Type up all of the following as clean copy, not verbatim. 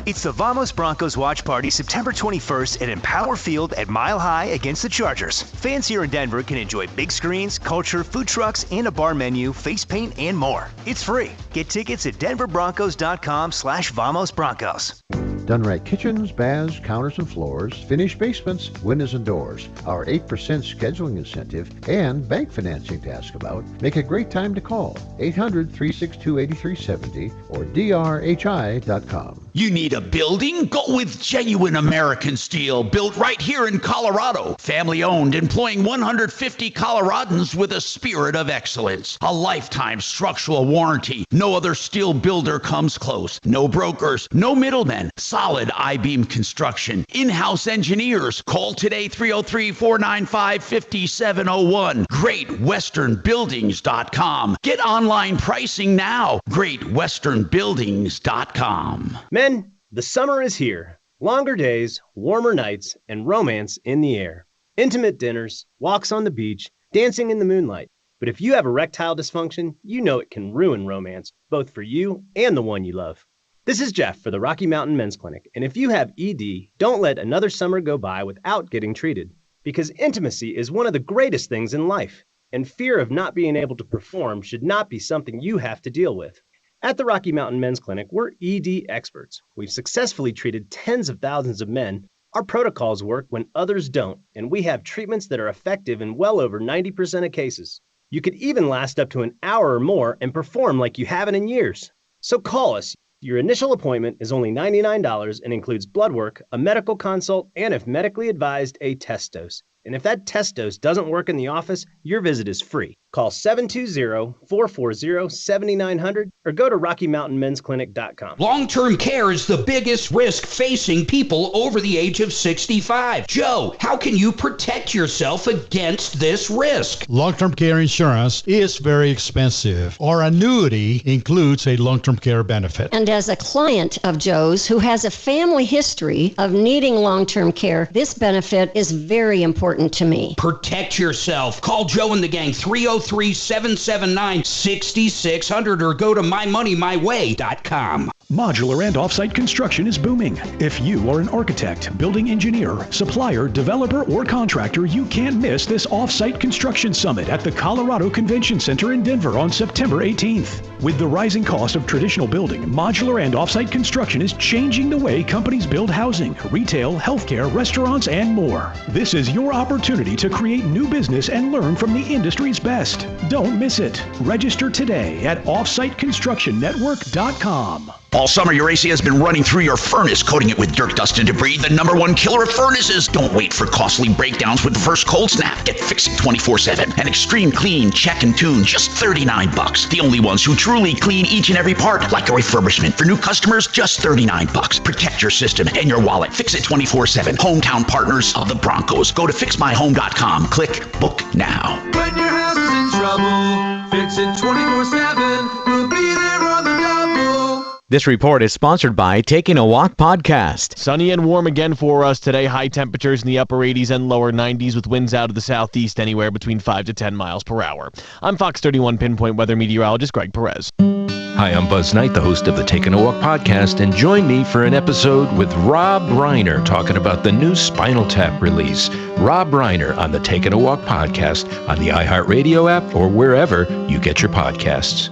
It's the Vamos Broncos watch party September 21st at Empower Field at Mile High against the Chargers. Fans here in Denver can enjoy big screens, culture, food trucks, and a bar menu, face paint, and more. It's free. Get tickets at denverbroncos.com/VamosBroncos. Done right kitchens, baths, counters and floors, finished basements, windows and doors. Our 8% scheduling incentive and bank financing to ask about. Make a great time to call 800-362-8370 or drhi.com. You need a building? Go with genuine American steel, built right here in Colorado. Family owned, employing 150 Coloradans with a spirit of excellence. A lifetime structural warranty. No other steel builder comes close. No brokers, no middlemen. Solid I-beam construction. In-house engineers. Call today 303-495-5701. GreatWesternBuildings.com. Get online pricing now. GreatWesternBuildings.com. Men, the summer is here. Longer days, warmer nights, and romance in the air. Intimate dinners, walks on the beach, dancing in the moonlight. But if you have erectile dysfunction, you know it can ruin romance, both for you and the one you love. This is Jeff for the Rocky Mountain Men's Clinic, and if you have ED, don't let another summer go by without getting treated, because intimacy is one of the greatest things in life, and fear of not being able to perform should not be something you have to deal with. At the Rocky Mountain Men's Clinic, we're ED experts. We've successfully treated tens of thousands of men. Our protocols work when others don't, and we have treatments that are effective in well over 90% of cases. You could even last up to an hour or more and perform like you haven't in years. So call us. Your initial appointment is only $99 and includes blood work, a medical consult, and if medically advised, a test dose. And if that test dose doesn't work in the office, your visit is free. Call 720-440-7900 or go to RockyMountainMen'sClinic.com. Long-term care is the biggest risk facing people over the age of 65. Joe, how can you protect yourself against this risk? Long-term care insurance is very expensive. Our annuity includes a long-term care benefit. And as a client of Joe's who has a family history of needing long-term care, this benefit is very important to me. Protect yourself. Call Joe and the gang 303-779-6600 or go to mymoneymyway.com. Modular and off-site construction is booming. If you are an architect, building engineer, supplier, developer, or contractor, you can't miss this off-site construction summit at the Colorado Convention Center in Denver on September 18th. With the rising cost of traditional building, modular and off-site construction is changing the way companies build housing, retail, healthcare, restaurants, and more. This is your opportunity to create new business and learn from the industry's best. Don't miss it. Register today at offsiteconstructionnetwork.com. All summer, your AC has been running through your furnace, coating it with dirt, dust, and debris, the #1 killer of furnaces. Don't wait for costly breakdowns with the first cold snap. Get Fix It 24/7. An extreme clean, check and tune, just $39. The only ones who truly clean each and every part, like a refurbishment. For new customers, just $39. Protect your system and your wallet. Fix It 24/7. Hometown partners of the Broncos. Go to fixmyhome.com. Click Book Now. When your house is in trouble, Fix It 24/7. We'll be there on the double. This report is sponsored by Taking a Walk Podcast. Sunny and warm again for us today. High temperatures in the upper 80s and lower 90s with winds out of the southeast anywhere between 5 to 10 miles per hour. I'm Fox 31 Pinpoint Weather Meteorologist Greg Perez. Hi, I'm Buzz Knight, the host of the Taking a Walk Podcast, and join me for an episode with Rob Reiner talking about the new Spinal Tap release. Rob Reiner on the Taking a Walk Podcast on the iHeartRadio app or wherever you get your podcasts.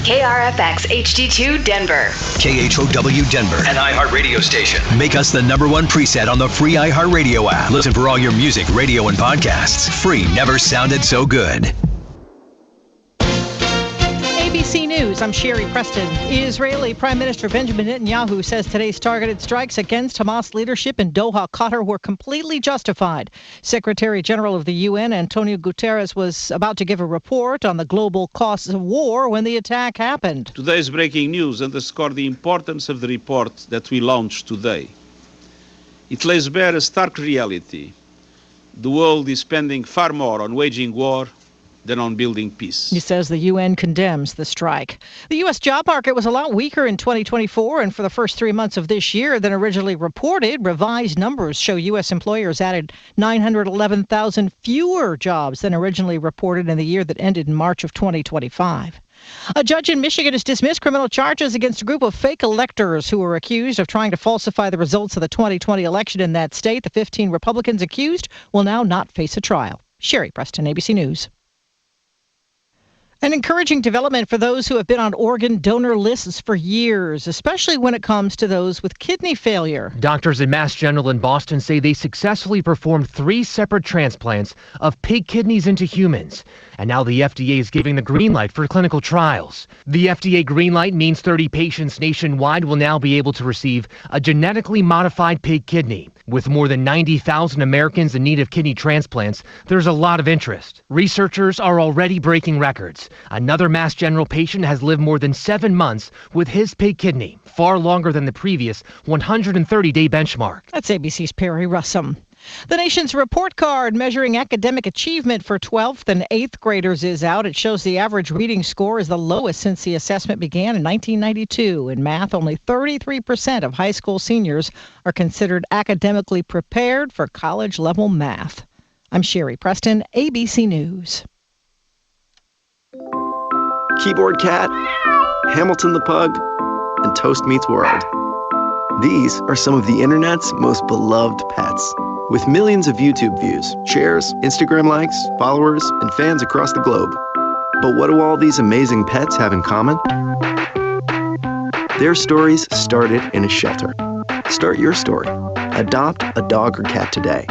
KRFX HD2 Denver. KHOW Denver. An iHeartRadio station. Make us the #1 preset on the free iHeartRadio app. Listen for all your music, radio, and podcasts. Free never sounded so good. ABC News, I'm Sherry Preston. Israeli Prime Minister Benjamin Netanyahu says today's targeted strikes against Hamas leadership in Doha, Qatar were completely justified. Secretary General of the UN, Antonio Guterres, was about to give a report on the global costs of war when the attack happened. Today's breaking news underscored the importance of the report that we launched today. It lays bare a stark reality. The world is spending far more on waging war than on building peace. He says the UN condemns the strike. The U.S. job market was a lot weaker in 2024 and for the first 3 months of this year than originally reported. Revised numbers show U.S. employers added 911,000 fewer jobs than originally reported in the year that ended in March of 2025. A judge in Michigan has dismissed criminal charges against a group of fake electors who were accused of trying to falsify the results of the 2020 election in that state. The 15 Republicans accused will now not face a trial. Sherry Preston, ABC News. An encouraging development for those who have been on organ donor lists for years, especially when it comes to those with kidney failure. Doctors at Mass General in Boston say they successfully performed 3 separate transplants of pig kidneys into humans. And now the FDA is giving the green light for clinical trials. The FDA green light means 30 patients nationwide will now be able to receive a genetically modified pig kidney. With more than 90,000 Americans in need of kidney transplants, there's a lot of interest. Researchers are already breaking records. Another Mass General patient has lived more than 7 months with his pig kidney, far longer than the previous 130-day benchmark. That's ABC's Perry Russum. The nation's report card measuring academic achievement for 12th and 8th graders is out. It shows the average reading score is the lowest since the assessment began in 1992. In math, only 33% of high school seniors are considered academically prepared for college-level math. I'm Sherry Preston, ABC News. Keyboard Cat, Hamilton the Pug, and Toast Meets World. These are some of the internet's most beloved pets. With millions of YouTube views, shares, Instagram likes, followers, and fans across the globe. But what do all these amazing pets have in common? Their stories started in a shelter. Start your story. Adopt a dog or cat today.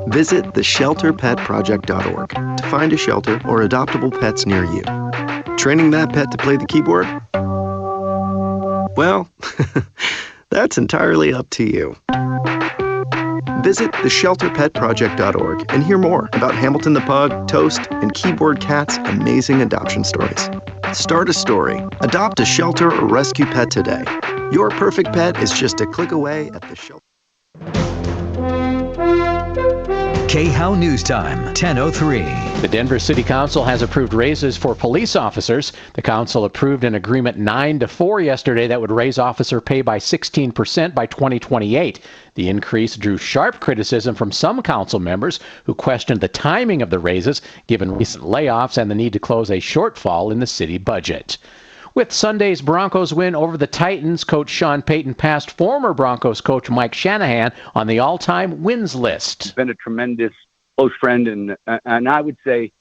Visit theshelterpetproject.org to find a shelter or adoptable pets near you. Training that pet to play the keyboard? Well, that's entirely up to you. Visit theshelterpetproject.org and hear more about Hamilton the Pug, Toast, and Keyboard Cat's amazing adoption stories. Start a story. Adopt a shelter or rescue pet today. Your perfect pet is just a click away at the shelter. KHOW News Time, 10:03. The Denver City Council has approved raises for police officers. The council approved an agreement 9-4 yesterday that would raise officer pay by 16% by 2028. The increase drew sharp criticism from some council members who questioned the timing of the raises, given recent layoffs and the need to close a shortfall in the city budget. With Sunday's Broncos win over the Titans, Coach Sean Payton passed former Broncos coach Mike Shanahan on the all-time wins list. He's been a tremendous close friend and I would say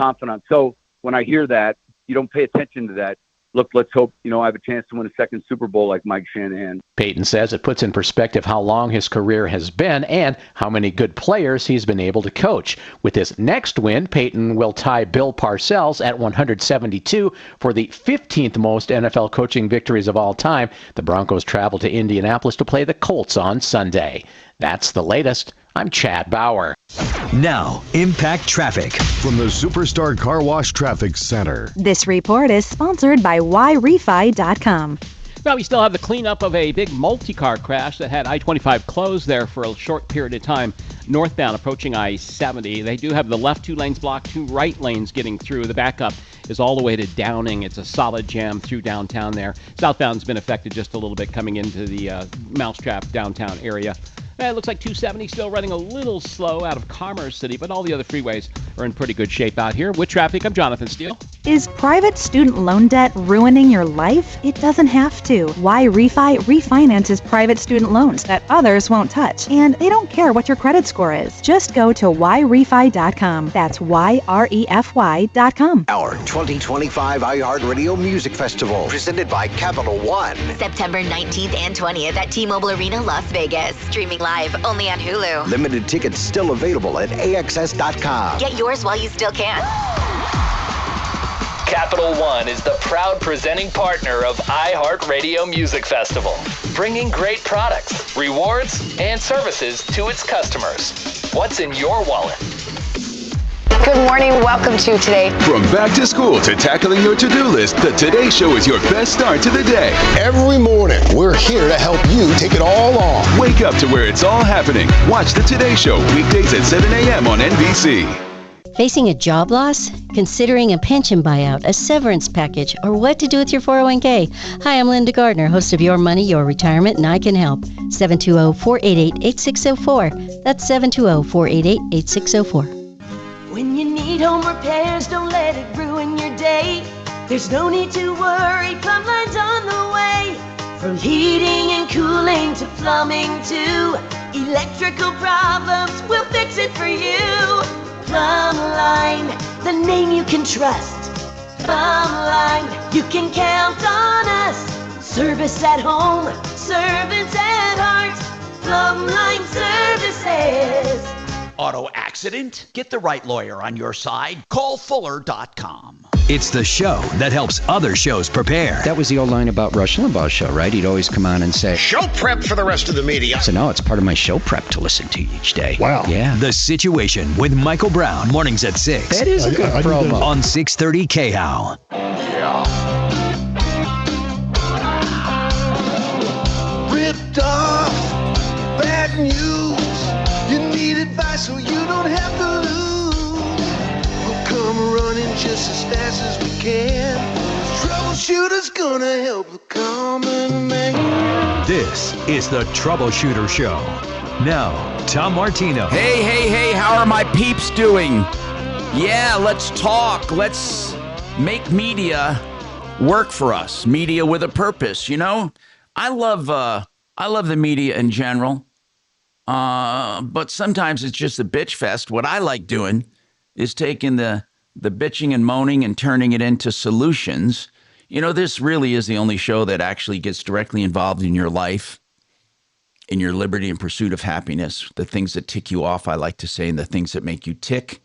confidant. So when I hear that, you don't pay attention to that. Look, let's hope, I have a chance to win a second Super Bowl like Mike Shanahan. Payton says it puts in perspective how long his career has been and how many good players he's been able to coach. With his next win, Payton will tie Bill Parcells at 172 for the 15th most NFL coaching victories of all time. The Broncos travel to Indianapolis to play the Colts on Sunday. That's the latest. I'm Chad Bauer. Now, Impact Traffic from the Superstar Car Wash Traffic Center. This report is sponsored by YRefi.com. Well, we still have the cleanup of a big multi-car crash that had I-25 closed there for a short period of time, northbound approaching I-70. They do have the left 2 lanes blocked, 2 right lanes getting through. The backup is all the way to Downing. It's a solid jam through downtown there. Southbound's been affected just a little bit coming into the Mousetrap downtown area. It looks like 270 still running a little slow out of Commerce City, but all the other freeways are in pretty good shape out here. With traffic, I'm Jonathan Steele. Is private student loan debt ruining your life? It doesn't have to. YRefi refinances private student loans that others won't touch, and they don't care what your credit score is. Just go to YRefi.com. That's YREFY.com. Our 2025 iHeartRadio Music Festival, presented by Capital One. September 19th and 20th at T-Mobile Arena, Las Vegas. Streaming live only on Hulu. Limited tickets still available at AXS.com. Get yours while you still can. Capital One is the proud presenting partner of iHeartRadio Music Festival, bringing great products, rewards, and services to its customers. What's in your wallet? Good morning. Welcome to Today. From back to school to tackling your to-do list, the Today Show is your best start to the day. Every morning, we're here to help you take it all on. Wake up to where it's all happening. Watch the Today Show weekdays at 7 a.m. on NBC. Facing a job loss? Considering a pension buyout, a severance package, or what to do with your 401k? Hi, I'm Linda Gardner, host of Your Money, Your Retirement, and I can help. 720-488-8604. That's 720-488-8604. When you need home repairs, don't let it ruin your day. There's no need to worry, Plumline's on the way. From heating and cooling to plumbing to electrical problems, we'll fix it for you. Plumline, the name you can trust. Plumline, you can count on us. Service at home, service at heart. Plumline Services. Auto accident? Get the right lawyer on your side. Call Fuller.com. It's the show that helps other shows prepare. That was the old line about Rush Limbaugh's show, right? He'd always come on and say, Show prep for the rest of the media. So no, it's part of my show prep to listen to each day. Wow. Yeah. The Situation with Michael Brown, mornings at 6. That is a good promo. On 630 KHOW. Ripped off, bad news. You need advice so you don't have to lose. We'll come running just as fast as we can. Troubleshooter's gonna help the common man. This is the Troubleshooter Show. Now, Tom Martino. Hey, how are my peeps doing? Yeah, let's talk. Let's make media work for us. Media with a purpose, you know? I love the media in general. But sometimes it's just a bitch fest. What I like doing is taking the bitching and moaning and turning it into solutions. You know, this really is the only show that actually gets directly involved in your life, in your liberty and pursuit of happiness, the things that tick you off, I like to say, and the things that make you tick.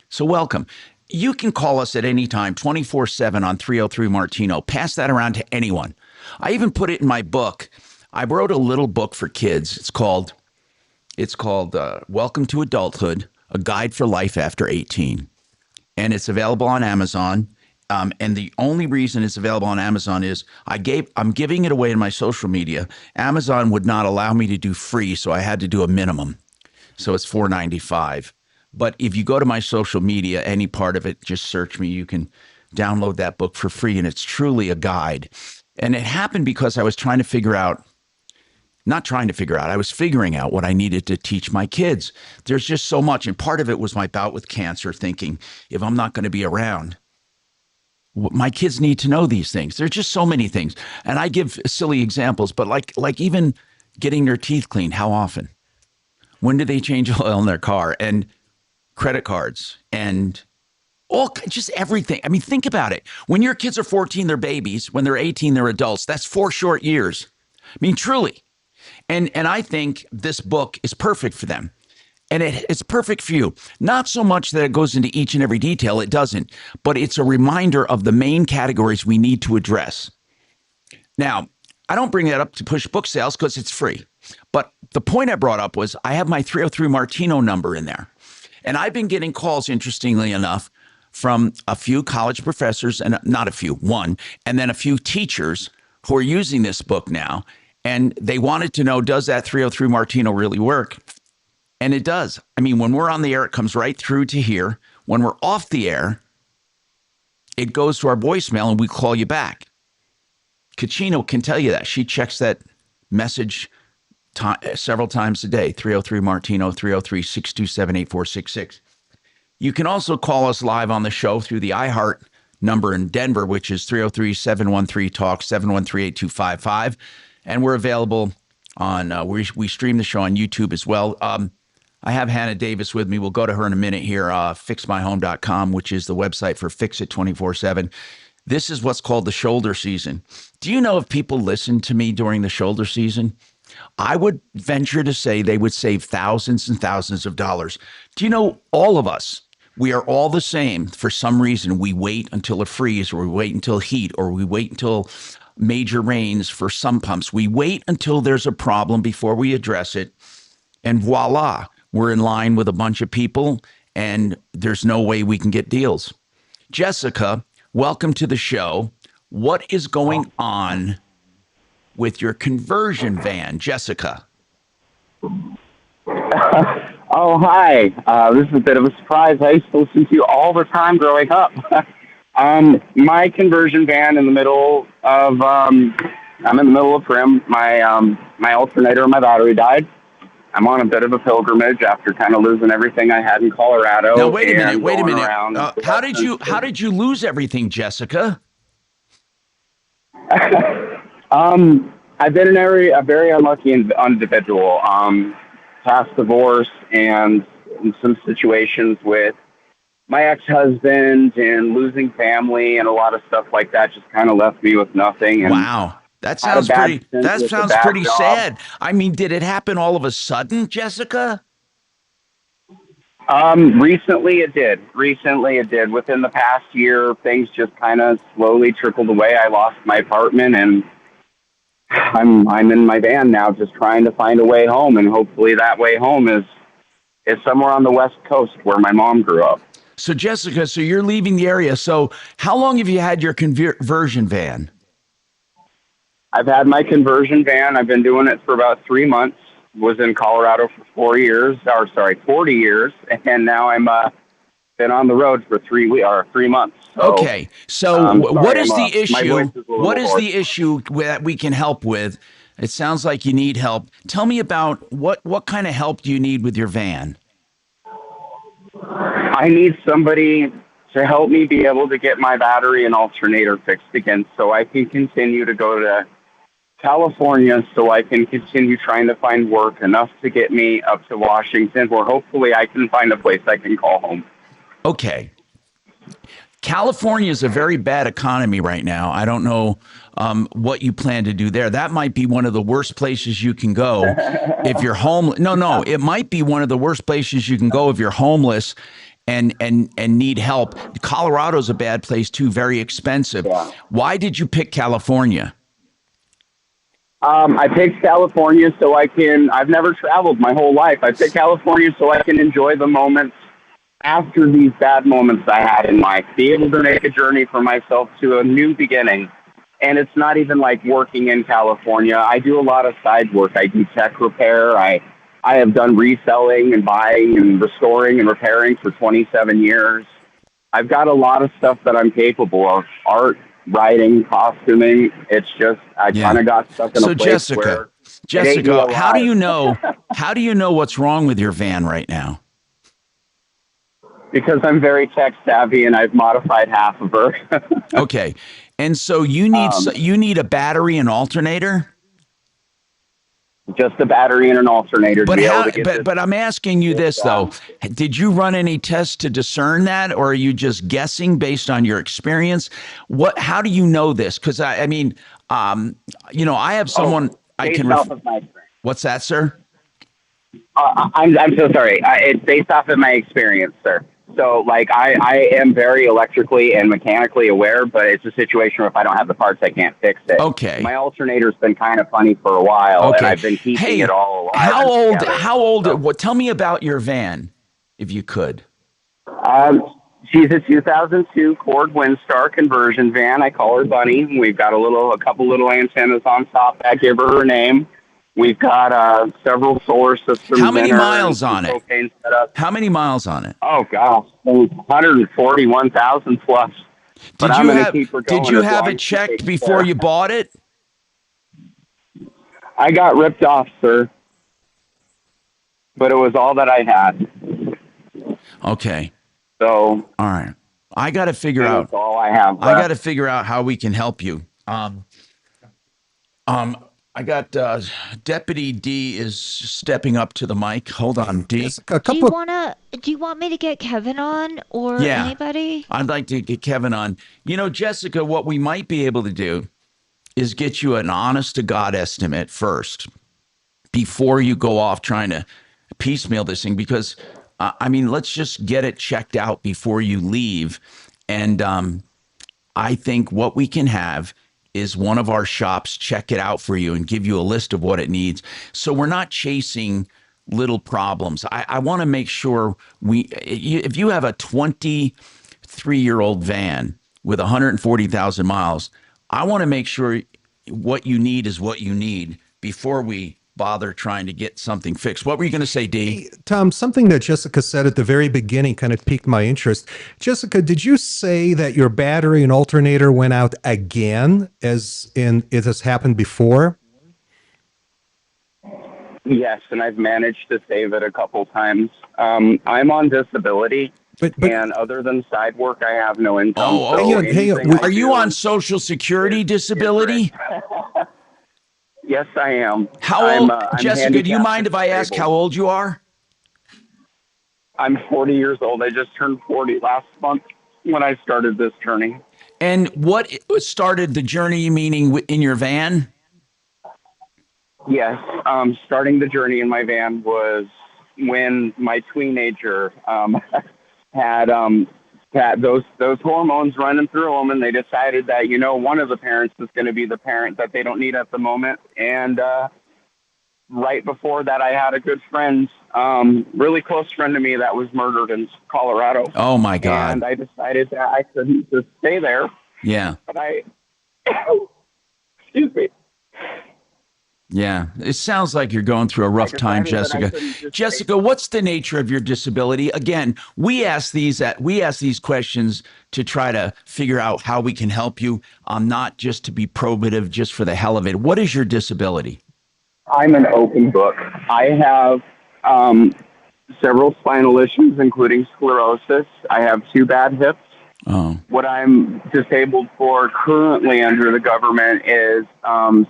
So welcome. You can call us at any time, 24/7 on 303 Martino. Pass that around to anyone. I even put it in my book. I wrote a little book for kids. It's called Welcome to Adulthood, A Guide for Life After 18. And it's available on Amazon. And the only reason it's available on Amazon is I'm giving it away in my social media. Amazon would not allow me to do free, so I had to do a minimum. So it's $4.95. But if you go to my social media, any part of it, just search me. You can download that book for free, and it's truly a guide. And it happened because I was I was figuring out what I needed to teach my kids. There's just so much. And part of it was my bout with cancer, thinking, if I'm not going to be around, my kids need to know these things. There's just so many things. And I give silly examples, but like even getting their teeth cleaned, how often? When do they change oil in their car? And credit cards and just everything. I mean, think about it. When your kids are 14, they're babies. When they're 18, they're adults. That's 4 short years. I mean, truly. And I think this book is perfect for them. And it's perfect for you. Not so much that it goes into each and every detail. It doesn't. But it's a reminder of the main categories we need to address. Now, I don't bring that up to push book sales because it's free. But the point I brought up was I have my 303 Martino number in there. And I've been getting calls, interestingly enough, from a few college professors, and not a few, one, and then a few teachers who are using this book now. And they wanted to know, does that 303 Martino really work? And it does. I mean, when we're on the air, it comes right through to here. When we're off the air, it goes to our voicemail and we call you back. Kachino can tell you that. She checks that message several times a day. 303 Martino, 303-627-8466. You can also call us live on the show through the iHeart number in Denver, which is 303-713-TALK, 713-8255. And we're available on, we stream the show on YouTube as well. I have Hannah Davis with me. We'll go to her in a minute here. Fixmyhome.com, which is the website for Fix It 24/7. This is what's called the shoulder season. Do you know if people listen to me during the shoulder season, I would venture to say they would save thousands and thousands of dollars. Do you know, all of us, we are all the same. For some reason, we wait until a freeze, or we wait until heat, or we wait until major rains for sump pumps. We wait until there's a problem before we address it. And voila, we're in line with a bunch of people and there's no way we can get deals. Jessica, welcome to the show. What is going on with your conversion van, Jessica? Oh, hi. This is a bit of a surprise. I used to listen to you all the time growing up. My conversion van in the middle of, I'm in the middle of trim. My alternator and my battery died. I'm on a bit of a pilgrimage after kind of losing everything I had in Colorado. Now, wait a minute. How did you lose everything, Jessica? I've been a very unlucky individual. Past divorce and in some situations with my ex-husband and losing family and a lot of stuff like that just kind of left me with nothing. And wow. That sounds pretty sad. I mean, did it happen all of a sudden, Jessica? Recently it did. Within the past year, things just kind of slowly trickled away. I lost my apartment and I'm in my van now just trying to find a way home, and hopefully that way home is somewhere on the West Coast where my mom grew up. So Jessica, you're leaving the area. So how long have you had your conversion van? I've had my conversion van. I've been doing it for about 3 months. Was in Colorado for 40 years, and now I'm been on the road for 3 months. So, okay, so what is the issue? What is the issue that we can help with? It sounds like you need help. Tell me about what kind of help do you need with your van? I need somebody to help me be able to get my battery and alternator fixed again so I can continue to go to California, so I can continue trying to find work enough to get me up to Washington, where hopefully I can find a place I can call home. Okay. California is a very bad economy right now. I don't know what you plan to do there. That might be one of the worst places you can go if you're homeless. No, it might be one of the worst places you can go if you're homeless and need help. Colorado's a bad place too, very expensive. Yeah. Why did you pick California? I picked California so I've never traveled my whole life. I picked California so I can enjoy the moments after these bad moments I had in life, be able to make a journey for myself to a new beginning. And it's not even like working in California. I do a lot of side work. I do tech repair. I have done reselling and buying and restoring and repairing for 27 years. I've got a lot of stuff that I'm capable of. Art, writing, costuming. It's just I kind of got stuck in a place where Jessica, how do you know what's wrong with your van right now? Because I'm very tech savvy and I've modified half of her. Okay, and so you need a battery and alternator. Just a battery and an alternator. But I'm asking you this though: did you run any tests to discern that, or are you just guessing based on your experience? How do you know this? Because I have someone I can. What's that, sir? I'm so sorry. It's based off of my experience, sir. So, I am very electrically and mechanically aware, but it's a situation where if I don't have the parts, I can't fix it. Okay. My alternator's been kind of funny for a while, and I've been keeping it all alive. How old? Tell me about your van, if you could. She's a 2002 Cord Windstar conversion van. I call her Bunny. We've got a couple little antennas on top that give her name. We've got several solar systems. How many miles on it? How many miles on it? Oh gosh, 141,000 plus. Did you have it checked before you bought it? I got ripped off, sir. But it was all that I had. Okay. So. All right. I got to figure out. That's all I have. I got to figure out how we can help you. I got Deputy D is stepping up to the mic. Hold on, D. Do you want me to get Kevin on or anybody? I'd like to get Kevin on. Jessica, what we might be able to do is get you an honest to God estimate first before you go off trying to piecemeal this thing, because let's just get it checked out before you leave. And I think what we can have is one of our shops check it out for you and give you a list of what it needs. So we're not chasing little problems. I want to make sure if you have a 23-year-old van with 140,000 miles, I want to make sure what you need is what you need before we bother trying to get something fixed. What were you going to say, D? Tom, something that Jessica said at the very beginning kind of piqued my interest. Jessica, did you say that your battery and alternator went out again, as in it has happened before? Yes, and I've managed to save it a couple times. I'm on disability, and other than side work, I have no income. Oh, hang on. Are you on Social Security disability? Yes, I am. How old, Jessica, do you mind if I ask how old you are? I'm 40 years old. I just turned 40 last month when I started this journey. And what started the journey, meaning in your van? Yes, starting the journey in my van was when my teenager had those hormones running through them, and they decided that, one of the parents is going to be the parent that they don't need at the moment. And right before that, I had a good friend, really close friend to me, that was murdered in Colorado. Oh my God! And I decided that I couldn't just stay there. Yeah. But excuse me. Yeah, it sounds like you're going through a rough time, Jessica. Jessica, what's the nature of your disability? Again, we ask these questions to try to figure out how we can help you, not just to be probative, just for the hell of it. What is your disability? I'm an open book. I have several spinal issues, including sclerosis. I have 2 bad hips. Oh. What I'm disabled for currently under the government is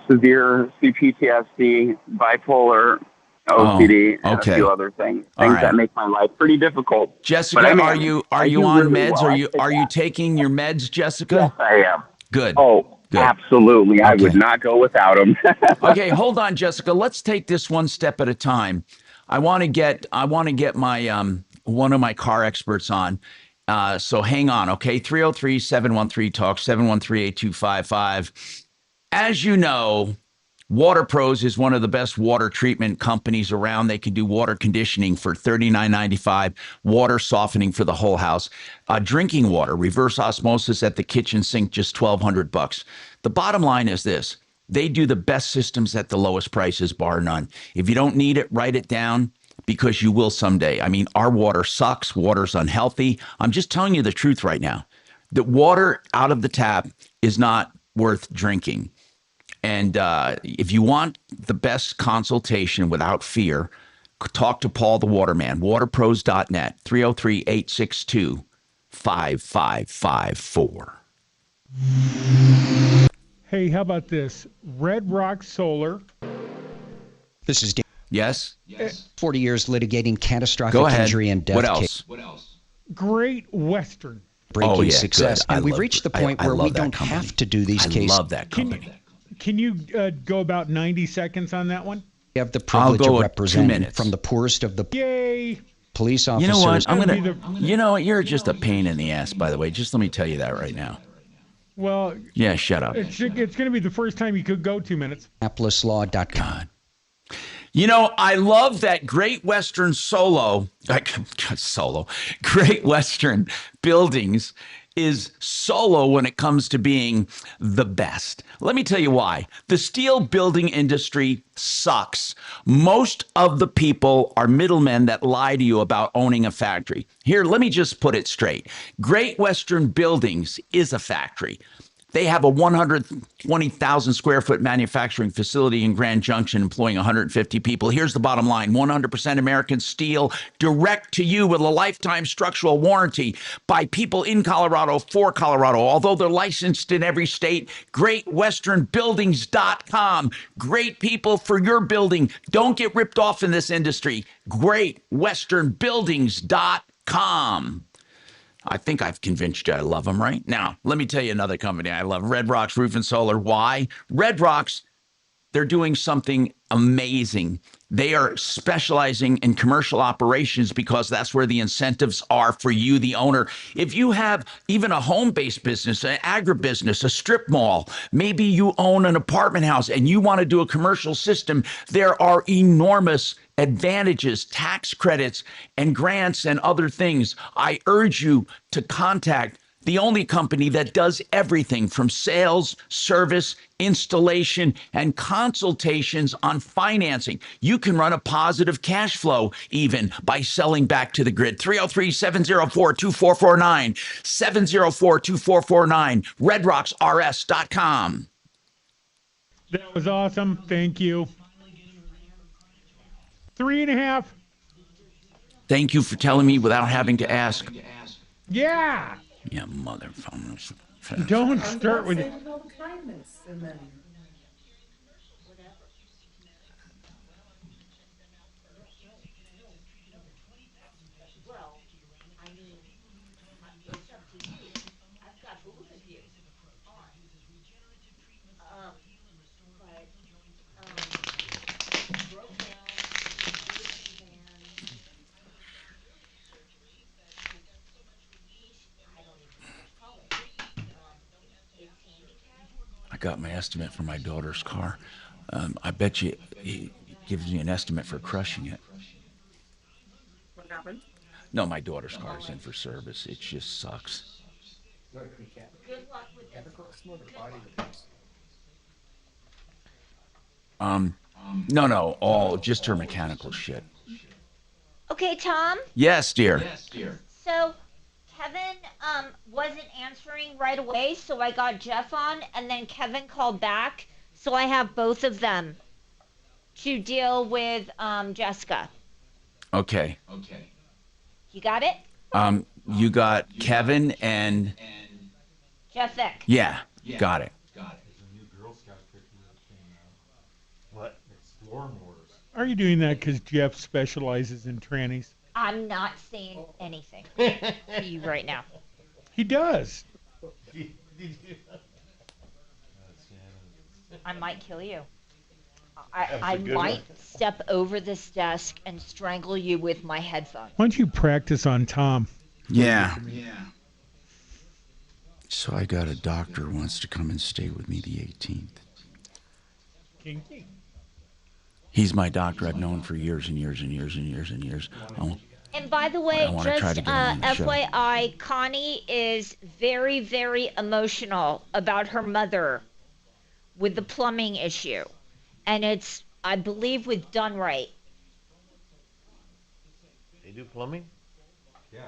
severe CPTSD, bipolar, OCD, and a few other things that make my life pretty difficult. Jessica, are you on meds? Well. Are you taking your meds, Jessica? Yes, I am. Good. Oh, good. Absolutely. Okay. I would not go without them. Okay, hold on, Jessica. Let's take this one step at a time. I want to get my one of my car experts on. So hang on, okay? 303-713-TALK, 713-8255. As you know, Water Pros is one of the best water treatment companies around. They can do water conditioning for $39.95, water softening for the whole house, drinking water, reverse osmosis at the kitchen sink, just $1,200. The bottom line is this. They do the best systems at the lowest prices, bar none. If you don't need it, write it down, because you will someday. I mean, our water sucks. Water's unhealthy. I'm just telling you the truth right now. That water out of the tap is not worth drinking. And if you want the best consultation without fear, talk to Paul the Waterman, waterpros.net, 303-862-5554. Hey, how about this? Red Rock Solar. This is Dan. Yes? 40 years litigating catastrophic Go ahead. Injury and death. What else? Great Western. Breaking success. And we've reached the point where we don't have to do these cases. I love that company. Can you go about 90 seconds on that one? We have the privilege of representing from the poorest of the police officers. You know what? You know what? You're just a pain in the ass, by the way. Just let me tell you that right now. Well, yeah, shut up. It's going to be the first time you could go 2 minutes. AplisLaw.com. You know, I love that Great Western Great Western Buildings is solo when it comes to being the best. Let me tell you why. The steel building industry sucks. Most of the people are middlemen that lie to you about owning a factory. Here, let me just put it straight. Great Western Buildings is a factory. They have a 120,000 square foot manufacturing facility in Grand Junction employing 150 people. Here's the bottom line. 100% American steel, direct to you with a lifetime structural warranty by people in Colorado for Colorado. Although they're licensed in every state, GreatWesternBuildings.com. Great people for your building. Don't get ripped off in this industry. GreatWesternBuildings.com. I think I've convinced you I love them, right? Now, let me tell you another company I love, Red Rocks Roof and Solar. Why? Red Rocks, they're doing something amazing. They are specializing in commercial operations because that's where the incentives are for you, the owner. If you have even a home-based business, an agribusiness, a strip mall, maybe you own an apartment house and you want to do a commercial system, there are enormous advantages, tax credits, and grants and other things. I urge you to contact the only company that does everything from sales, service, installation, and consultations on financing. You can run a positive cash flow even by selling back to the grid. 303-704-2449, 704-2449, redrocksrs.com. That was awesome. Thank you. 3.5. Thank you for telling me without having to ask. Yeah. Yeah, motherfuckers. Don't start with kindness and then. I got my estimate for my daughter's car. I bet you he gives me an estimate for crushing it. What happened? No, my daughter's car is in for service. It just sucks. Good luck with it. No, all just her mechanical shit. Okay, Tom. Yes, dear. So Kevin wasn't answering right away, so I got Jeff on, and then Kevin called back, so I have both of them to deal with Jessica. Okay. You got it? You got Kevin and Jeff Vick. yeah, got it. What? Explore Motors. Are you doing that because Jeff specializes in trannies? I'm not saying anything to you right now. He does. I might kill you. I might step over this desk and strangle you with my headphones. Why don't you practice on Tom? Yeah. So I got a doctor who wants to come and stay with me the 18th. Kinky. He's my doctor I've known for years and years and years and years and years. And by the way, just FYI, Connie is very, very emotional about her mother with the plumbing issue. And it's, I believe, with Done Right. They do plumbing? Yeah.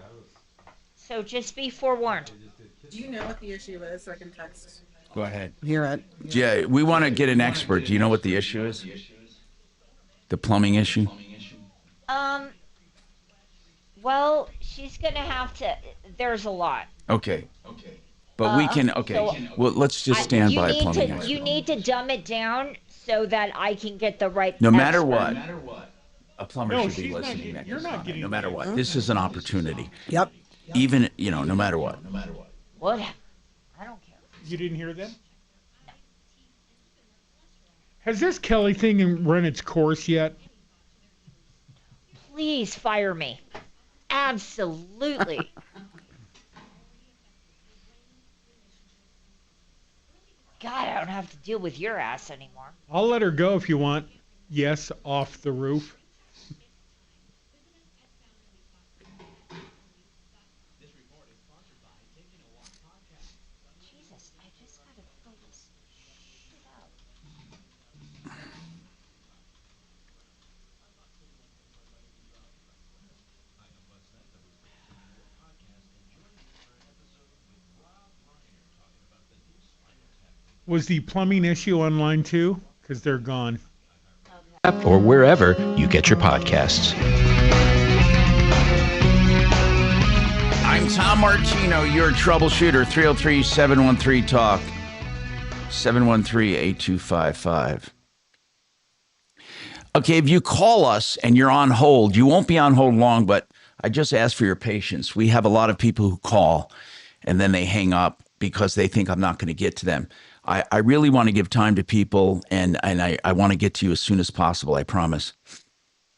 So just be forewarned. Do you know what the issue is so I can text? Go ahead. Hear it. Yeah, we want to get an expert. Do you know what the issue is? The plumbing issue? Well, she's going to have to, there's a lot. Okay. But we can, well, let's just stand by a plumbing expert. You need to dumb it down so that I can get the right No matter expert. what, a plumber should be listening to you're not getting no matter what. This is an opportunity. Yep. Even, no matter what. What? I don't care. You didn't hear that? Has this Kelly thing run its course yet? Please fire me. Absolutely. God, I don't have to deal with your ass anymore. I'll let her go if you want. Yes, off the roof. Jesus, I just gotta fill this shit out. Was the plumbing issue online too? Because they're gone. Or wherever you get your podcasts. I'm Tom Martino, your troubleshooter. 303-713-TALK. 713-8255. Okay, if you call us and you're on hold, you won't be on hold long, but I just ask for your patience. We have a lot of people who call and then they hang up because they think I'm not going to get to them. I really want to give time to people, and I want to get to you as soon as possible, I promise.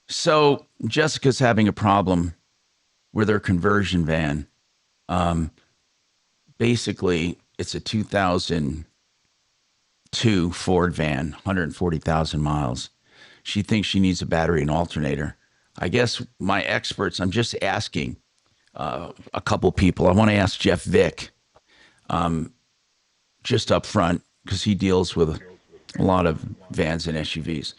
So Jessica's having a problem with her conversion van. Basically, it's a 2002 Ford van, 140,000 miles. She thinks she needs a battery and alternator. I guess my experts, I'm just asking a couple people. I want to ask Jeff Vick, just up front, because he deals with a lot of vans and SUVs,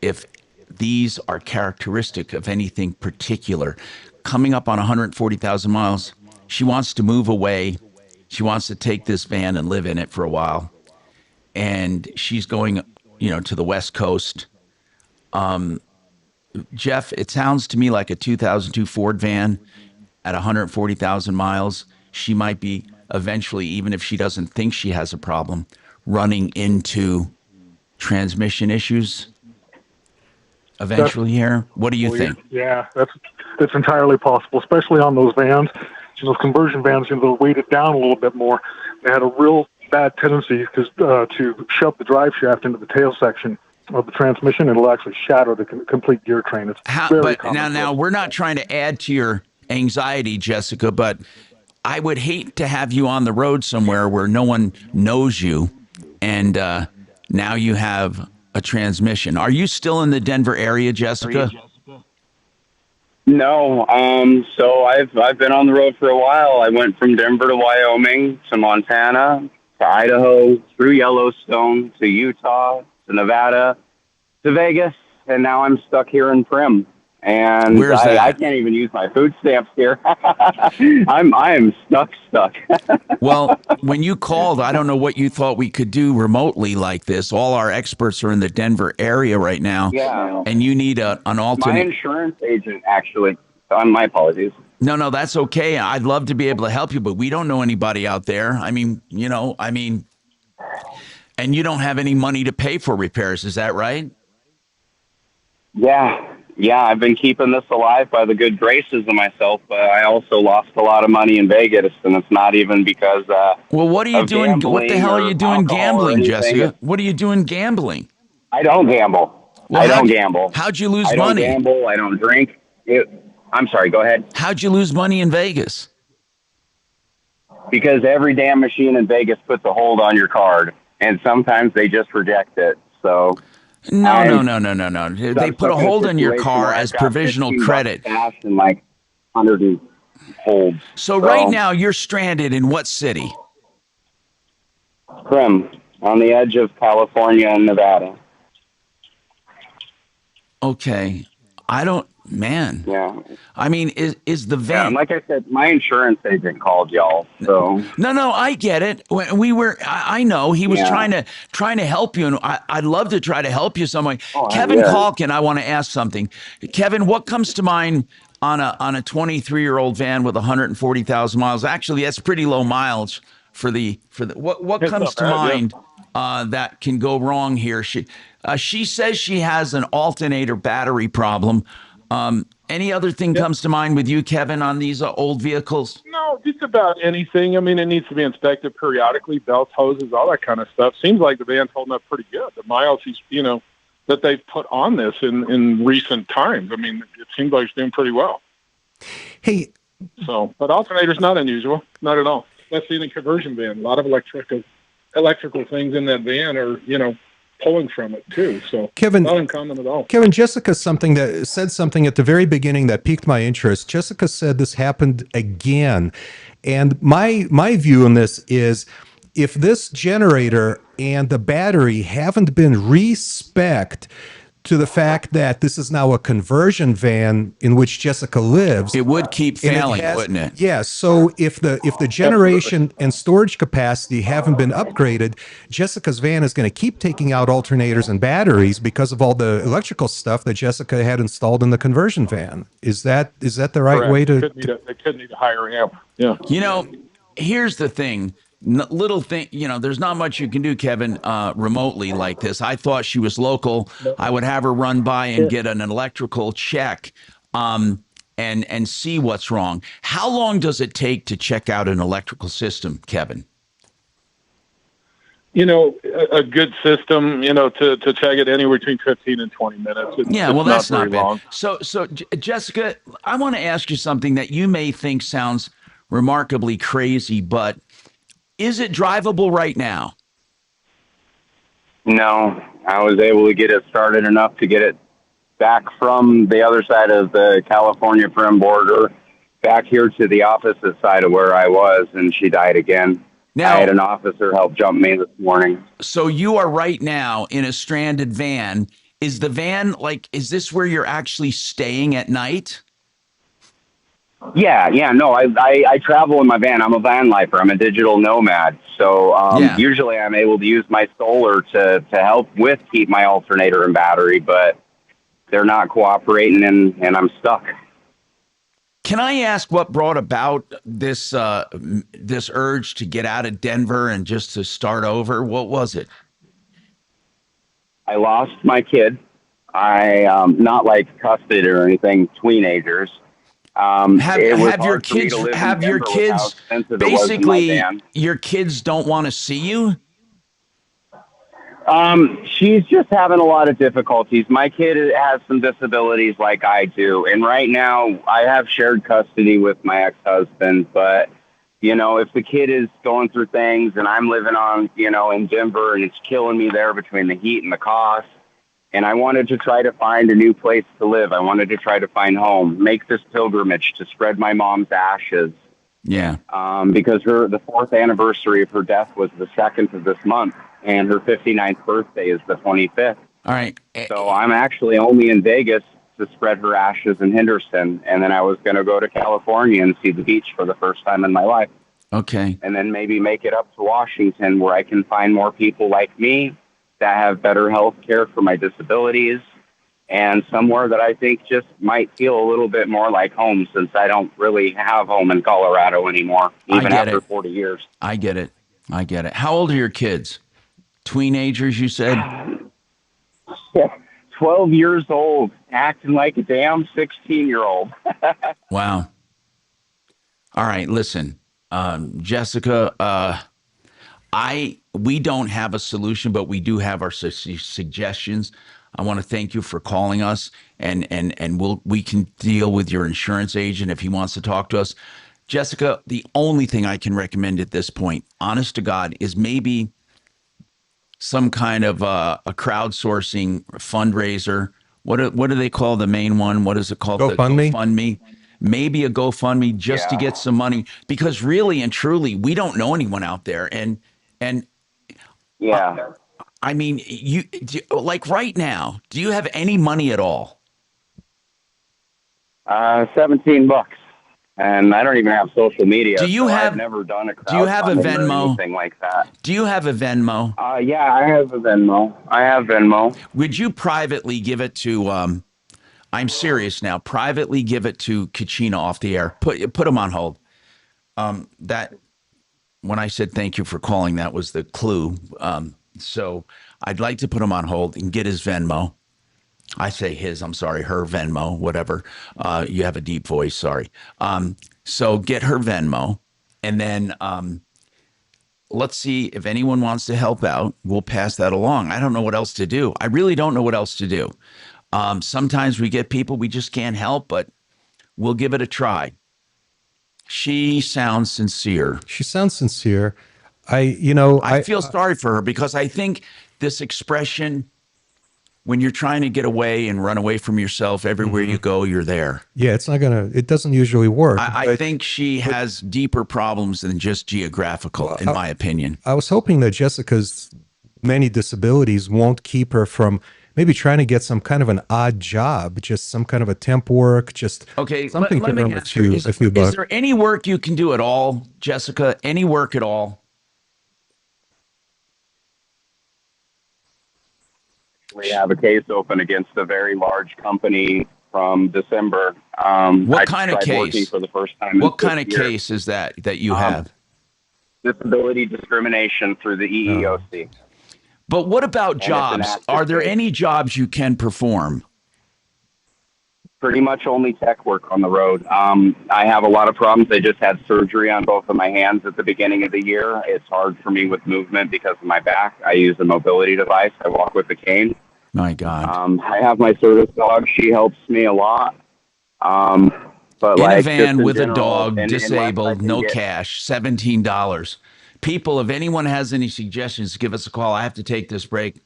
if these are characteristic of anything particular. Coming up on 140,000 miles, she wants to move away. She wants to take this van and live in it for a while. And she's going, to the West Coast. Jeff, it sounds to me like a 2002 Ford van at 140,000 miles. She might be eventually, even if she doesn't think she has a problem, running into transmission issues eventually here. What do you think? Yeah, that's entirely possible, especially on those vans. Those conversion vans, they're weighted down a little bit more. They had a real bad tendency to shove the drive shaft into the tail section of the transmission, and it'll actually shatter the complete gear train. It's very common. Now we're not trying to add to your anxiety, Jessica, but I would hate to have you on the road somewhere where no one knows you, and now you have a transmission. Are you still in the Denver area, Jessica? No. So I've been on the road for a while. I went from Denver to Wyoming to Montana to Idaho, through Yellowstone to Utah to Nevada to Vegas, and now I'm stuck here in Prim. And where's that? I can't even use my food stamps here. I am stuck. Well, when you called, I don't know what you thought we could do remotely like this. All our experts are in the Denver area right now. Yeah. And you need an alternate. My insurance agent, actually. My apologies. No, that's okay. I'd love to be able to help you, but we don't know anybody out there. And you don't have any money to pay for repairs. Is that right? Yeah, I've been keeping this alive by the good graces of myself, but I also lost a lot of money in Vegas, and it's not even because well, what are you doing? What the hell are you doing gambling, Jessica? What are you doing gambling? I don't gamble. Well, I don't gamble. How'd you lose money? I don't gamble. I don't drink. I'm sorry, go ahead. How'd you lose money in Vegas? Because every damn machine in Vegas puts a hold on your card, and sometimes they just reject it, so... No. They put a hold on your car as provisional credit. Cash and like 100 holds. So right now you're stranded in what city? Prim, on the edge of California and Nevada. Okay. Yeah. Is the van... Yeah, like I said, my insurance agent called y'all, so... No, I get it. I know he was trying to help you, and I'd love to try to help you some way. Kevin Calkin, I want to ask something. Kevin, what comes to mind on a 23-year-old van with 140,000 miles? Actually, that's pretty low mileage for the what comes to mind that can go wrong here? She says she has an alternator battery problem. Any other thing comes to mind with you, Kevin, on these old vehicles? No, just about anything. It needs to be inspected periodically, belts, hoses, all that kind of stuff. Seems like the van's holding up pretty good. The miles that they've put on this in recent times. It seems like it's doing pretty well. Hey. So, but alternator's not unusual. Not at all. Especially in a conversion van. A lot of electrical things in that van are, pulling from it too, so Kevin, not uncommon at all. Kevin, Jessica said something at the very beginning that piqued my interest. Jessica said this happened again, and my view on this is, if this generator and the battery haven't been re-spec'd to the fact that this is now a conversion van in which Jessica lives, it would keep failing, wouldn't it? Yeah. So if the generation and storage capacity haven't been upgraded, Jessica's van is going to keep taking out alternators and batteries because of all the electrical stuff that Jessica had installed in the conversion van. Is that the right way to? They could need a higher amp. Yeah. Here's the thing. Little thing, there's not much you can do, Kevin, remotely like this. I thought she was local. I would have her run by and get an electrical check and see what's wrong. How long does it take to check out an electrical system, Kevin? A good system, to check it anywhere between 15 and 20 minutes. That's not bad. Long. So Jessica, I want to ask you something that you may think sounds remarkably crazy, but is it drivable right now? No, I was able to get it started enough to get it back from the other side of the California Prim border back here to the opposite side of where I was, and she died again. I had an officer help jump me this morning. So you are right now in a stranded van. Is the van is this where you're actually staying at night? Yeah, no, I travel in my van. I'm a van lifer. I'm a digital nomad. So usually I'm able to use my solar to help with keep my alternator and battery, but they're not cooperating and I'm stuck. Can I ask what brought about this this urge to get out of Denver and just to start over? What was it? I lost my kid. I not like custody or anything, teenagers. Have your kids basically your kids don't want to see you? She's just having a lot of difficulties. My kid has some disabilities like I do. And right now I have shared custody with my ex-husband, but if the kid is going through things and I'm living on, in Denver and it's killing me there between the heat and the cost, and I wanted to try to find a new place to live. I wanted to try to find home, make this pilgrimage to spread my mom's ashes. Yeah. Because the 4th anniversary of her death was the 2nd of this month, and her 59th birthday is the 25th. All right. So I'm actually only in Vegas to spread her ashes in Henderson, and then I was going to go to California and see the beach for the first time in my life. Okay. And then maybe make it up to Washington where I can find more people like me that have better health care for my disabilities, and somewhere that I think just might feel a little bit more like home, since I don't really have home in Colorado anymore, even after 40 years. I get it. How old are your kids? Teenagers, you said? 12 years old, acting like a damn 16-year-old. Wow. All right, listen, Jessica, we don't have a solution, but we do have our suggestions. I want to thank you for calling us, and we can deal with your insurance agent if he wants to talk to us. Jessica, the only thing I can recommend at this point, honest to God, is maybe some kind of a crowdsourcing fundraiser. What do they call the main one? What is it called? GoFundMe? GoFundMe. Maybe a GoFundMe just to get some money, because really and truly, we don't know anyone out there. And I mean, like right now, do you have any money at all? $17, and I don't even have social media. I've never done a crowdfunding. Do you have a Venmo? Or anything like that? Do you have a Venmo? Yeah, I have a Venmo. Would you privately give it to? I'm serious now. Privately give it to Kachina off the air. Put him on hold. That when I said thank you for calling, that was the clue. So I'd like to put him on hold and get his Venmo. I say his, I'm sorry, her Venmo, whatever. You have a deep voice, sorry. So get her Venmo, and then let's see if anyone wants to help out. We'll pass that along. I don't know what else to do. I really don't know what else to do. Sometimes we get people we just can't help, but we'll give it a try. She sounds sincere. I feel sorry for her, because I think this expression, when you're trying to get away and run away from yourself, everywhere you go, you're there. Yeah, it doesn't usually work. I think she has deeper problems than just geographical, in my opinion. I was hoping that Jessica's many disabilities won't keep her from maybe trying to get some kind of an odd job, just some kind of a temp work, just something to earn a few bucks. Is there any work you can do at all, Jessica? Any work at all? We have a case open against a very large company from December. What kind of case? For the first time. What kind of case is that you have? Disability discrimination through the EEOC. But what about jobs? Are there any jobs you can perform? Pretty much only tech work on the road. I have a lot of problems. I just had surgery on both of my hands at the beginning of the year. It's hard for me with movement because of my back. I use a mobility device. I walk with a cane. My God. I have my service dog. She helps me a lot. But in a van with a dog, disabled, no cash, $17. People, if anyone has any suggestions, give us a call. I have to take this break.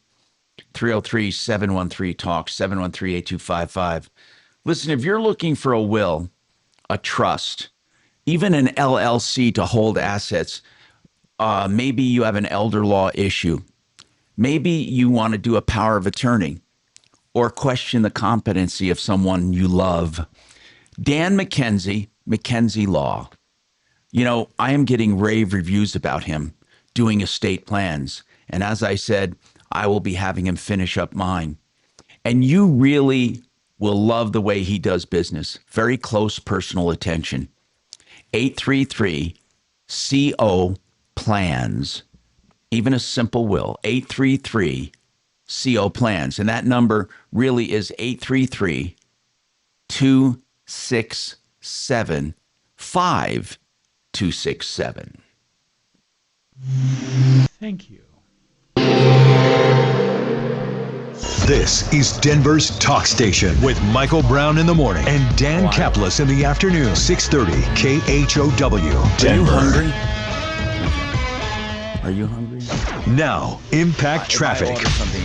303-713-TALK, 713-8255. Listen, if you're looking for a will, a trust, even an LLC to hold assets, Maybe you have an elder law issue. Maybe you want to do a power of attorney or question the competency of someone you love. Dan McKenzie, McKenzie Law. I am getting rave reviews about him doing estate plans. And as I said, I will be having him finish up mine. And you really will love the way he does business. Very close personal attention. 833 CO plans. Even a simple will. 833 CO plans. And that number really is 833 267 5267. Thank you. This is Denver's talk station with Michael Brown in the morning and Dan Kaplis in the afternoon. 630 KHOW. Denver. Are you hungry? Now, Impact Traffic.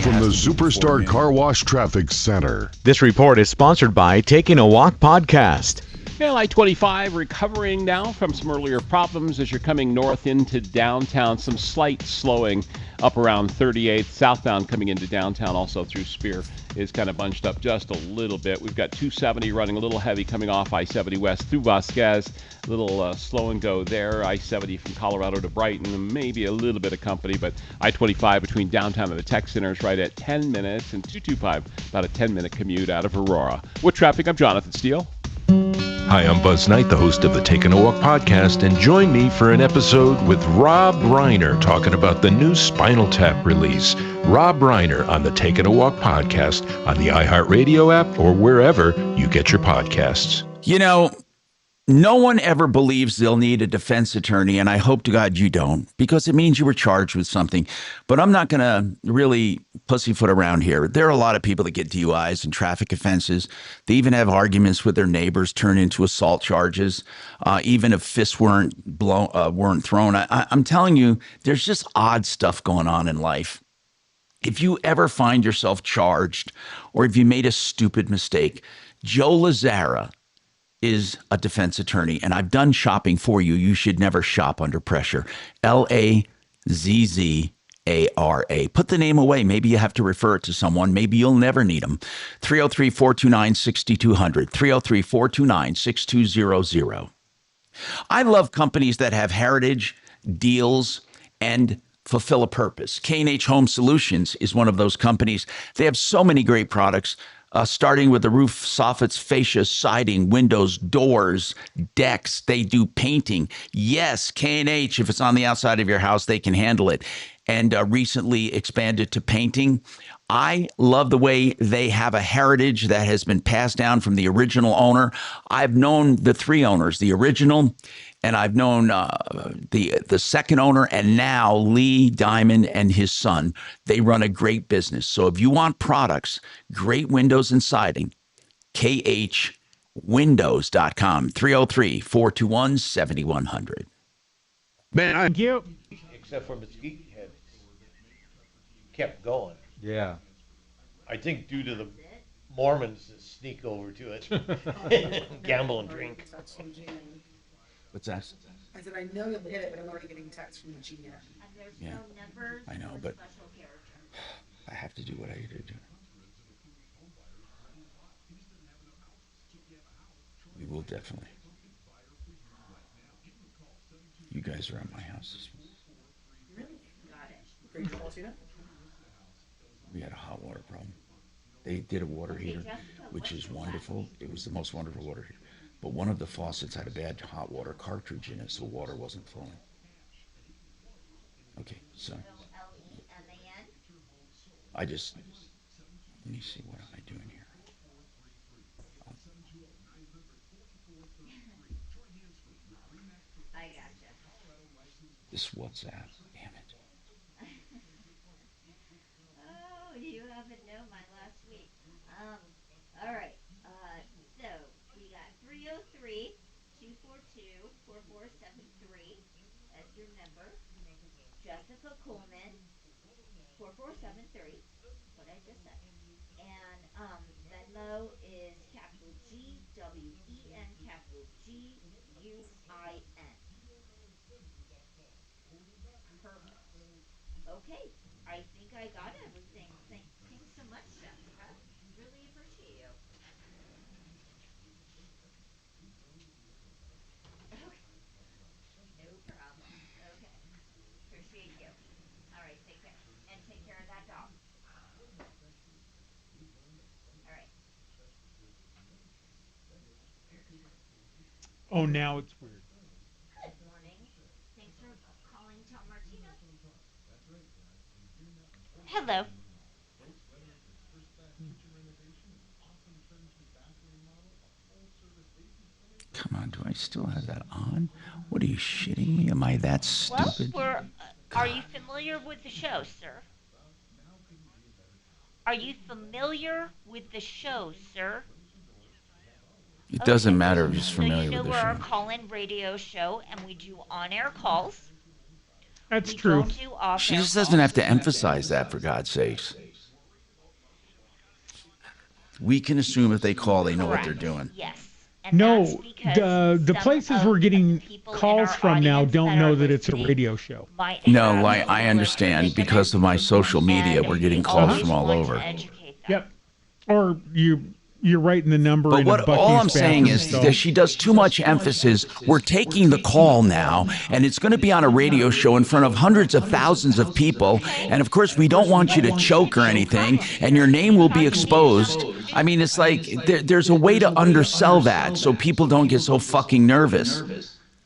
From the Superstar Car Wash Traffic Center. This report is sponsored by Taking a Walk Podcast. Well, I-25 recovering now from some earlier problems as you're coming north into downtown. Some slight slowing up around 38th. Southbound coming into downtown also through Spear is kind of bunched up just a little bit. We've got 270 running a little heavy coming off I-70 west through Vasquez. A little slow and go there. I-70 from Colorado to Brighton, maybe a little bit of company, but I-25 between downtown and the tech center is right at 10 minutes, and 225 about a 10-minute commute out of Aurora. With traffic, I'm Jonathan Steele. Hi, I'm Buzz Knight, the host of the Taking a Walk podcast, and join me for an episode with Rob Reiner talking about the new Spinal Tap release. Rob Reiner on the Taking a Walk podcast on the iHeartRadio app or wherever you get your podcasts. No one ever believes they'll need a defense attorney, and I hope to God you don't, because it means you were charged with something. But I'm not going to really pussyfoot around here. There are a lot of people that get DUIs and traffic offenses. They even have arguments with their neighbors turn into assault charges, even if fists weren't thrown. I'm telling you, there's just odd stuff going on in life. If you ever find yourself charged or if you made a stupid mistake, Joe Lazzara is a defense attorney, and I've done shopping for you. You should never shop under pressure. Lazzara. Put the name away. Maybe you have to refer it to someone. Maybe you'll never need them. 303-429-6200. 303-429-6200. I love companies that have heritage, deals, and fulfill a purpose. K&H Home Solutions is one of those companies. They have so many great products. Starting with the roof soffits, fascia, siding, windows, doors, decks. They do painting. Yes, K&H, if it's on the outside of your house, they can handle it. And recently expanded to painting. I love the way they have a heritage that has been passed down from the original owner. I've known the three owners, the original, and I've known the second owner, and now Lee Diamond and his son. They run a great business. So if you want products, great windows and siding, khwindows.com, 303-421-7100. Man, thank you. Except for Mesquite had kept going. Yeah. I think due to the Mormons that sneak over to it, gamble and drink. What's that? I said, I know you'll hit it, but I'm already getting texts from the GM. Yeah, I know, but I have to do what I gotta do. We will definitely. You guys are at my house. Really? Got it. We had a hot water problem. They did a water heater, which is wonderful. It was the most wonderful water heater. But one of the faucets had a bad hot water cartridge in it, so water wasn't flowing. Okay, so let me see, what am I doing here? I gotcha. This WhatsApp, damn it. Oh, you haven't known my last week. All right. So we got 303-242-4473. That's your number. Jessica Coleman, 4473. What I just said. And Venmo is capital GWEN, capital GUIN. Okay, I think I got everything. Thanks so much, Jessica. Really appreciate you. Okay, no problem. Okay, appreciate you. All right, take care. And take care of that dog. All right. Oh, now it's weird. Good morning. Thanks for calling Tom Martino. Hello. Come on, do I still have that on? What, are you shitting me? Am I that stupid? Well, are you familiar with the show, sir? Are you familiar with the show, sir? It doesn't matter if he's familiar with the we're a show. call-in radio show, and we do on-air calls. That's true. She just doesn't have to emphasize that, for God's sakes. We can assume if they call, they know what they're doing. Yes. No, the places we're getting calls from now don't know that it's a radio show. No, I understand. Because of my social media, we're getting calls from all over. Yep. Or you're writing the number. But in what a Buc-ee's all I'm saying bathroom is stall. that she does too much emphasis. We're taking the call now, and it's going to be on a radio show in front of hundreds of thousands of people. And of course, we don't want you to choke or anything, and your name will be exposed. I mean, it's like there's a way to undersell that so people don't get so fucking nervous.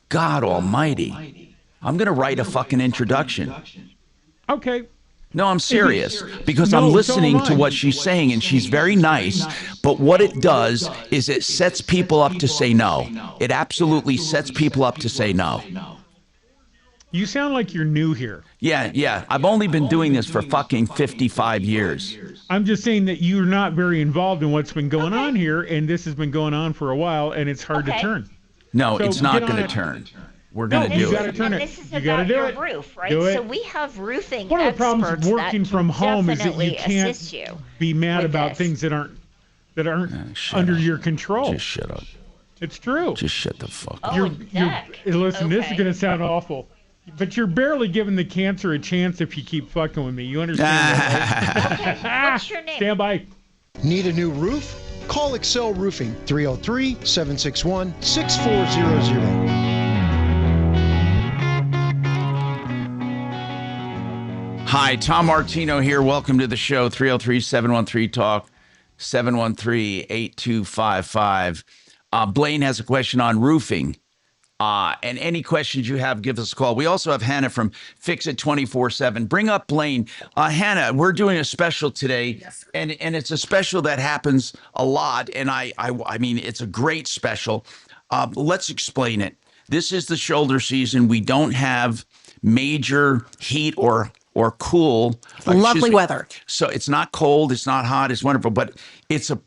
God almighty. I'm going to write a fucking introduction. Okay. No, I'm serious, because I'm listening to what she's saying, and she's very nice, but what it does is it sets people up to say no. It absolutely sets people up to say no. You sound like you're new here. Yeah. I've only been doing this for fucking 55 years. I'm just saying that you're not very involved in what's been going on here, and this has been going on for a while, and it's hard to turn. No, So it's not get on going to it. turn. We're going to do it. Turn it. This is You gotta about do your it. roof, right? Do it. So we have roofing One of the problems experts with working that from can home is that you definitely can't assist you be mad with about this. things that aren't under your control. Just shut up. It's true. Just shut the fuck up. Listen, this is going to sound awful, but you're barely giving the cancer a chance if you keep fucking with me. You understand that, right? What's your name? Stand by. Need a new roof? Call Excel Roofing, 303-761-6400. Hi, Tom Martino here. Welcome to the show. 303-713-TALK, 713-8255. Blaine has a question on roofing. And any questions you have, give us a call. We also have Hannah from Fix It 24/7. Bring up Blaine. Hannah, we're doing a special today, and it's a special that happens a lot. And I mean, it's a great special. Let's explain it. This is the shoulder season. We don't have major heat or cool. Lovely weather. So it's not cold, it's not hot, it's wonderful, but it's a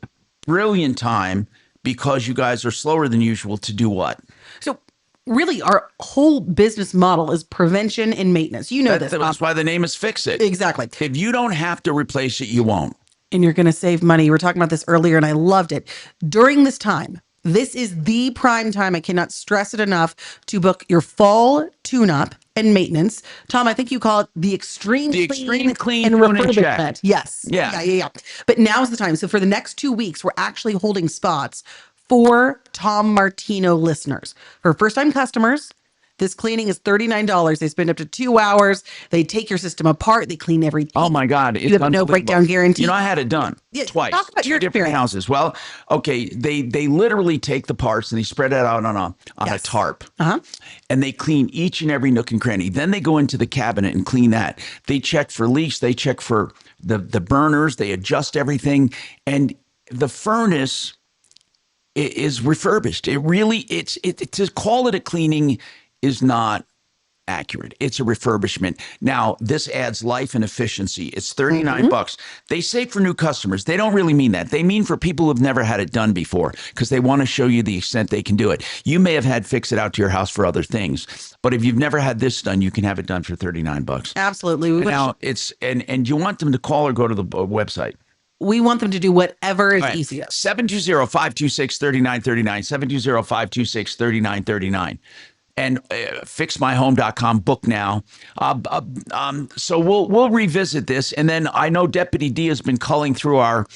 brilliant time because you guys are slower than usual to do what? So really, our whole business model is prevention and maintenance. You know this. That's why the name is Fix It. Exactly. If you don't have to replace it, you won't. And you're going to save money. We were talking about this earlier, and I loved it. During this time, this is the prime time. I cannot stress it enough to book your fall tune-up and maintenance. Tom, I think you call it the extreme clean and refurbishment. Yes. Yeah. But now's the time. So for the next 2 weeks, we're actually holding spots for Tom Martino listeners. For first-time customers, this cleaning is $39. They spend up to 2 hours. They take your system apart. They clean everything. Oh my God. You have a no breakdown guarantee. You know, I had it done twice. Talk about your different experience. houses. Well, okay, they literally take the parts and they spread it out on a tarp. And they clean each and every nook and cranny. Then they go into the cabinet and clean that. They check for leaks. They check for the burners. They adjust everything. And the furnace is refurbished. It really, to call it a cleaning is not accurate. It's a refurbishment. Now, this adds life and efficiency. It's $39. They say for new customers. They don't really mean that. They mean for people who've never had it done before because they want to show you the extent they can do it. You may have had Fix It out to your house for other things, but if you've never had this done, you can have it done for $39. Absolutely. Now, it's and you want them to call or go to the website. We want them to do whatever is easiest. 720-526-3939, 720-526-3939. and fixmyhome.com, book now. So we'll revisit this. And then I know Deputy D has been culling through our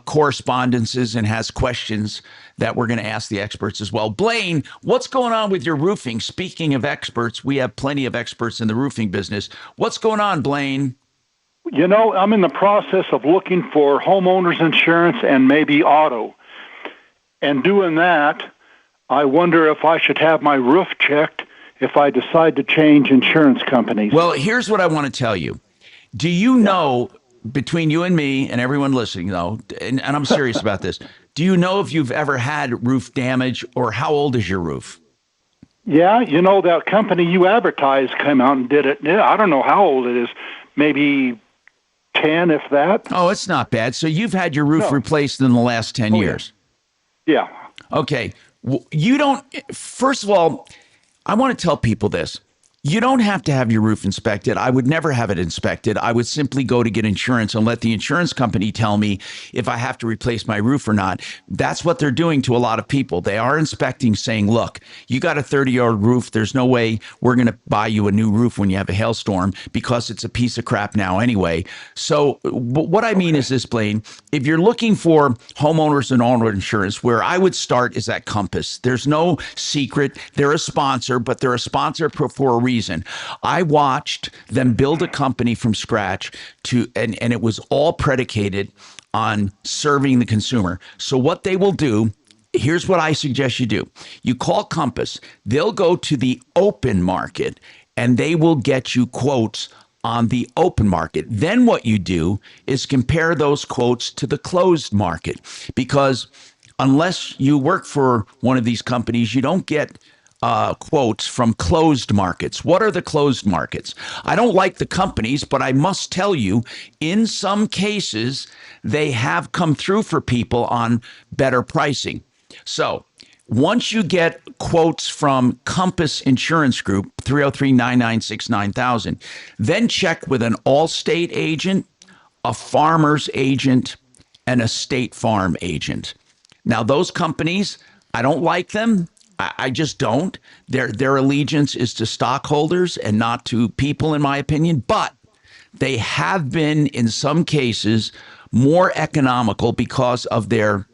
correspondences and has questions that we're going to ask the experts as well. Blaine, what's going on with your roofing? Speaking of experts, we have plenty of experts in the roofing business. What's going on, Blaine? You know, I'm in the process of looking for homeowners insurance and maybe auto. And doing that, I wonder if I should have my roof checked if I decide to change insurance companies. Well, here's what I want to tell you. Do you know, between you and me and everyone listening, though, and I'm serious about this, do you know if you've ever had roof damage, or how old is your roof? Yeah, you know, that company you advertised came out and did it. Yeah, I don't know how old it is. Maybe 10, if that. Oh, it's not bad. So you've had your roof replaced in the last 10 years? Yeah. Okay. You don't, first of all, I want to tell people this. You don't have to have your roof inspected. I would never have it inspected. I would simply go to get insurance and let the insurance company tell me if I have to replace my roof or not. That's what they're doing to a lot of people. They are inspecting, saying, look, you got a 30-year-old roof. There's no way we're going to buy you a new roof when you have a hailstorm because it's a piece of crap now anyway. So what I mean is this, Blaine, if you're looking for homeowners and auto insurance, where I would start is at Compass. There's no secret. They're a sponsor, but they're a sponsor for a reason. I watched them build a company from scratch and it was all predicated on serving the consumer. So what they will do, here's what I suggest you do. You call Compass, they'll go to the open market and they will get you quotes on the open market. Then what you do is compare those quotes to the closed market, because unless you work for one of these companies, you don't get quotes from closed markets. What are the closed markets? I don't like the companies, but I must tell you, in some cases, they have come through for people on better pricing. So once you get quotes from Compass Insurance Group, 303-996-9000, then check with an Allstate agent, a Farmers agent, and a State Farm agent. Now, those companies, I don't like them. I just don't. Their allegiance is to stockholders and not to people, in my opinion. But they have been, in some cases, more economical because of their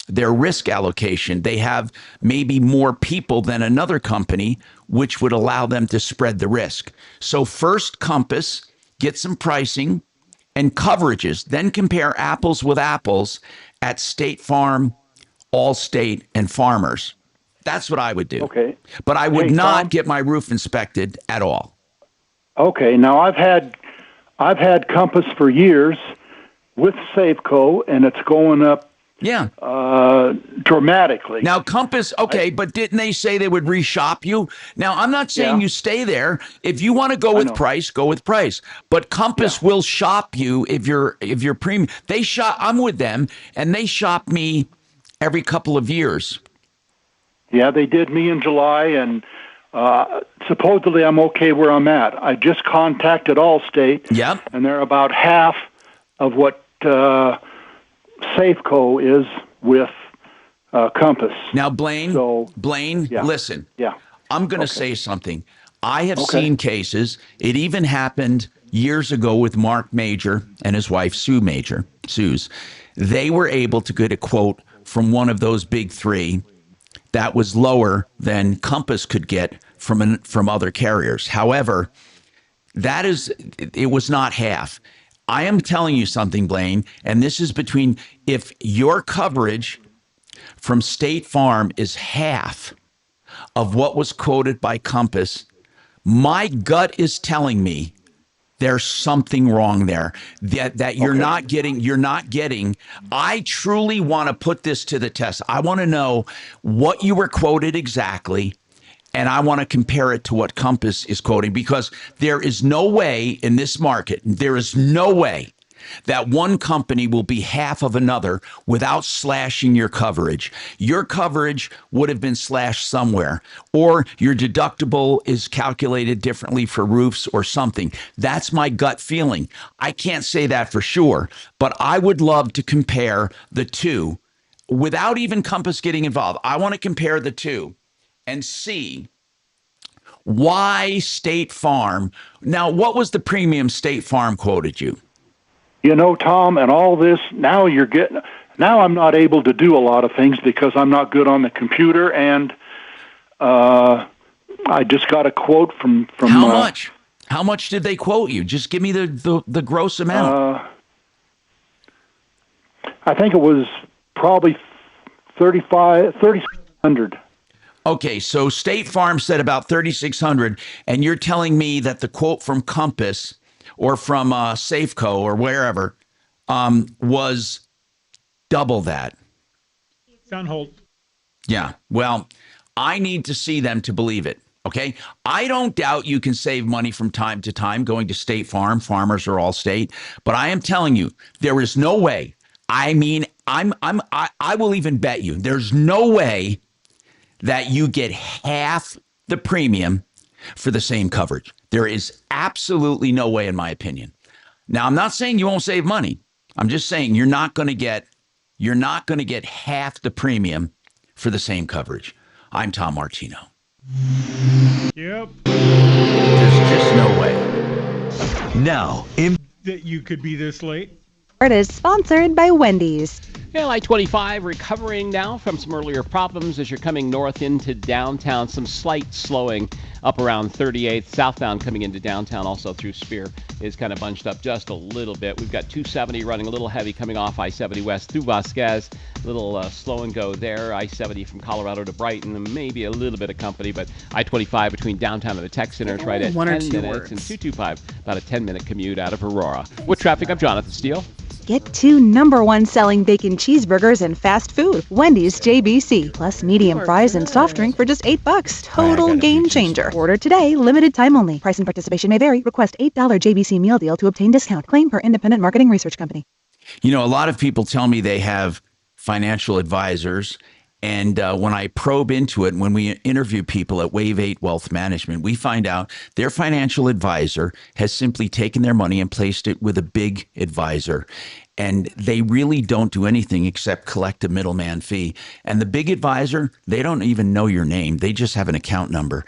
risk allocation. They have maybe more people than another company, which would allow them to spread the risk. So first, Compass, get some pricing and coverages. Then compare apples with apples at State Farm, Allstate, and Farmers. That's what I would do. Okay. But I would not get my roof inspected at all. Okay. Now I've had Compass for years with Safeco, and it's going up dramatically. Now Compass, okay, but didn't they say they would reshop you? Now I'm not saying you stay there. If you want to go with price, go with price. But Compass will shop you if you're premium. I'm with them, and they shop me every couple of years. Yeah, they did me in July, and supposedly I'm okay where I'm at. I just contacted Allstate, and they're about half of what Safeco is with Compass. Now, Blaine, listen. Yeah. I'm going to say something. I have seen cases. It even happened years ago with Marc Mager and his wife, Suze. They were able to get a quote from one of those big three that was lower than Compass could get from other carriers. However, it was not half. I am telling you something, Blaine, and this is if your coverage from State Farm is half of what was quoted by Compass, my gut is telling me there's something wrong there that you're not getting. I truly want to put this to the test. I want to know what you were quoted exactly, and I want to compare it to what Compass is quoting, because there is no way in this market, there is no way that one company will be half of another without slashing your coverage. Your coverage would have been slashed somewhere, or your deductible is calculated differently for roofs or something. That's my gut feeling. I can't say that for sure, but I would love to compare the two without even Compass getting involved. I want to compare the two and see Why State Farm? Now, what was the premium State Farm quoted you? You know, Tom, and all this, now I'm not able to do a lot of things because I'm not good on the computer, and I just got a quote from How much? How much did they quote you? Just give me the gross amount. I think it was probably $3,600. Okay, so State Farm said about $3,600, and you're telling me that the quote from Compass or from Safeco or wherever was double that. It's on hold. Yeah, well, I need to see them to believe it. Okay, I don't doubt you can save money from time to time going to State Farm. Farmers are all state, but I am telling you, there is no way. I mean, I will even bet you there's no way that you get half the premium for the same coverage. There is absolutely no way, in my opinion. Now, I'm not saying you won't save money. I'm just saying you're not going to get half the premium for the same coverage. I'm Tom Martino. Yep. There's just no way. Now, that you could be this late. It is sponsored by Wendy's. Yeah, I-25 recovering now from some earlier problems as you're coming north into downtown. Some slight slowing up around 38th. Southbound coming into downtown also through Spear is kind of bunched up just a little bit. We've got 270 running a little heavy coming off I-70 west through Vasquez. A little slow and go there. I-70 from Colorado to Brighton, and maybe a little bit of company, but I-25 between downtown and the Tech Center is right at 10 minutes. And 225, about a 10-minute commute out of Aurora. With traffic, I'm Jonathan Steele. Get 2 #1 selling bacon cheeseburgers and fast food. Wendy's JBC. Plus medium fries and soft drink for just $8. Total game changer. Order today. Limited time only. Price and participation may vary. Request $8 JBC meal deal to obtain discount. Claim per independent marketing research company. You know, a lot of people tell me they have financial advisors. And when I probe into it, when we interview people at Wave 8 Wealth Management, we find out their financial advisor has simply taken their money and placed it with a big advisor. And they really don't do anything except collect a middleman fee. And the big advisor, they don't even know your name. They just have an account number.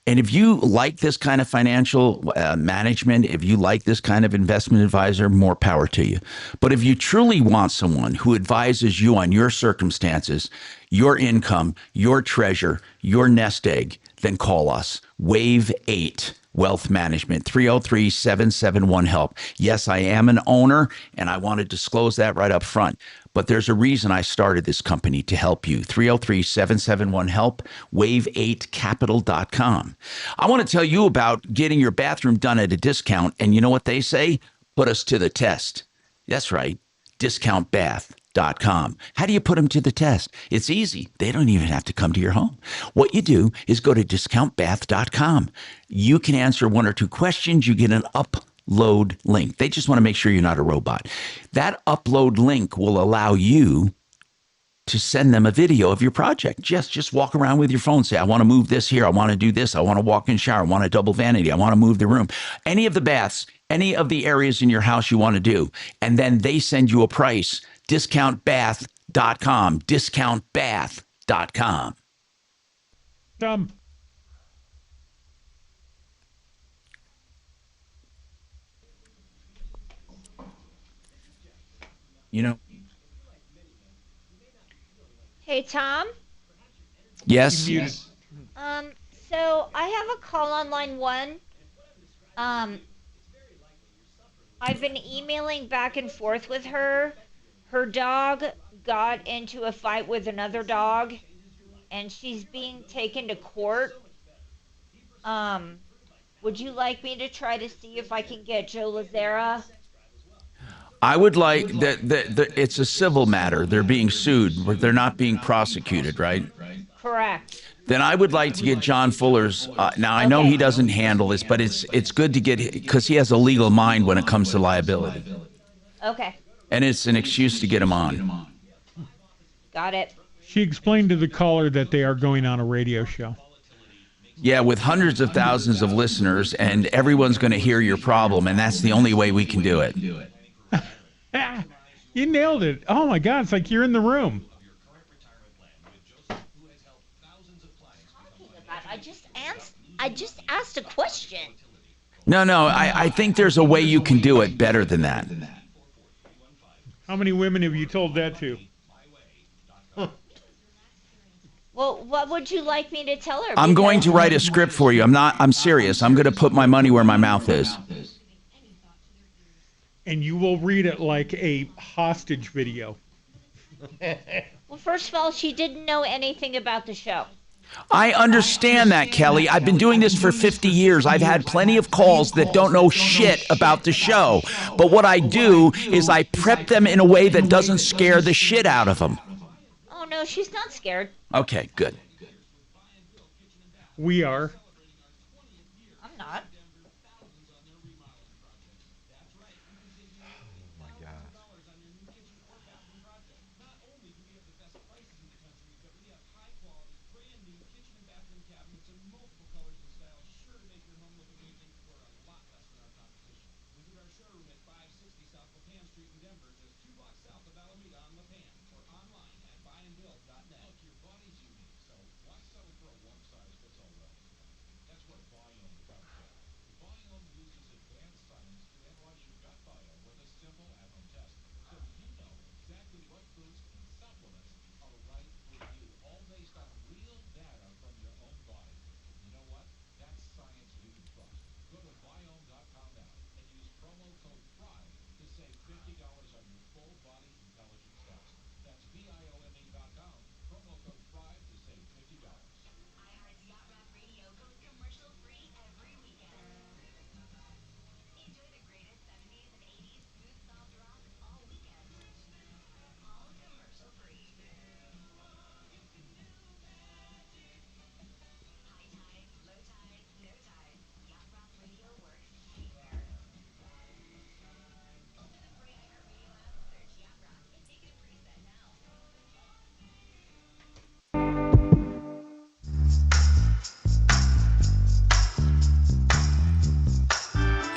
And if you like this kind of financial management, if you like this kind of investment advisor, more power to you. But if you truly want someone who advises you on your circumstances, your income, your treasure, your nest egg, then call us. Wave 8 Wealth Management, 303-771-HELP. Yes, I am an owner, and I want to disclose that right up front. But there's a reason I started this company, to help you. 303-771-HELP, wave8capital.com. I want to tell you about getting your bathroom done at a discount, and you know what they say? Put us to the test. That's right, discountbath.com. How do you put them to the test? It's easy. They don't even have to come to your home. What you do is go to discountbath.com. You can answer 1 or 2 questions. You get an upload link. They just want to make sure you're not a robot. That upload link will allow you to send them a video of your project. Just walk around with your phone. Say, I want to move this here. I want to do this. I want to walk in shower. I want a double vanity. I want to move the room. Any of the baths, any of the areas in your house you want to do. And then they send you a price. Discountbath.com. Discountbath.com. You know. Hey, Tom? Yes. So I have a call on line 1. I've been emailing back and forth with her. Her dog got into a fight with another dog, and she's being taken to court. Would you like me to try to see if I can get Joe Lazara? I would like that. It's a civil matter. They're being sued, but they're not being prosecuted, right? Correct. Then I would like to get John Fuller's. Now I know he doesn't handle this, but it's good to get, because he has a legal mind when it comes to liability. Okay. And it's an excuse to get him on. Got it. She explained to the caller that they are going on a radio show. Yeah, with hundreds of thousands of listeners, and everyone's going to hear your problem, and that's the only way we can do it. You nailed it. Oh, my God. It's like you're in the room. I just asked a question. No, I think there's a way you can do it better than that. How many women have you told that to? Well, what would you like me to tell her? I'm going to write a script for you. I'm serious. I'm going to put my money where my mouth is. And you will read it like a hostage video. Well, first of all, she didn't know anything about the show. I understand that, Kelly. I've been doing this for 50 years. I've had plenty of calls that don't know shit about the show. But what I do is I prep them in a way that doesn't scare the shit out of them. Oh, no, she's not scared. Okay, good. We are. I'm not.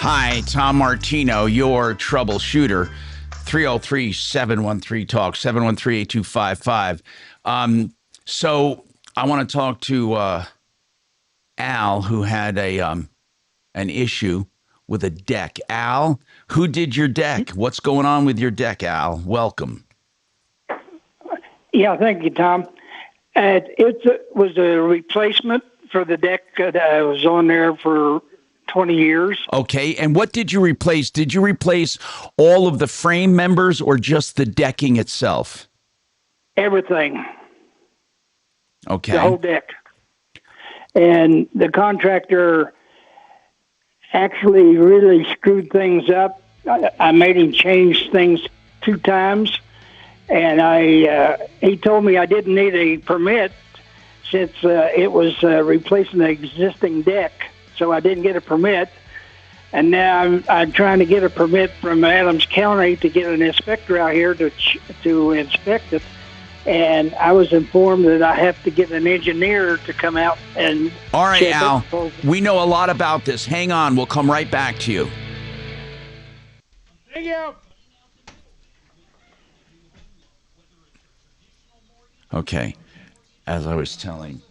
Hi, Tom Martino, your troubleshooter. 303-713-TALK, 713-8255. So I want to talk to Al, who had an issue with a deck. Al, who did your deck? What's going on with your deck, Al? Welcome. Yeah, thank you, Tom. It was a replacement for the deck that was on there for 20 years. Okay, and what did you replace? Did you replace all of the frame members or just the decking itself? Everything. Okay. The whole deck. And the contractor actually really screwed things up. I made him change things 2 times, and he told me I didn't need a permit since it was replacing the existing deck. So I didn't get a permit, and now I'm trying to get a permit from Adams County to get an inspector out here to inspect it. And I was informed that I have to get an engineer to come out and all right, check Al, it. we know a lot about this. Hang on, we'll come right back to you. Thank you. Okay, as I was telling.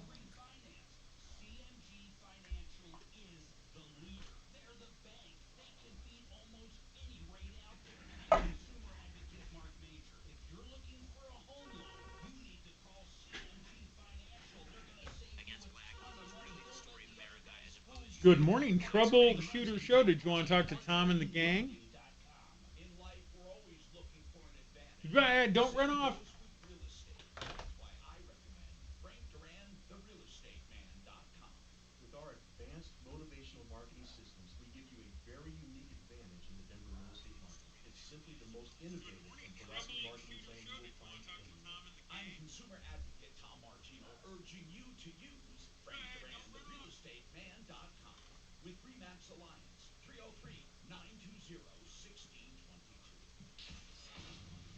Good morning, Troubleshooter Show. Did you want to talk to Tom and the gang? Don't run off. With our advanced motivational marketing systems, we give you a very unique advantage in the Denver real estate market. It's simply the most innovative and proactive marketing plan you will find anywhere. I'm consumer advocate Tom Martino, urging you to use Frank Duran, therealestateman.com with Remax Alliance, 303-920-1622.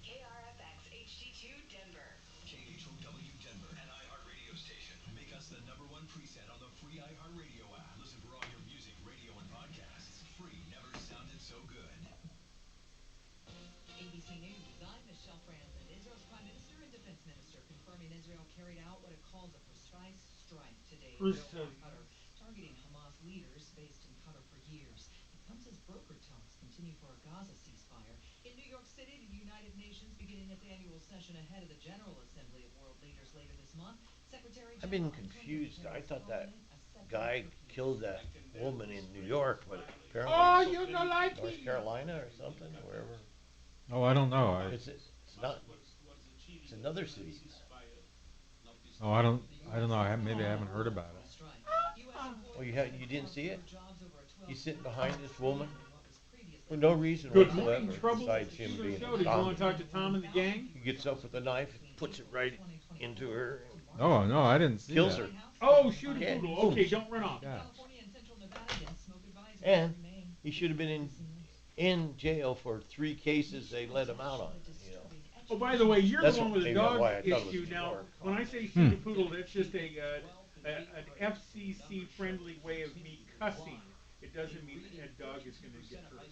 KRFX HD2 Denver. KHOW Denver, an iHeart radio station. Make us the #1 preset on the free iHeart radio app. Listen for all your music, radio, and podcasts. Free never sounded so good. ABC News, I'm Michelle Franzen. Israel's Prime Minister and Defense Minister confirming Israel carried out what it calls a precise strike today. targeting Hamas leaders based in Qatar for years. It comes as broker talks continue for a Gaza ceasefire. In New York City, the United Nations beginning its annual session ahead of the General Assembly of World Leaders later this month. Secretary I've been confused. I thought that guy killed that woman in New York, but apparently you're gonna like North Carolina or something, or wherever. Oh, I don't know. It's not. It's another city. Oh, I don't know. Maybe I haven't heard about it. Oh, you didn't see it? He's sitting behind this woman for no reason Good whatsoever morning, besides him being Show. a Did you want zombie. to talk to Tom and the gang? He gets up with a knife, puts it right into her. Oh no, I didn't see Kills that. her. Oh, shoot a Yeah. poodle. Okay, don't run off. Yeah. And he should have been in jail for 3 cases they let him out on. You know. Oh, by the way, you're That's the one with the maybe why I dog thought it was issue. New Now, York. when I say shoot a poodle, that's just an FCC friendly way of me cussing. It doesn't mean that dog is going to get hurt.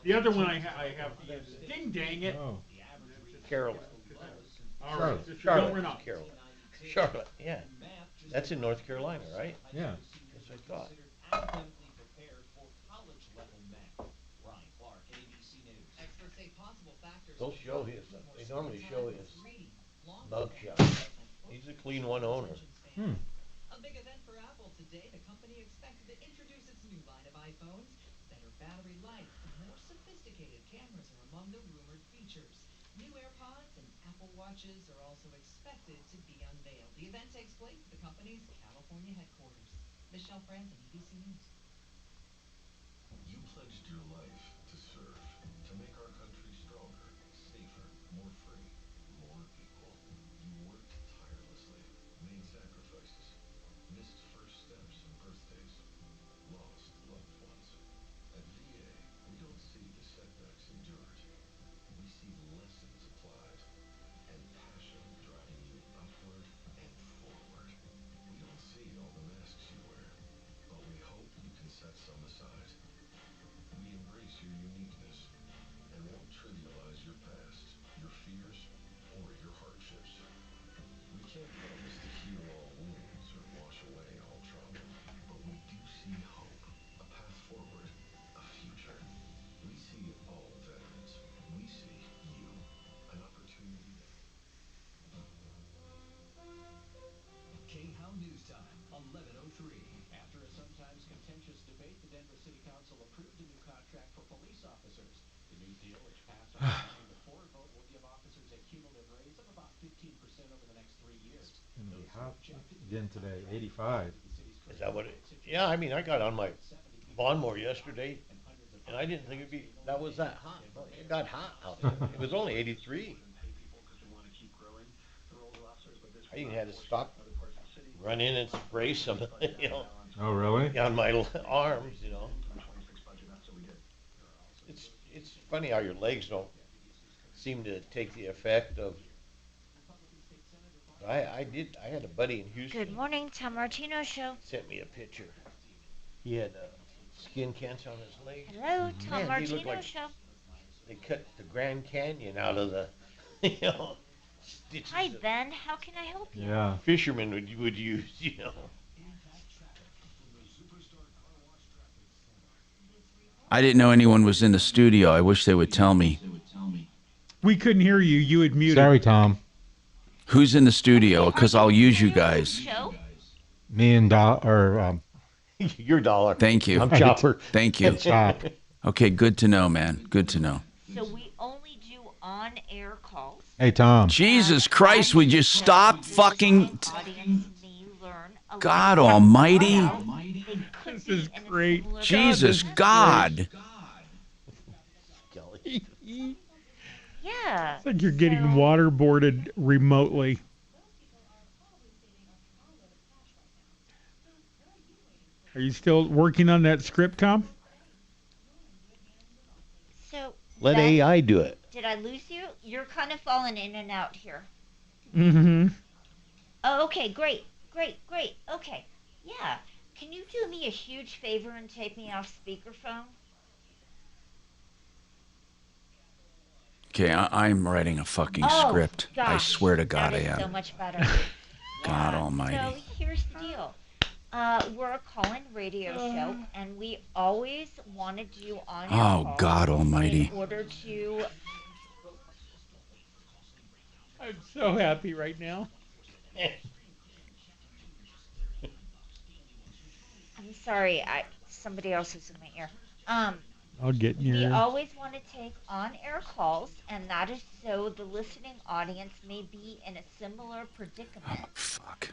The other one I have to use is ding dang it. Oh. Carolyn. All right, Charlotte. don't run off. Carolyn. Charlotte, yeah. That's in North Carolina, right? Yeah. That's what I thought. Academically prepared for college level math. Ryan Clark, ABC News. Experts say possible factors. They'll show his. They normally show his mugshot. He's a clean one owner. A big event for Apple today. The company expected to introduce its new line of iPhones. Better battery life and more sophisticated cameras are among the rumored features. New AirPods and Apple Watches are also expected to be unveiled. The event takes place at the company's California headquarters. Michelle Franzen, ABC News. You pledged your life to serve, to make our country stronger, safer, more free, more equal. You worked tirelessly, made sacrifices, missed first steps and birthdays, lost loved ones. At VA, we don't see the setbacks endured. We see the lessons applied and passion driving you upward and forward. We don't see all the masks you wear, but we hope you can set some aside. We embrace your uniqueness and won't trivialize your past, your fears, or your hardships. We can't promise to heal all wounds or wash away all trauma, but we do see hope, a path forward, a future. We see all veterans. We see you, an opportunity that... K-How News Time, 11:03. After a sometimes contentious debate, the Denver City Council approved a new contract for police officers. The new deal, which passed on a 9-4 vote, will give officers a cumulative raise of about 15% over the next 3 years. It's gonna be hot again today, 85. Is that what it? Yeah, I mean, I got on my lawnmower yesterday, and I didn't think it'd be that was that hot. But it got hot out there. It was only 83. I even had to stop, run in and spray some, you know. Oh, really? On my arms, you know. It's funny how your legs don't seem to take the effect of. I had a buddy in Houston. Good morning, Tom Martino Show. Sent me a picture. He had skin cancer on his legs. Hello, Tom Man, he looked Martino like Show. they cut the Grand Canyon out of the, you know, stitches. Hi, Ben. How can I help you? Yeah. Fishermen would use, you know. I didn't know anyone was in the studio. I wish they would tell me. We couldn't hear you. You had muted. Sorry, Tom. Who's in the studio? Because I'll use you guys. Me and Your dollar. Thank you. I'm Chopper. Thank you. Chop. Okay, good to know, man. Good to know. So we only do on-air calls. Hey, Tom. Jesus Christ, would you stop fucking... God almighty. This is great. Jesus God. Yeah. It's like you're getting waterboarded remotely. Are you still working on that script, Tom? So Let Ben, AI do it. Did I lose you? You're kind of falling in and out here. Mm-hmm. Oh, okay, great. Okay, yeah. Can you do me a huge favor and take me off speakerphone? Okay, I'm writing a fucking script. I Gosh, swear to God that I is am. so much better. God almighty. So here's the deal. We're a call-in radio show, and we always wanted you on your Oh, call God almighty. in order to. I'm so happy right now. I'm sorry, somebody else is in my ear. I'll get in your We ear. always want to take on-air calls, and that is so the listening audience may be in a similar predicament. Oh, fuck.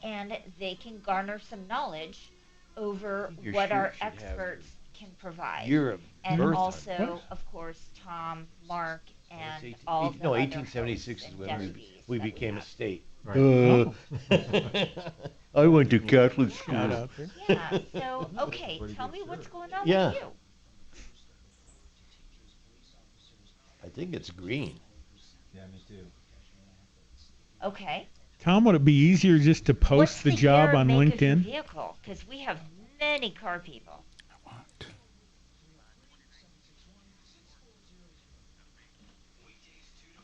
And they can garner some knowledge over Your what shirt our should have experts can provide. Year of And birth. also, of course, Tom, Mark, and It's all the no, other 1876 hosts is and when deputies we that became a have. state. Right. I went to Catholic school. Shout out there. Yeah, so, okay, tell me what's going on Yeah. with you. I think it's green. Yeah, me too. Okay. Tom, would it be easier just to post What's the year job and on make of your LinkedIn? vehicle? Because we have many car people.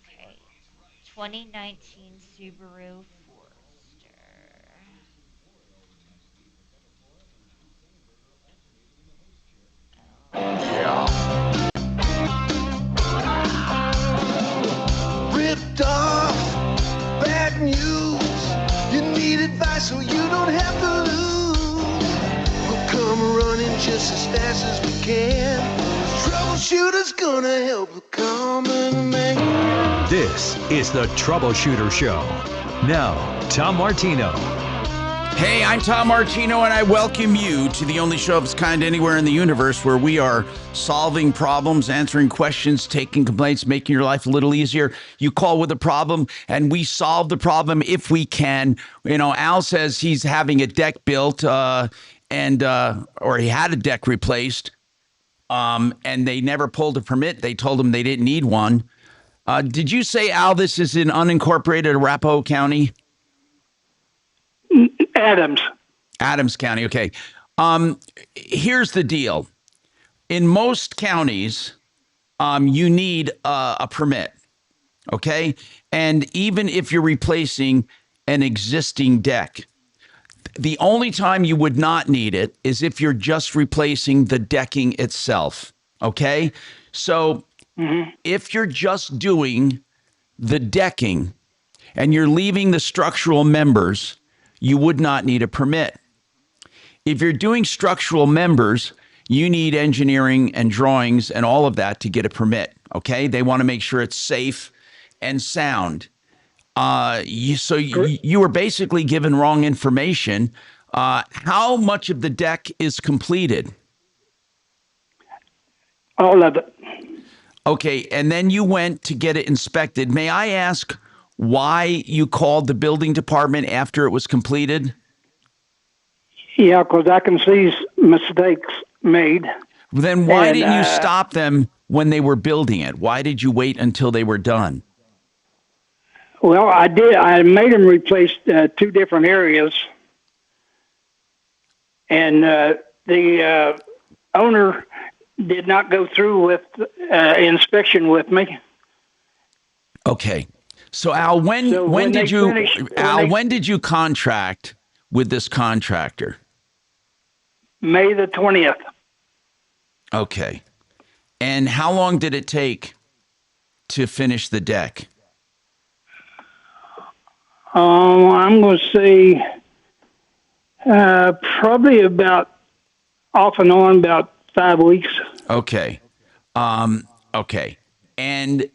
Okay. 2019 Subaru Forester. Ripped off, bad news. You need advice so you don't have to lose. We'll come running just as fast as we can. Troubleshooter's gonna help the common man. This is the Troubleshooter Show. Now, Tom Martino. Hey, I'm Tom Martino, and I welcome you to the only show of its kind anywhere in the universe where we are solving problems, answering questions, taking complaints, making your life a little easier. You call with a problem, and we solve the problem if we can. You know, Al says he's having a deck built, or he had a deck replaced, and they never pulled a permit. They told him they didn't need one. Did you say, Al, this is in unincorporated Arapahoe County? Adams County. Okay. Here's the deal. In most counties, you need a permit. Okay. And even if you're replacing an existing deck, the only time you would not need it is if you're just replacing the decking itself. Okay. So if you're just doing the decking and you're leaving the structural members, you would not need a permit. If you're doing structural members, you need engineering and drawings and all of that to get a permit, okay? They want to make sure it's safe and sound. You were basically given wrong information. How much of the deck is completed? All of it. Okay, and then you went to get it inspected. May I ask why you called the building department after it was completed? Yeah, because I can see mistakes made. Then why didn't you stop them when they were building it? Why did you wait until they were done? Well, I did. I made them replace 2 different areas. And the owner did not go through with inspection with me. Okay. So Al, when did you contract with this contractor? May the 20th. Okay. And how long did it take to finish the deck? I'm going to say probably about off and on about 5 weeks. Okay. Okay. And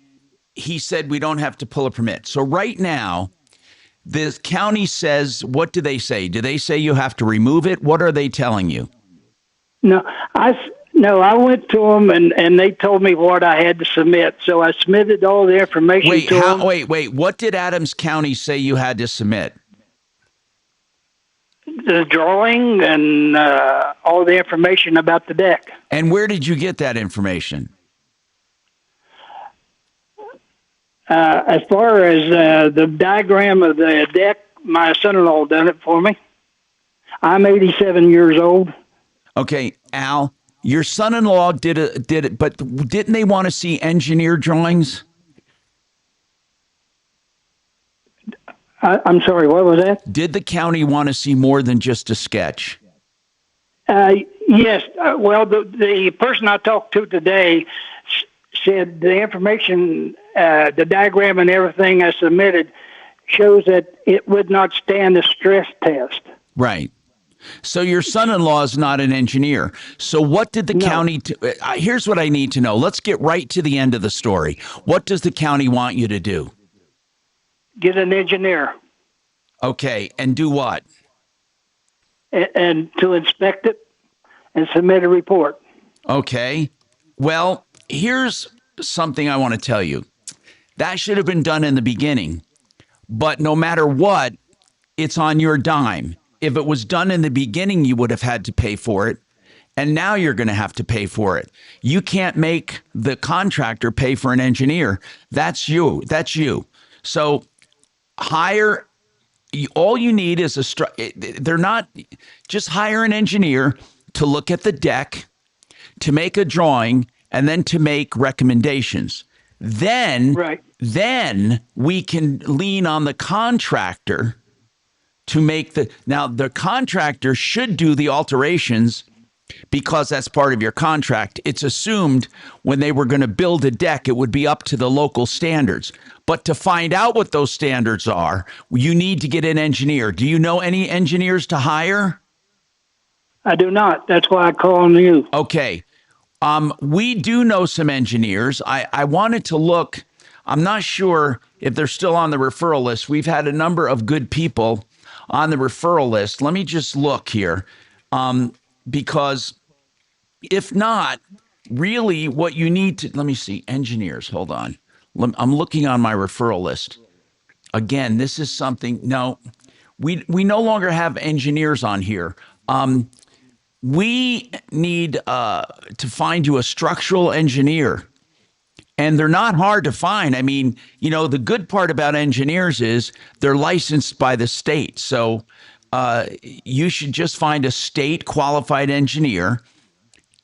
he said we don't have to pull a permit. So right now, the county says, what do they say? Do they say you have to remove it? What are they telling you? No, I went to them and they told me what I had to submit. So I submitted all the information to them. Wait. What did Adams County say you had to submit? The drawing and all the information about the deck. And where did you get that information? As far as the diagram of the deck, my son-in-law done it for me. I'm 87 years old. Okay, Al, your son-in-law did it, but didn't they want to see engineer drawings? I'm sorry, what was that? Did the county want to see more than just a sketch? Yes. Well, the person I talked to today said the information, the diagram and everything I submitted shows that it would not stand the stress test. Right. So your son-in-law is not an engineer. So what did the county... here's what I need to know. Let's get right to the end of the story. What does the county want you to do? Get an engineer. Okay. And do what? And to inspect it and submit a report. Okay. Well, here's something I want to tell you. That should have been done in the beginning. But no matter what, it's on your dime. If it was done in the beginning, you would have had to pay for it. And now you're going to have to pay for it. You can't make the contractor pay for an engineer. That's you. That's you. So hire... all you need is they're not... just hire an engineer to look at the deck, to make a drawing, and then to make recommendations. Then we can lean on the contractor to make the... Now, the contractor should do the alterations because that's part of your contract. It's assumed when they were going to build a deck, it would be up to the local standards. But to find out what those standards are, you need to get an engineer. Do you know any engineers to hire? I do not. That's why I call on you. Okay. We do know some engineers. I wanted to look. I'm not sure if they're still on the referral list. We've had a number of good people on the referral list. Let me just look here. Because if not, really what you need to... Let me see. Engineers. Hold on. I'm looking on my referral list. Again, this is something... No, we no longer have engineers on here. We need to find you a structural engineer. And they're not hard to find. I mean, you know, the good part about engineers is they're licensed by the state. So you should just find a state qualified engineer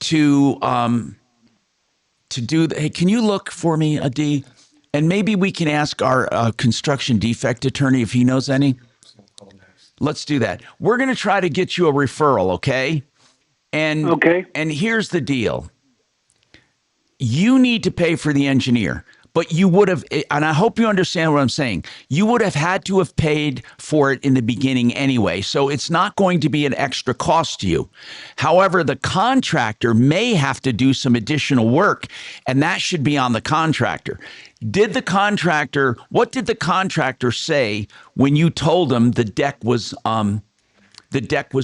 to do. Hey, can you look for me, Adi? And maybe we can ask our construction defect attorney if he knows any. Let's do that. We're going to try to get you a referral, okay? And here's the deal. You need to pay for the engineer, but you would have, and I hope you understand what I'm saying, you would have had to have paid for it in the beginning anyway, so it's not going to be an extra cost to you. However, the contractor may have to do some additional work, and that should be on the contractor. What did the contractor say when you told him the deck was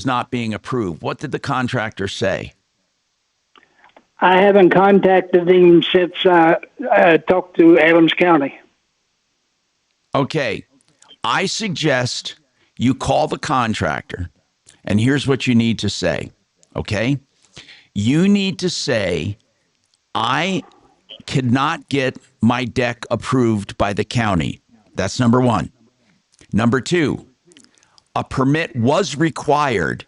not being approved? What did the contractor say? I haven't contacted him since I talked to Adams County. Okay. I suggest you call the contractor, and here's what you need to say, okay? You need to say, I cannot get my deck approved by the county. That's number one. Number two, a permit was required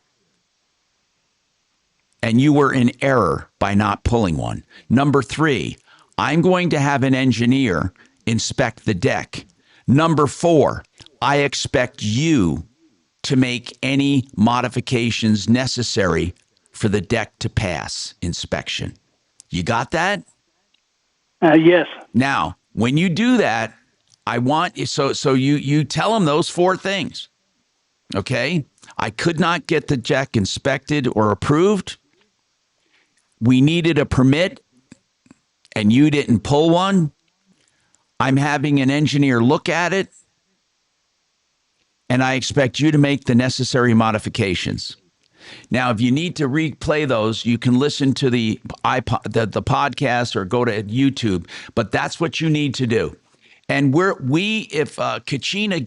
and you were in error by not pulling one. Number three, I'm going to have an engineer inspect the deck. Number four, I expect you to make any modifications necessary for the deck to pass inspection. You got that? Yes. Now, when you do that, I want you, so you tell them those four things. Okay? I could not get the deck inspected or approved. We needed a permit and you didn't pull one. I'm having an engineer look at it and I expect you to make the necessary modifications. Now, if you need to replay those, you can listen to the podcast or go to YouTube, but that's what you need to do. And if Kachina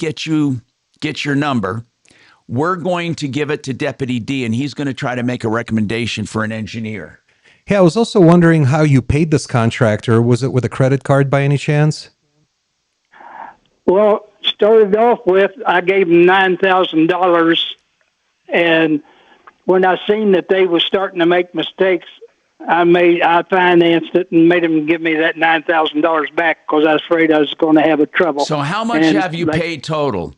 gets your number, we're going to give it to Deputy D and he's going to try to make a recommendation for an engineer. Yeah, I was also wondering how you paid this contractor. Was it with a credit card by any chance? Well, started off with, I gave them $9,000, and when I seen that they were starting to make mistakes, I financed it and made them give me that $9,000 back because I was afraid I was going to have a trouble. So how much have you paid total?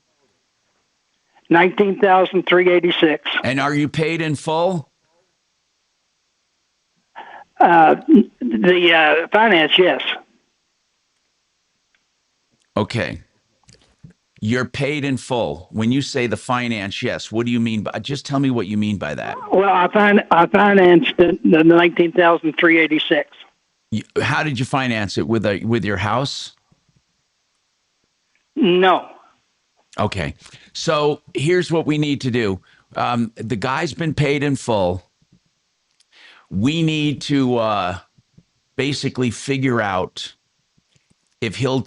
$19,386. And are you paid in full? The finance, yes. Okay. You're paid in full. When you say the finance, yes. What do you mean by? Just tell me what you mean by that. Well, I financed the $19,386. How did you finance it with your house? No. Okay. So here's what we need to do. The guy's been paid in full. We need to basically figure out if he'll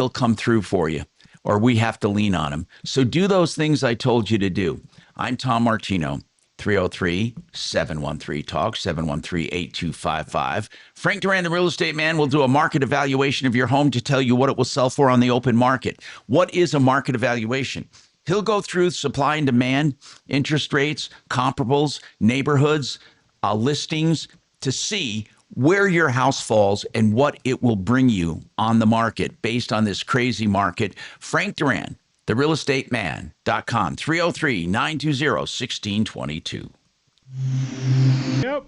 come through for you, or we have to lean on him. So do those things I told you to do. I'm Tom Martino, 303-713-TALK, 713-8255. Frank Duran, the real estate man, will do a market evaluation of your home to tell you what it will sell for on the open market. What is a market evaluation? He'll go through supply and demand, interest rates, comparables, neighborhoods, listings to see where your house falls and what it will bring you on the market based on this crazy market. Frank Duran, therealestateman.com, 303-920-1622. Yep.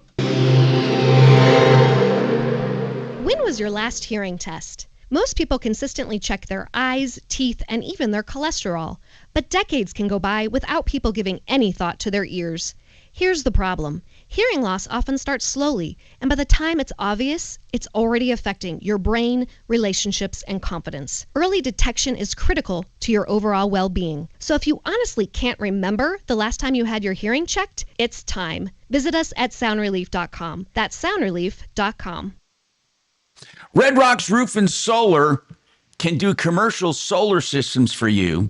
When was your last hearing test? Most people consistently check their eyes, teeth, and even their cholesterol, but decades can go by without people giving any thought to their ears. Here's the problem. Hearing loss often starts slowly, and by the time it's obvious, it's already affecting your brain, relationships, and confidence. Early detection is critical to your overall well-being. So if you honestly can't remember the last time you had your hearing checked, it's time. Visit us at soundrelief.com. That's soundrelief.com. Red Rocks Roof and Solar can do commercial solar systems for you,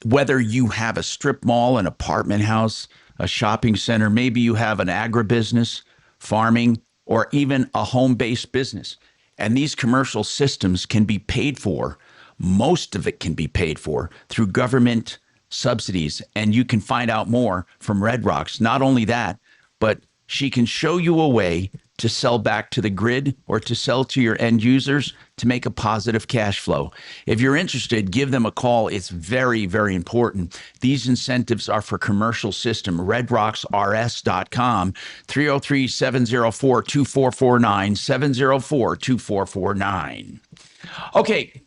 whether you have a strip mall, an apartment house, a shopping center, maybe you have an agribusiness, farming, or even a home-based business. And these commercial systems can be paid for. Most of it can be paid for through government subsidies. And you can find out more from Red Rocks. Not only that, but she can show you a way to sell back to the grid or to sell to your end users to make a positive cash flow. If you're interested, give them a call. It's very, very important. These incentives are for commercial system. RedRocksRS.com, 303-704-2449, 704-2449. Okay.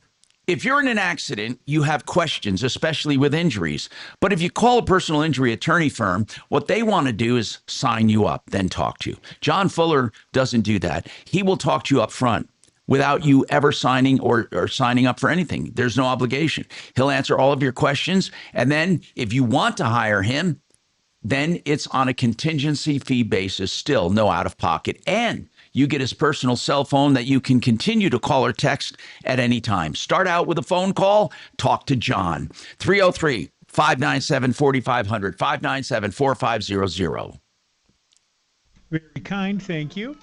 If you're in an accident, you have questions, especially with injuries. But if you call a personal injury attorney firm, what they want to do is sign you up, then talk to you. John Fuller doesn't do that. He will talk to you up front without you ever signing or signing up for anything. There's no obligation. He'll answer all of your questions. And then if you want to hire him, then it's on a contingency fee basis, still no out of pocket. And you get his personal cell phone that you can continue to call or text at any time. Start out with a phone call. Talk to John. 303-597-4500, 597-4500. Very kind. Thank you.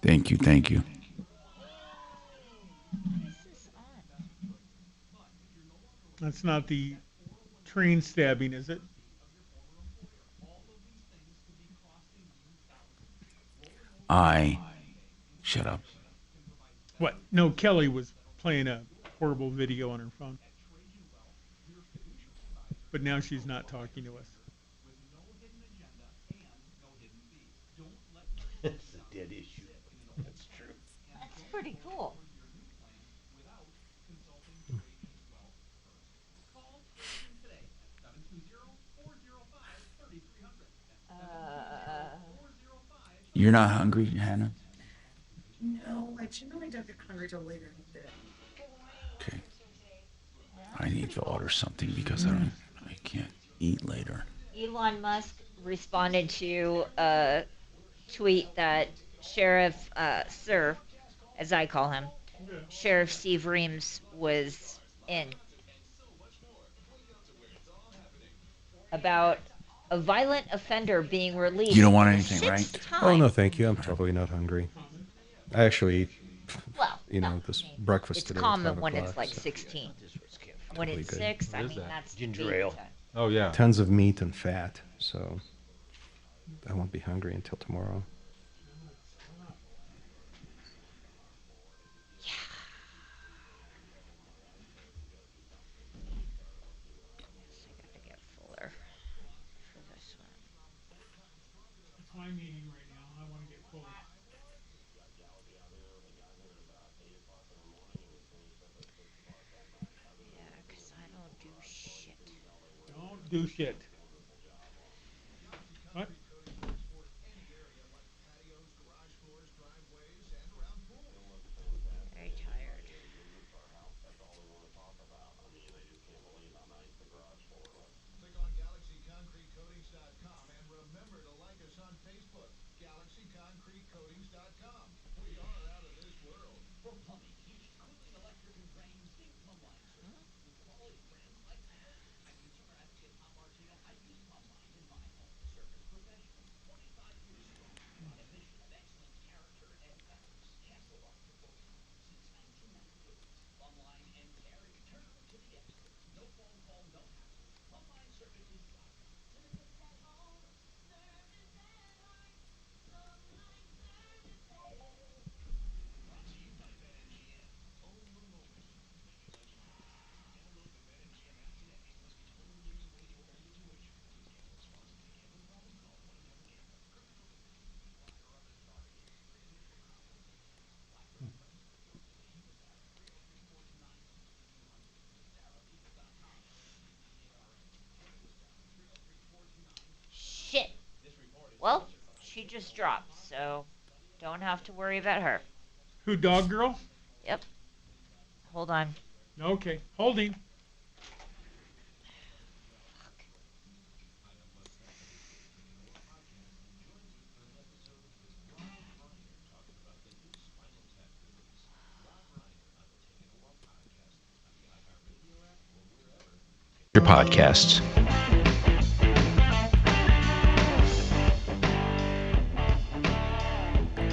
Thank you. Thank you. That's not the train stabbing, is it? Shut up. What? No, Kelly was playing a horrible video on her phone. But now she's not talking to us. It's a dead issue. That's true. That's pretty cool. You're not hungry, Hannah? No, I generally don't get hungry till later in the day. Okay. I need to order something because I can't eat later. Elon Musk responded to a tweet that Sheriff Sir, as I call him, Sheriff Steve Reams was in about a violent offender being released. You don't want anything, right? Oh, no, thank you. I'm totally not hungry. I actually ate, this breakfast it's today. It's common when it's like 16. When Totally it's good. 6, I mean, that's ginger ale. Oh, yeah. Tons of meat and fat, so I won't be hungry until tomorrow. my meeting right now. I want to get close. Yeah, because I don't do shit. Don't do shit. What? Very tired. Click on GalaxyConcreteCoatings.com and remember to like us on Facebook. GalaxyConcreteCoatings.com. We are out of this world. For plumbing, heating, cooling, electric, and drains, think Plumb Line Service. With quality brands like I'm consumer advocate Tom Martino. I use Plumb Line in my home. Service professional, 25 years strong. On a mission of excellent character and ethics. Castle Rock to Brooklyn since 1998. Plumb Line and Terry. Turn to the experts. No phone call, no hassle. PlumbLineServices.com. Shit. Well, she just dropped, so don't have to worry about her. Who, dog girl? Yep. Hold on. Okay, holding. Your podcasts.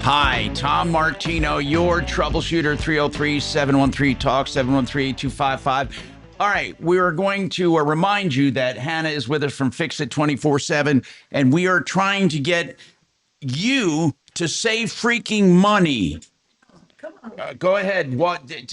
Hi, Tom Martino, your troubleshooter, 303-713-TALK, 713-8255. All right, we are going to remind you that Hannah is with us from Fix It 24/7, and we are trying to get you to save freaking money. Go ahead.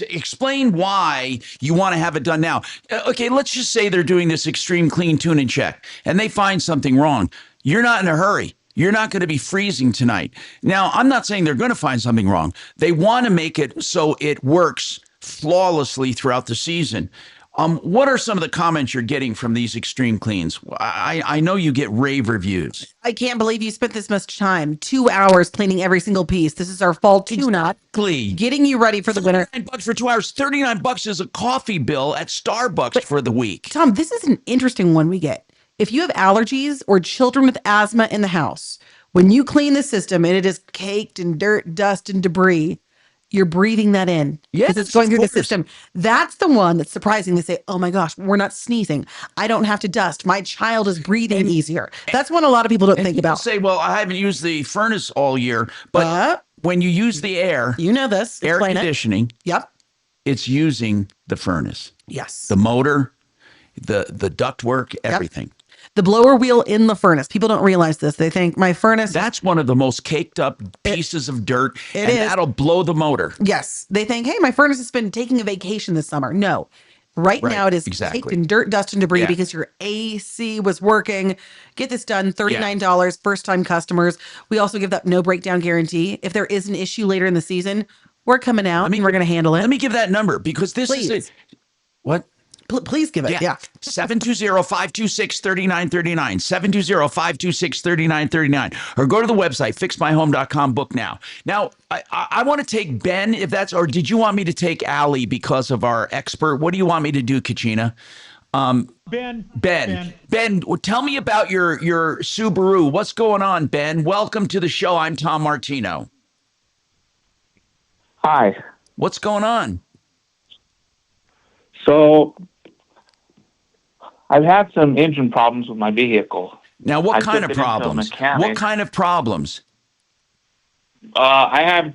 Explain why you want to have it done now. Okay, let's just say they're doing this extreme clean tune and check, and they find something wrong. You're not in a hurry. You're not going to be freezing tonight. Now, I'm not saying they're going to find something wrong. They want to make it so it works flawlessly throughout the season. What are some of the comments you're getting from these extreme cleans? I know you get rave reviews. I can't believe you spent this much time. 2 hours cleaning every single piece. This is our fall tune-up. Exactly. Getting you ready for the winter. $39 for 2 hours. $39 is a coffee bill at Starbucks for the week. Tom, this is an interesting one we get. If you have allergies or children with asthma in the house, when you clean the system and it is caked in dirt, dust, and debris, you're breathing that in because it's going through the system. That's the one that's surprising. They say, oh my gosh, we're not sneezing. I don't have to dust. My child is breathing easier. That's one a lot of people don't think about. Say, well, I haven't used the furnace all year, but when you use the air, you know this, air conditioning, yep, it's using the furnace. Yes. The motor, the ductwork, everything. The blower wheel in the furnace. People don't realize this. They think my furnace. That's one of the most caked up pieces of dirt. It is. That'll blow the motor. Yes. They think, hey, my furnace has been taking a vacation this summer. No. Right now it is caked in dirt, dust, and debris because your AC was working. Get this done. $39, first-time customers. We also give that no breakdown guarantee. If there is an issue later in the season, we're coming out and we're going to handle it. Let me give that number because this is it. What? Please give it. Yeah. 720-526-3939. 720-526-3939. Or go to the website, fixmyhome.com, book now. Now, I want to take Ben, if that's, or did you want me to take Allie because of our expert? What do you want me to do, Kachina? Ben, tell me about your Subaru. What's going on, Ben? Welcome to the show. I'm Tom Martino. Hi. What's going on? So, I've had some engine problems with my vehicle. Now, what kind of problems? What kind of problems? I have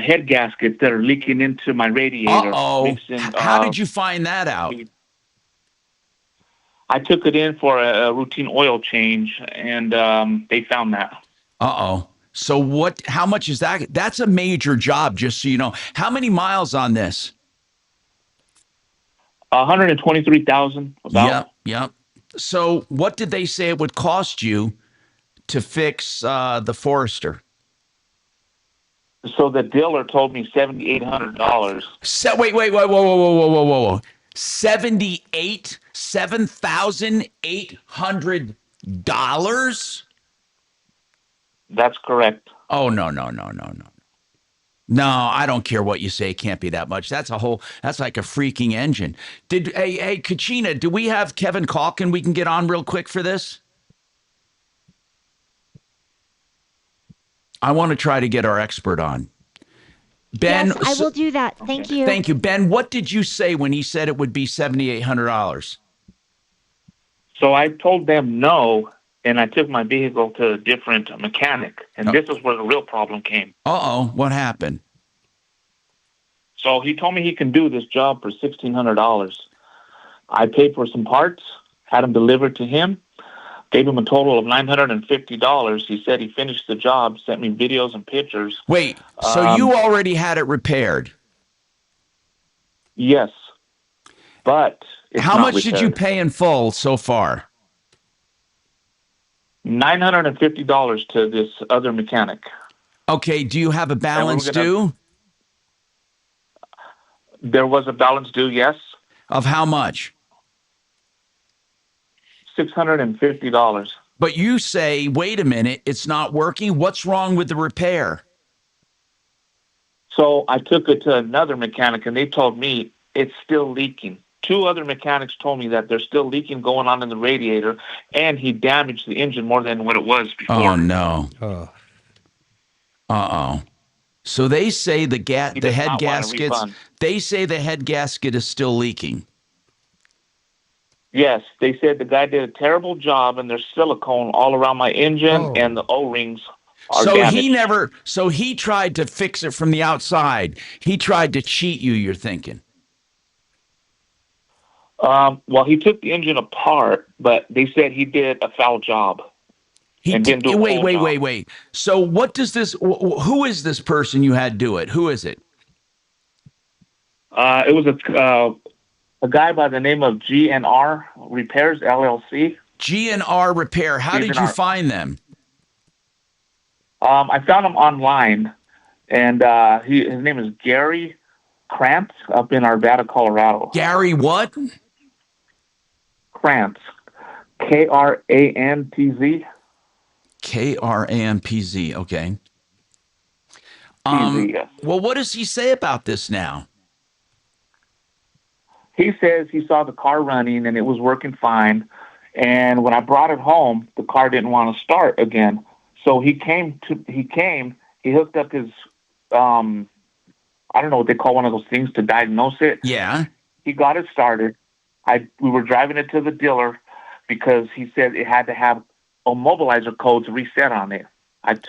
head gaskets that are leaking into my radiator. Uh-oh. How did you find that out? I took it in for a routine oil change, and they found that. Uh-oh. So how much is that? That's a major job, just so you know. How many miles on this? 123,000. Yep. So what did they say it would cost you to fix the Forester? So the dealer told me $7,800. Wait, whoa. $7,800? That's correct. Oh, no. No, I don't care what you say. It can't be that much. That's like a freaking engine. Hey, Kachina, do we have Kevin Calkin we can get on real quick for this? I want to try to get our expert on. Ben, yes, I will do that. Thank you. Thank you. Ben, what did you say when he said it would be $7,800? So I told them no, and I took my vehicle to a different mechanic. And this is where the real problem came. Uh-oh, what happened? So he told me he can do this job for $1,600. I paid for some parts, had them delivered to him, gave him a total of $950. He said he finished the job, sent me videos and pictures. Wait, so you already had it repaired? Yes, but it's how not much repaired. did you pay in full so far? $950 to this other mechanic. Okay, do you have a balance due? There was a balance due, yes. Of how much? $650. But you say, wait a minute, it's not working. What's wrong with the repair? So I took it to another mechanic, and they told me it's still leaking. 2 other mechanics told me that there's still leaking going on in the radiator, and he damaged the engine more than what it was before. Oh, no. Uh-oh. So they say the head gaskets, they say the head gasket is still leaking. Yes, they said the guy did a terrible job, and there's silicone all around my engine, and the O-rings are damaged. So he tried to fix it from the outside. He tried to cheat you, you're thinking. Well, he took the engine apart, but they said he did a foul job. Wait. So what does this, who is this person you had do it? Who is it? It was a guy by the name of GNR Repairs, LLC. GNR Repair. How did you find them? I found him online, and his name is Gary Krantz up in Arvada, Colorado. Gary what? Krantz. Krantz. Krampz. Okay. Yes. Well, what does he say about this now? He says he saw the car running and it was working fine. And when I brought it home, the car didn't want to start again. So he hooked up his, I don't know what they call one of those things to diagnose it. Yeah. He got it started. We were driving it to the dealer because he said it had to have a mobilizer code to reset on it.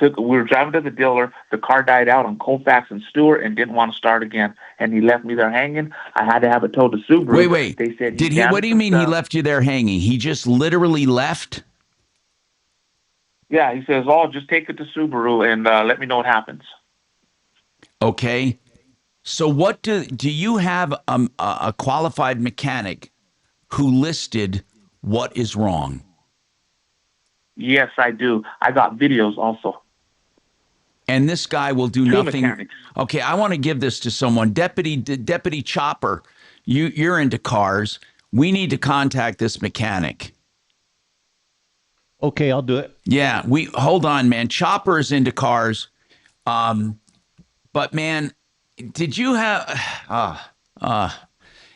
We were driving to the dealer. The car died out on Colfax and Stewart and didn't want to start again. And he left me there hanging. I had to have it towed to Subaru. Wait. They said what do you mean he left you there hanging? He just literally left? Yeah, he says, just take it to Subaru and let me know what happens. Okay. So what do you have a qualified mechanic who listed what is wrong? Yes, I do. I got videos also. And this guy will do 2 nothing. Mechanics. Okay, I want to give this to someone. Deputy Chopper, you're into cars. We need to contact this mechanic. Okay, I'll do it. Yeah, hold on, man. Chopper is into cars. But man, did you have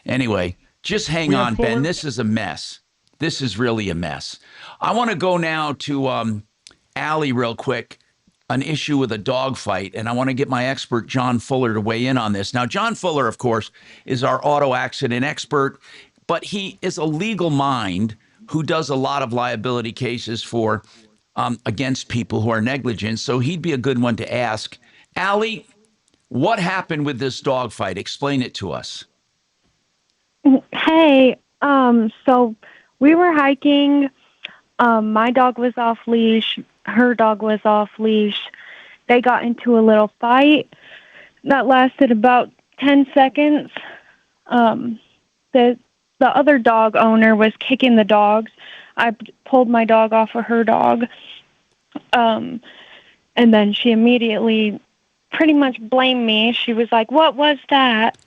anyway, just hang on, Ben. This is a mess. This is really a mess. I want to go now to Allie real quick, an issue with a dog fight, and I want to get my expert, John Fuller, to weigh in on this. Now, John Fuller, of course, is our auto accident expert, but he is a legal mind who does a lot of liability cases for against people who are negligent, so he'd be a good one to ask. Allie, what happened with this dog fight? Explain it to us. Hey, so we were hiking. My dog was off leash. Her dog was off leash. They got into a little fight that lasted about 10 seconds. The other dog owner was kicking the dogs. I pulled my dog off of her dog. And then she immediately pretty much blamed me. She was like, "What was that?"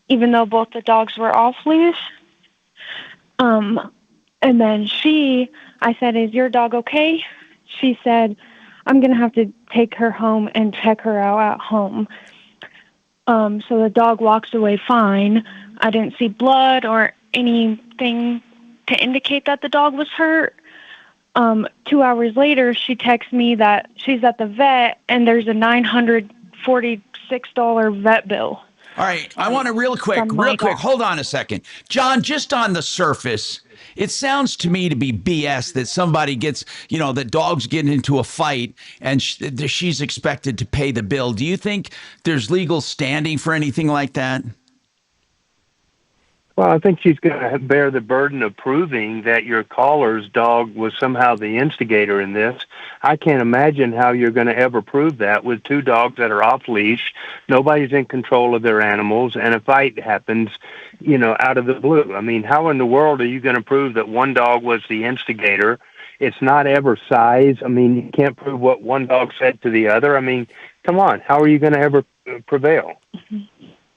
Even though both the dogs were off leash. And then I said, "Is your dog okay?" She said, "I'm going to have to take her home and check her out at home." So the dog walks away fine. I didn't see blood or anything to indicate that the dog was hurt. 2 hours later, she texts me that she's at the vet and there's a $946 vet bill. All right, I want to real quick, hold on a second. John, just on the surface, it sounds to me to be BS that somebody gets, that dogs get into a fight and she's expected to pay the bill. Do you think there's legal standing for anything like that? Well, I think she's going to bear the burden of proving that your caller's dog was somehow the instigator in this. I can't imagine how you're going to ever prove that with two dogs that are off leash. Nobody's in control of their animals, and a fight happens, out of the blue. I mean, how in the world are you going to prove that one dog was the instigator? It's not ever size. I mean, you can't prove what one dog said to the other. I mean, come on. How are you going to ever prevail?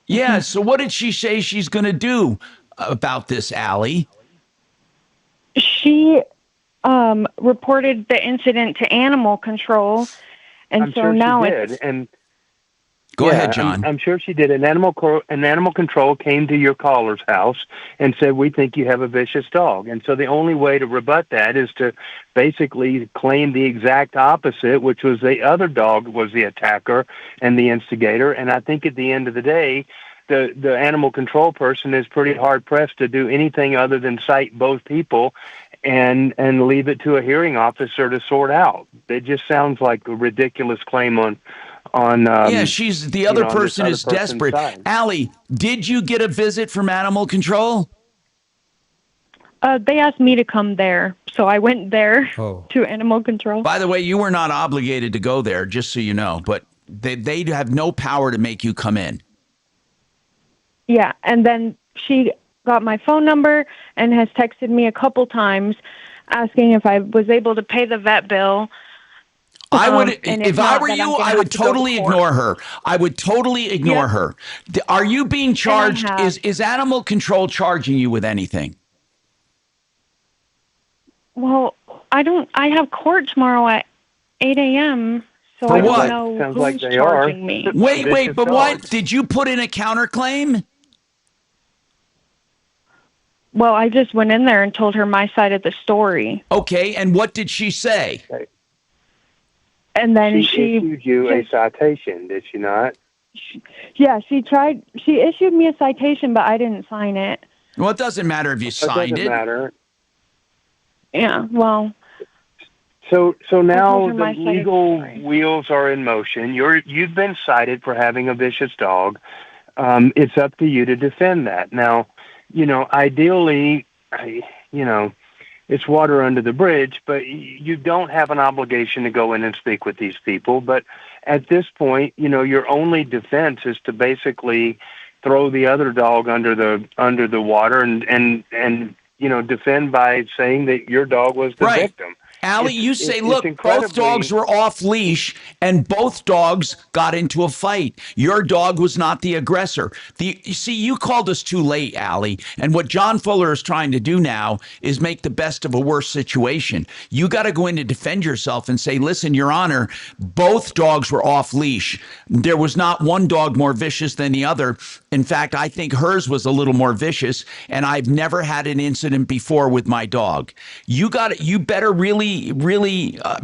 Yeah, so what did she say she's going to do about this, Allie? She reported the incident to animal control, and I'm so sure now she did. And Go ahead, John. I'm sure she did. An animal control came to your caller's house and said, "We think you have a vicious dog." And so the only way to rebut that is to basically claim the exact opposite, which was the other dog was the attacker and the instigator. And I think at the end of the day, the animal control person is pretty hard pressed to do anything other than cite both people and leave it to a hearing officer to sort out. It just sounds like a ridiculous claim on she's the other person is desperate. Side. Allie, did you get a visit from animal control? They asked me to come there, so I went there to animal control. By the way, you were not obligated to go there, just so you know, but they have no power to make you come in. Yeah, and then she got my phone number and has texted me a couple times asking if I was able to pay the vet bill. I would, if I were you, I would totally ignore her. I would totally ignore her. Are you being charged? Is animal control charging you with anything? Well, I don't. I have court tomorrow at 8 a.m. So For I what? don't know Sounds who's like they charging are. me. Wait, but what? Did you put in a counterclaim? Well, I just went in there and told her my side of the story. Okay, and what did she say? And then she issued you a citation, did she not? She issued me a citation, but I didn't sign it. Well, it doesn't matter if you signed it. Doesn't matter. Yeah, well. So now the legal wheels are in motion. You've been cited for having a vicious dog. It's up to you to defend that. Now, ideally, it's water under the bridge, but you don't have an obligation to go in and speak with these people. But at this point, your only defense is to basically throw the other dog under the water and defend by saying that your dog was the victim. Allie, you say, look, both dogs were off leash and both dogs got into a fight. Your dog was not the aggressor. You see, you called us too late, Allie. And what John Fuller is trying to do now is make the best of a worse situation. You got to go in to defend yourself and say, listen, Your Honor, both dogs were off leash. There was not one dog more vicious than the other. In fact, I think hers was a little more vicious, and I've never had an incident before with my dog. You better really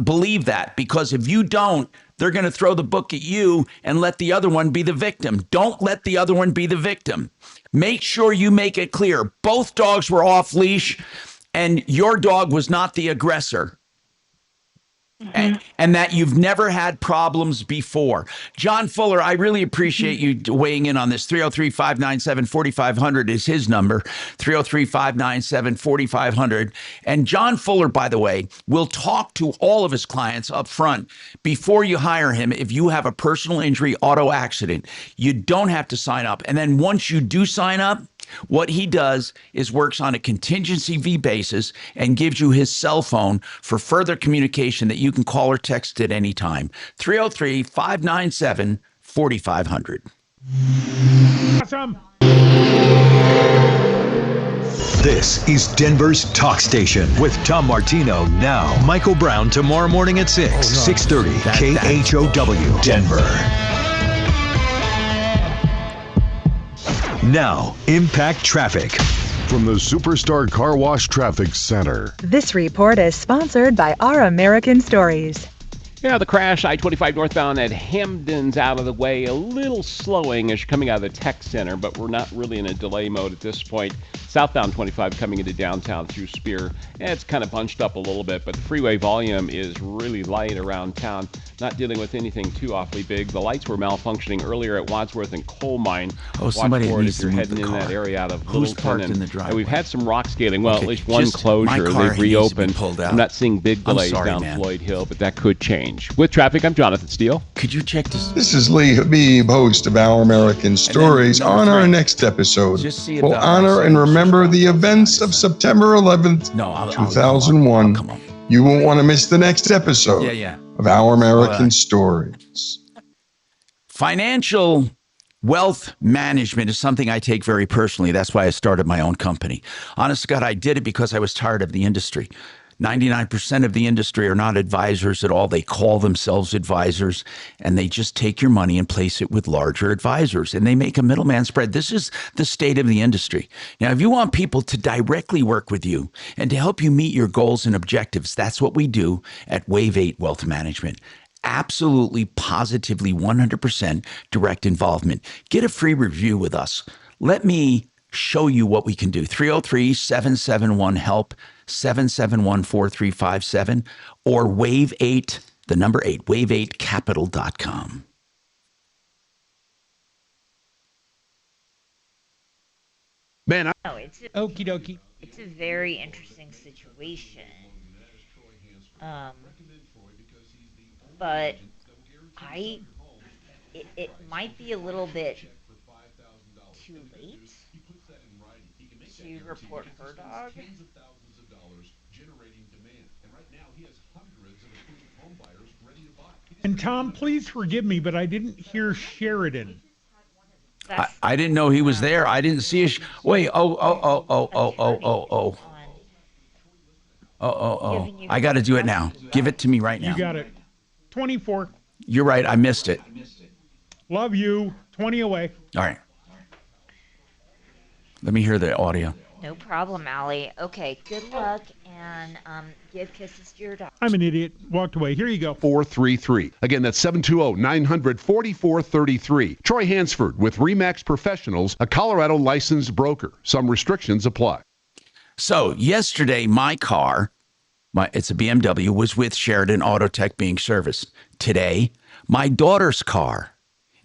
believe that, because if you don't, they're going to throw the book at you and let the other one be the victim. Don't let the other one be the victim. Make sure you make it clear. Both dogs were off leash and your dog was not the aggressor. And that you've never had problems before. John Fuller, I really appreciate you weighing in on this. 303-597-4500 is his number. 303-597-4500. And John Fuller, by the way, will talk to all of his clients up front before you hire him. If you have a personal injury auto accident, you don't have to sign up. And then once you do sign up, What he does is works on a contingency fee basis and gives you his cell phone for further communication that you can call or text at any time. 303-597-4500. Awesome. This is Denver's Talk Station with Tom Martino now. Michael Brown tomorrow morning at 6, 6:30, KHOW, Denver. Now, Impact Traffic. From the Superstar Car Wash Traffic Center. This report is sponsored by Our American Stories. Yeah, the crash, I-25 northbound at Hamden's out of the way. A little slowing as you're coming out of the tech center, but we're not really in a delay mode at this point. Southbound 25 coming into downtown through Spear. It's kind of bunched up a little bit, but the freeway volume is really light around town. Not dealing with anything too awfully big. The lights were malfunctioning earlier at Wadsworth and Coal Mine. Oh, somebody needs if you're to move heading the in car. that area out of Who's Littleton. parked in the driveway? And we've had some rock scaling. Well, Okay, at least one just my closure. car They've needs to be reopened. pulled out. I'm not seeing big I'm delays sorry, down man. Floyd Hill, but that could change. With traffic, I'm Jonathan Steele. Could you check this? This is Lee Habib, host of Our American Stories. On our next episode, see we'll about honor and remember the events of September 11th, 2001. You won't want to miss the next episode of Our American Stories. Financial wealth management is something I take very personally. That's why I started my own company. Honest to God, I did it because I was tired of the industry. 99% of the industry are not advisors at all. They call themselves advisors, and they just take your money and place it with larger advisors, and they make a middleman spread. This is the state of the industry. Now, if you want people to directly work with you and to help you meet your goals and objectives, that's what we do at Wave 8 Wealth Management. Absolutely, positively, 100% direct involvement. Get a free review with us. Let me show you what we can do. 303-771-HELP, 771-4357, or Wave 8, the number 8, wave8capital.com. Man, Okie dokie. It's a very interesting situation. But it might be a little bit too late to report her dog. And Tom, please forgive me, but I didn't hear Sheridan. I didn't know he was there. I didn't see his. Wait. Oh. I got to do it now. Give it to me right now. You got it. 24. You're right. I missed it. Love you. 20 away. All right. Let me hear the audio. No problem, Allie. Okay, good luck, and give kisses to your dog. I'm an idiot. Walked away. Here you go. 433. Again, that's 720-900-4433. Troy Hansford with RE/MAX Professionals, a Colorado licensed broker. Some restrictions apply. So yesterday, my car, it's a BMW, was with Sheridan Autotech being serviced. Today, my daughter's car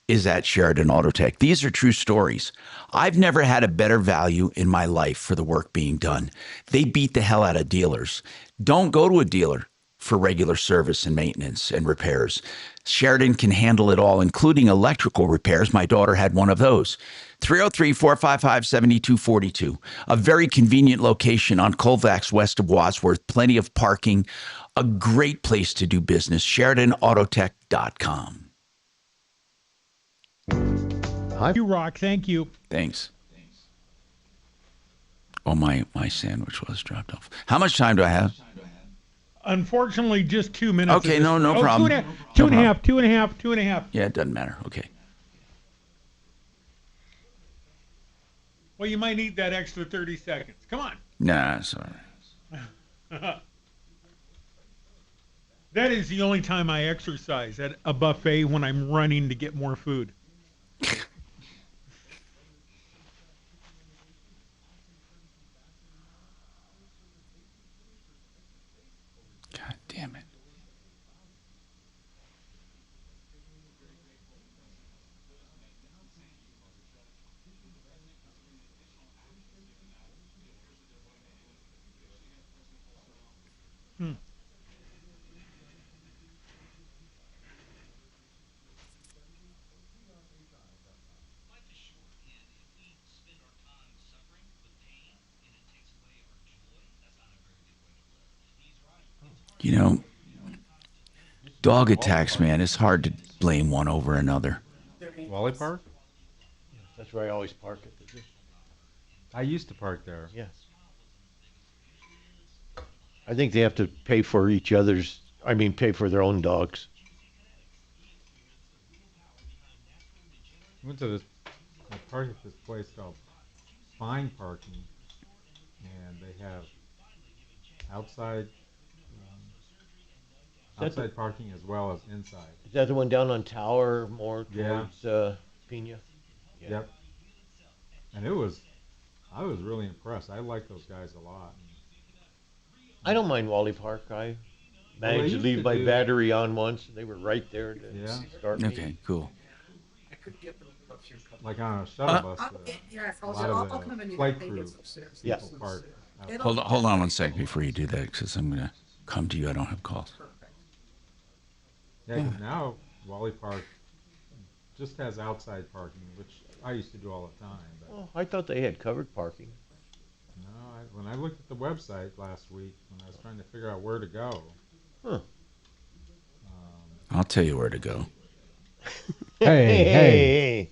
is at Sheridan Autotech. These are true stories. I've never had a better value in my life for the work being done. They beat the hell out of dealers. Don't go to a dealer for regular service and maintenance and repairs. Sheridan can handle it all, including electrical repairs. My daughter had one of those. 303-455-7242. A very convenient location on Colfax west of Wadsworth. Plenty of parking. A great place to do business. SheridanAutotech.com. Hi. You rock. Thank you. Thanks. Oh, my sandwich was dropped off. How much time do I have? Unfortunately, just 2 minutes. Okay, no problem. Two and a half. Yeah, it doesn't matter. Okay. Well, you might need that extra 30 seconds. Come on. Nah, it's all right. That is the only time I exercise at a buffet, when I'm running to get more food. God damn it. You know, dog attacks, man, it's hard to blame one over another. Wally Park? That's where I always park it. I used to park there. Yes. I think they have to pay for each other's, pay for their own dogs. Went to this, I parked at this place called Fine Parking, and they have outside parking as well as inside. Is that the one down on Tower, more towards Pena? Yeah. Yep. And I was really impressed. I like those guys a lot. I don't mind Wally Park. I managed to leave my battery on once. They were right there to start me. Okay, cool. Like on a shuttle bus, a lot of the flight crew people park. Hold on one second before you do that, because I'm going to come to you. I don't have calls. Yeah, 'cause now Wally Park just has outside parking, which I used to do all the time. But Oh, I thought they had covered parking. no, when I looked at the website last week, when I was trying to figure out where to go, I'll tell you where to go. Hey.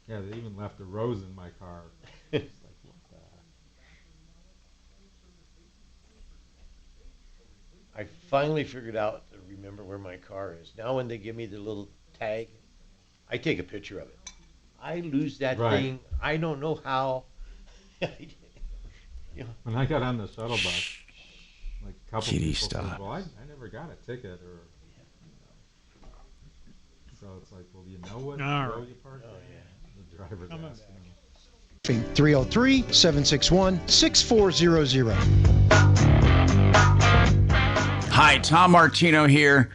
Yeah, they even left a rose in my car. It's like, what the? I finally figured out to remember where my car is. Now when they give me the little tag, I take a picture of it. I lose that thing. I don't know how. When I got on the shuttle bus, like a couple Kitty, people stop. said, well, I never got a ticket, or so it's like, well, do you know what row you parked on? The driver's asking. 303-761-6400. Hi, Tom Martino here.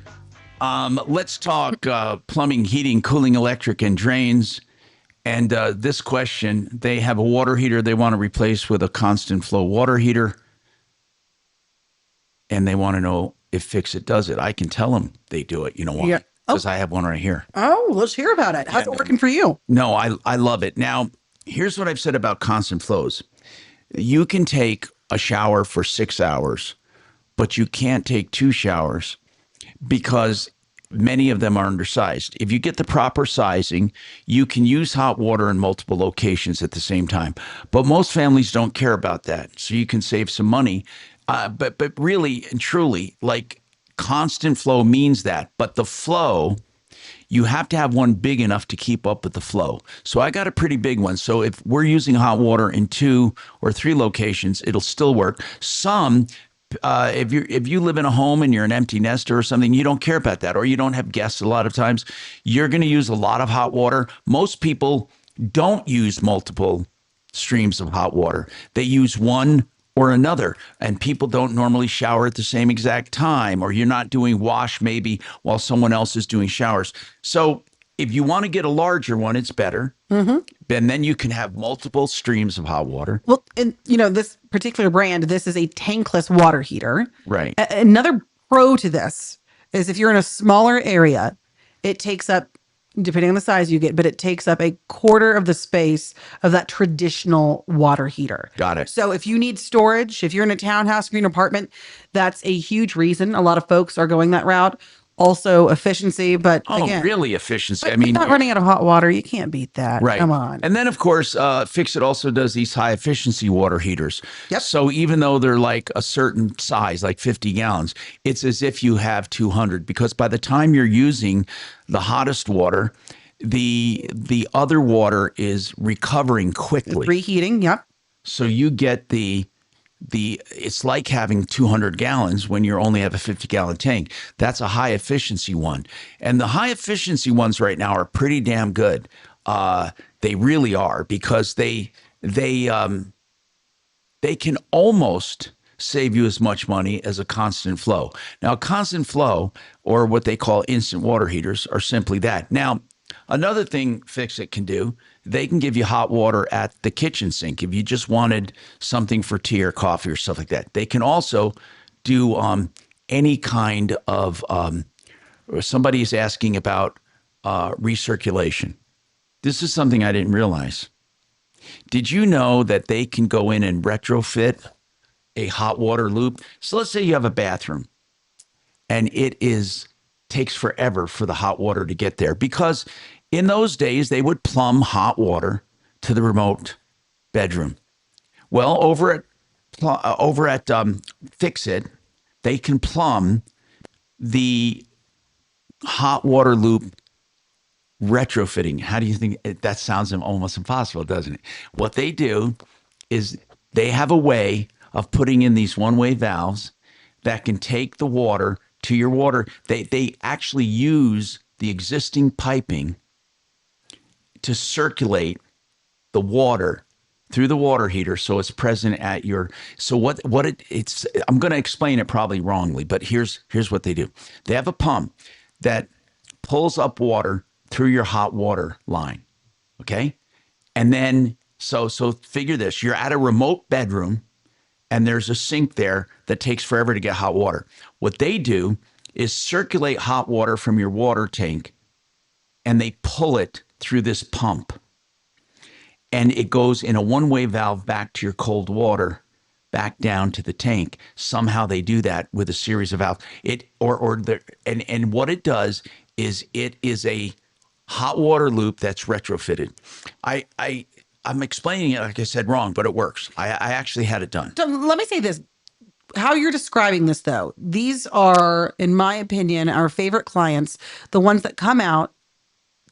Let's talk plumbing, heating, cooling, electric, and drains. And this question, they have a water heater they want to replace with a constant flow water heater. And they want to know if Fix-It does it. I can tell them they do it. You know why? Yeah. Because I have one right here. Oh, let's hear about it. How's it working for you? No, I love it. Now, here's what I've said about constant flows. You can take a shower for 6 hours, but you can't take 2 showers because many of them are undersized. If you get the proper sizing, you can use hot water in multiple locations at the same time. But most families don't care about that, so you can save some money. But really and truly, like, constant flow means that. But the flow, you have to have one big enough to keep up with the flow. So I got a pretty big one. So if we're using hot water in 2 or 3 locations, it'll still work. Some, if you live in a home and you're an empty nester or something, you don't care about that, or you don't have guests a lot of times, you're going to use a lot of hot water. Most people don't use multiple streams of hot water. They use one or another, and people don't normally shower at the same exact time, or you're not doing wash maybe while someone else is doing showers. So if you want to get a larger one, it's better. And then you can have multiple streams of hot water. Well, and this particular brand, this is a tankless water heater. Right. Another pro to this is if you're in a smaller area, it takes up, depending on the size you get, but it takes up a quarter of the space of that traditional water heater. Got it. So if you need storage, if you're in a townhouse, if you're in an apartment, that's a huge reason. A lot of folks are going that route. Also efficiency, but again, really efficiency. I mean, not running out of hot water, you can't beat that. Right. Come on. And then, of course, Fix-It also does these high efficiency water heaters. Yep. So even though they're like a certain size, like 50 gallons, it's as if you have 200, because by the time you're using the hottest water, the other water is recovering quickly. Reheating, yep. So you get it's like having 200 gallons when you only have a 50-gallon tank. That's a high efficiency one. And the high efficiency ones right now are pretty damn good. They really are, because they can almost save you as much money as a constant flow. Now, constant flow, or what they call instant water heaters, are simply that. Now, another thing Fix-It can do, they can give you hot water at the kitchen sink if you just wanted something for tea or coffee or stuff like that. They can also do any kind of, somebody is asking about recirculation. This is something I didn't realize. Did you know that they can go in and retrofit a hot water loop. So let's say you have a bathroom and takes forever for the hot water to get there, because in those days they would plumb hot water to the remote bedroom. Well, over at Fix It, they can plumb the hot water loop retrofitting. How do you think that sounds almost impossible, doesn't it? What they do is they have a way of putting in these one-way valves that can take the water to your water. They actually use the existing piping to circulate the water through the water heater, so it's present at your. So it's I'm going to explain it probably wrongly, but here's what they do. They have a pump that pulls up water through your hot water line, okay? And then so figure this: you're at a remote bedroom, and there's a sink there that takes forever to get hot water. What they do is circulate hot water from your water tank, and they pull it through this pump. And it goes in a one-way valve back to your cold water, back down to the tank. Somehow they do that with a series of valves. And what it does is it is a hot water loop that's retrofitted. I'm explaining it, like I said, wrong, but it works. I actually had it done. Let me say this. How you're describing this, though, these are, in my opinion, our favorite clients, the ones that come out,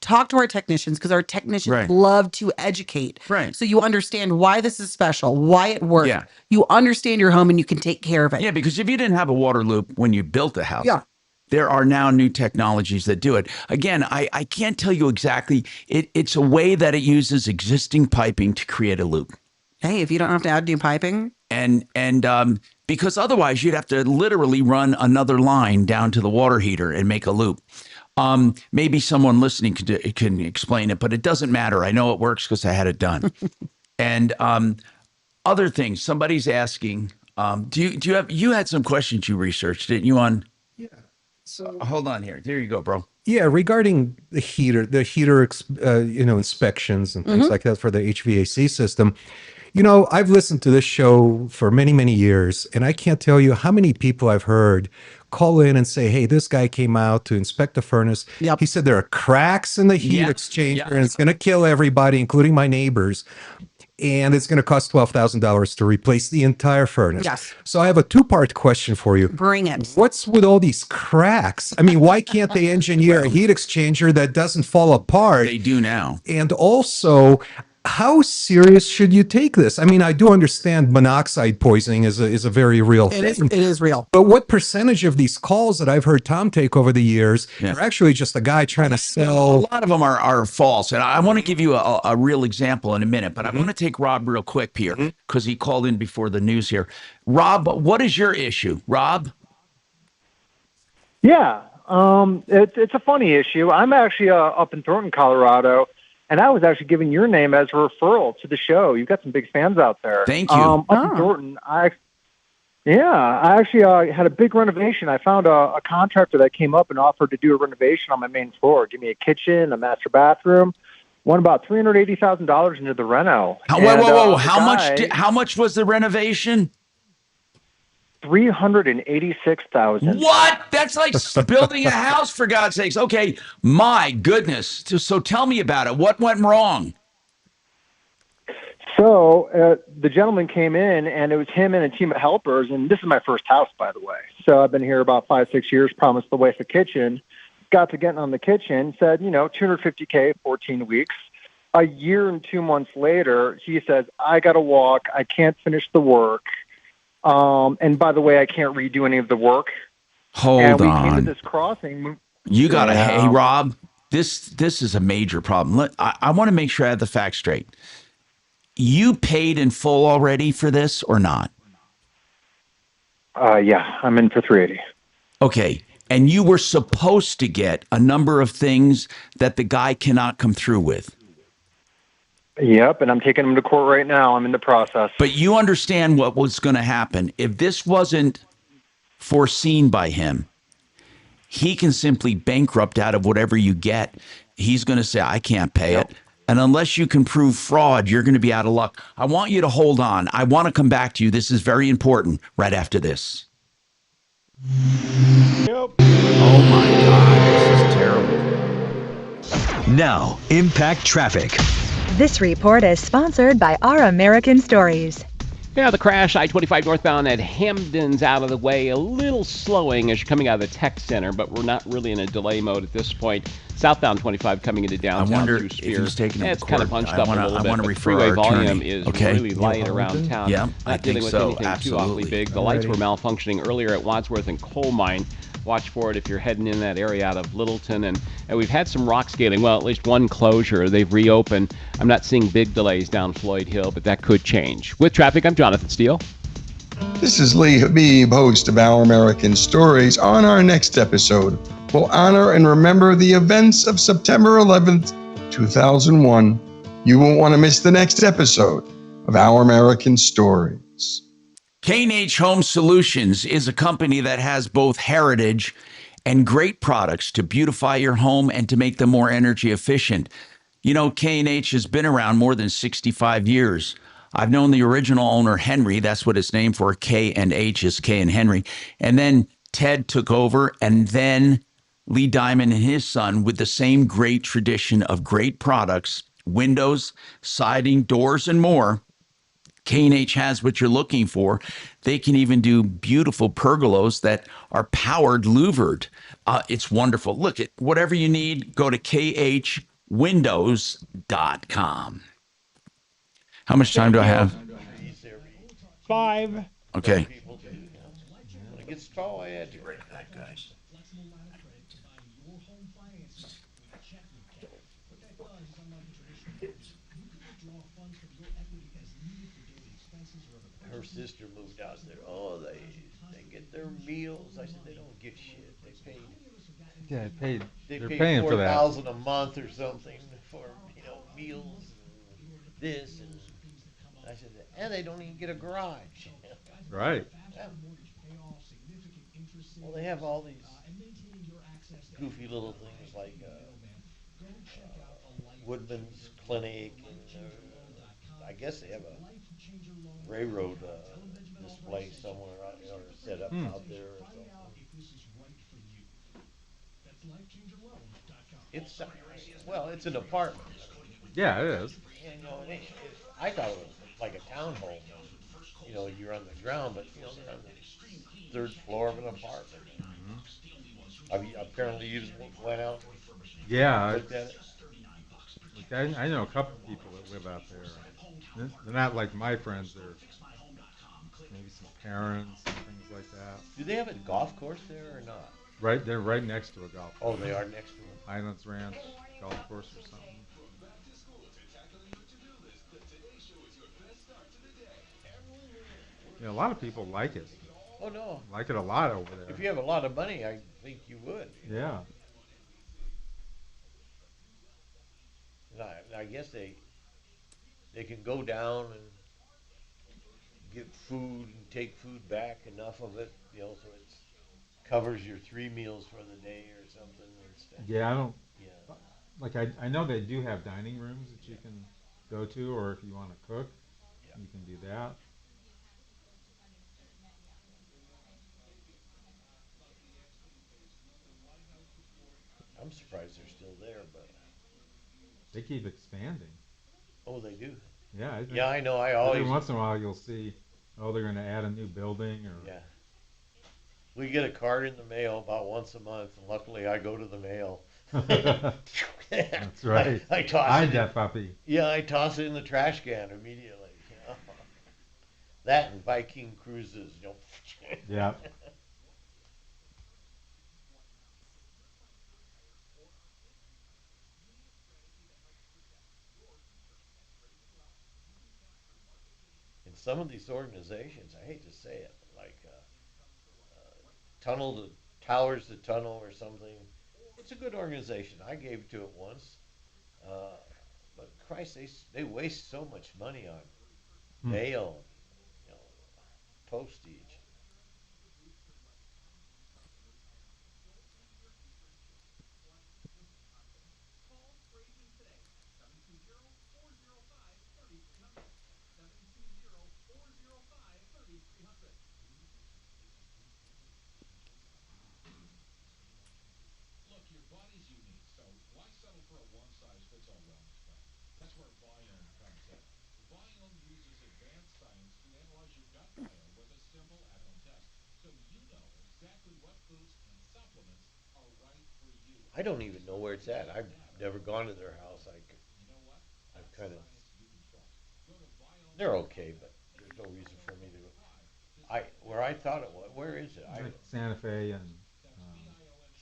talk to our technicians, because our technicians love to educate. Right. So you understand why this is special, why it works. Yeah. You understand your home and you can take care of it. Yeah, because if you didn't have a water loop when you built the house, yeah, there are now new technologies that do it. Again, I can't tell you exactly. It's a way that it uses existing piping to create a loop. Hey, if you don't have to add new piping. And because otherwise you'd have to literally run another line down to the water heater and make a loop. Maybe someone listening can explain it, but it doesn't matter. I know it works because I had it done. And other things, somebody's asking, you had some questions you researched, didn't you, on? Yeah. So hold on here. There you go, bro. Yeah, regarding the heater inspections and things like that for the HVAC system. I've listened to this show for many, many years, and I can't tell you how many people I've heard call in and say, hey, this guy came out to inspect the furnace. Yep. He said there are cracks in the heat exchanger, and it's going to kill everybody, including my neighbors. And it's going to cost $12,000 to replace the entire furnace. Yes. So I have a two-part question for you. Bring it. What's with all these cracks? I mean, why can't they engineer a heat exchanger that doesn't fall apart? They do now. And also, how serious should you take this? I mean, I do understand monoxide poisoning is a very real thing. It is real. But what percentage of these calls that I've heard Tom take over the years are actually just a guy trying to sell? A lot of them are false. And I want to give you a real example in a minute, but I want to take Rob real quick here because he called in before the news here. Rob, what is your issue? Rob? Yeah, it's a funny issue. I'm actually up in Thornton, Colorado. And I was actually giving your name as a referral to the show. You've got some big fans out there. Thank you. Up in Thornton, I actually had a big renovation. I found a contractor that came up and offered to do a renovation on my main floor. Give me a kitchen, a master bathroom. Won about $380,000 into the reno. Whoa! How much was the renovation? $386,000. What? That's like building a house, for God's sakes. Okay, my goodness. So tell me about it. What went wrong? So the gentleman came in, and it was him and a team of helpers. And this is my first house, by the way. So I've been here about 5-6 years. Promised the wife a kitchen. Got to getting on the kitchen. Said, $250K, 14 weeks. A year and 2 months later, he says, I got to walk. I can't finish the work. And by the way, I can't redo any of the work. Hold on. We came to this crossing. You got to, hey, Rob, this is a major problem. I want to make sure I have the facts straight. You paid in full already for this or not? Yeah, I'm in for $380,000. Okay. And you were supposed to get a number of things that the guy cannot come through with. Yep, and I'm taking him to court right now. I'm in the process. But you understand what was going to happen. If this wasn't foreseen by him, he can simply bankrupt out of whatever you get. He's going to say, I can't pay it. And unless you can prove fraud, you're going to be out of luck. I want you to hold on. I want to come back to you. This is very important right after this. Yep. Oh my God, this is terrible. Now, Impact Traffic. This report is sponsored by Our American Stories. Yeah, the crash, I-25 northbound at Hamden's out of the way. A little slowing as you're coming out of the tech center, but we're not really in a delay mode at this point. Southbound 25 coming into downtown. I wonder through if Spear. he's taking him It's to kind of court. bunched up a little bit. I want to But refer freeway our volume attorney. is Okay. really light around town. Yeah, I Not dealing think with so. anything too awfully Absolutely. big. The lights were malfunctioning earlier at Wadsworth and Coal Mine. Watch for it if you're heading in that area out of Littleton. And we've had some rock scaling. Well, at least one closure. They've reopened. I'm not seeing big delays down Floyd Hill, but that could change. With traffic, I'm Jonathan Steele. This is Lee Habib, host of Our American Stories. On our next episode, we'll honor and remember the events of September 11th, 2001. You won't want to miss the next episode of Our American Stories. K&H Home Solutions is a company that has both heritage and great products to beautify your home and to make them more energy efficient. You know, K&H has been around more than 65 years. I've known the original owner, Henry. That's what it's named for. K&H is K and Henry. And then Ted took over, and then Lee Diamond and his son with the same great tradition of great products, windows, siding, doors, and more. K&H has what you're looking for. They can even do beautiful pergolas that are powered louvered. It's wonderful. Look, at whatever you need, go to khwindows.com. How much time do I have? 5. Okay. When it gets tall, I add to it. Guys. Her sister moved out there. Oh, they get their meals. I said they don't get shit. They paid. Yeah, they're They paying for that. $4,000 a month or something for meals and this and I said, and they don't even get a garage. Right. Yeah. Well, they have all these goofy little things like Woodman's Clinic, and I guess they have a railroad display somewhere out there, or set up out there or something. It's it's an apartment. Yeah, it is. And, I thought it was like a townhome. You're on the ground, but they're on the third floor of an apartment. Apparently, you just went out. Yeah, Looked at it. I know a couple of people that live out there. They're not like my friends. They're maybe some parents and things like that. Do they have a golf course there or not? Right, they're right next to a golf course. Oh, they are next to it. Highlands Ranch golf course or something. Yeah, a lot of people like it. Oh no, like it a lot over there. If you have a lot of money, I think you would. Yeah. And I guess they can go down and get food and take food back, enough of it, so it covers your 3 meals for the day or something. Yeah, I don't. Yeah. Like I know they do have dining rooms that you can go to, or if you want to cook, you can do that. I'm surprised they're still there, but they keep expanding. Oh, they do. Yeah. I know. I always. Every once in a while, you'll see. Oh, they're going to add a new building, or. Yeah. We get a card in the mail about once a month, and luckily I go to the mail. That's right. I toss Hide that puppy. Yeah, I toss it in the trash can immediately. That and Viking cruises, Yeah. In some of these organizations, I hate to say it, like Tunnel to Towers to Tunnel or something. It's a good organization. I gave to it once, but Christ, they waste so much money on mail, postage. I don't even know where it's at. I've never gone to their house. I've kind of, they're okay, but there's no reason for me to go. Where I thought it was, where is it? Like Santa Fe and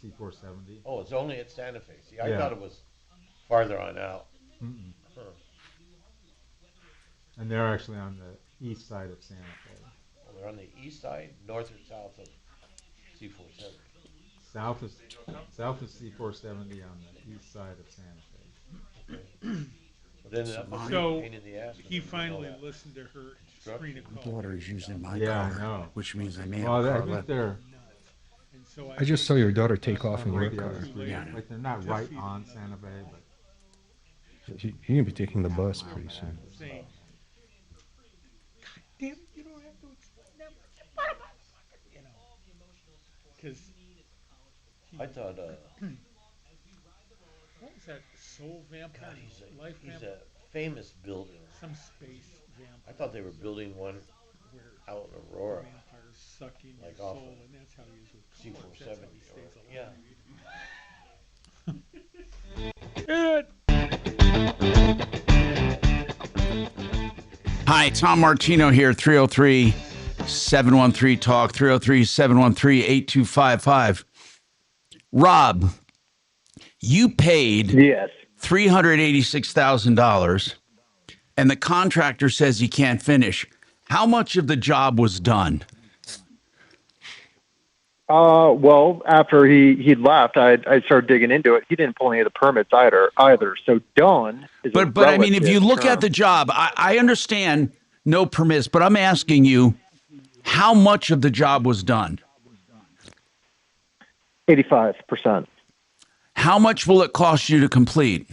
C470. Oh, it's only at Santa Fe. See, I Yeah. thought it was farther on out. Mm-mm. Huh. And they're actually on the east side of Santa Fe. Well, they're on the east side, north or south of C470. South of C470 on the east side of Santa Fe. Okay. But then that must be a So pain in the ass. he finally listened to her screen a call. daughter is using my Yeah, car, I know. which means I may Well, have a I car think left. they're And so I just saw your daughter take off in your the car. other street. Yeah. Like they're not right on Santa Fe, but You're gonna be taking the bus pretty soon. saying, God damn it, you don't have to explain that much. You know, because I thought, what was that? Soul vampire, God, life he's vampire, a famous builder. some space vampire. I thought they were building one where out in Aurora. vampires sucking Like your off soul, of and that's how he is with cars. That's how C470 he stays or- alive. Hi, Tom Martino here, 303 713 Talk, 303 713 8255. Rob, you paid $386,000 and the contractor says he can't finish. How much of the job was done? Well, after he'd left, I started digging into it. He didn't pull any of the permits either. So done. Is a But I mean, if you relative look term. at the job, I understand no permits, but I'm asking you, how much of the job was done? 85%. How much will it cost you to complete?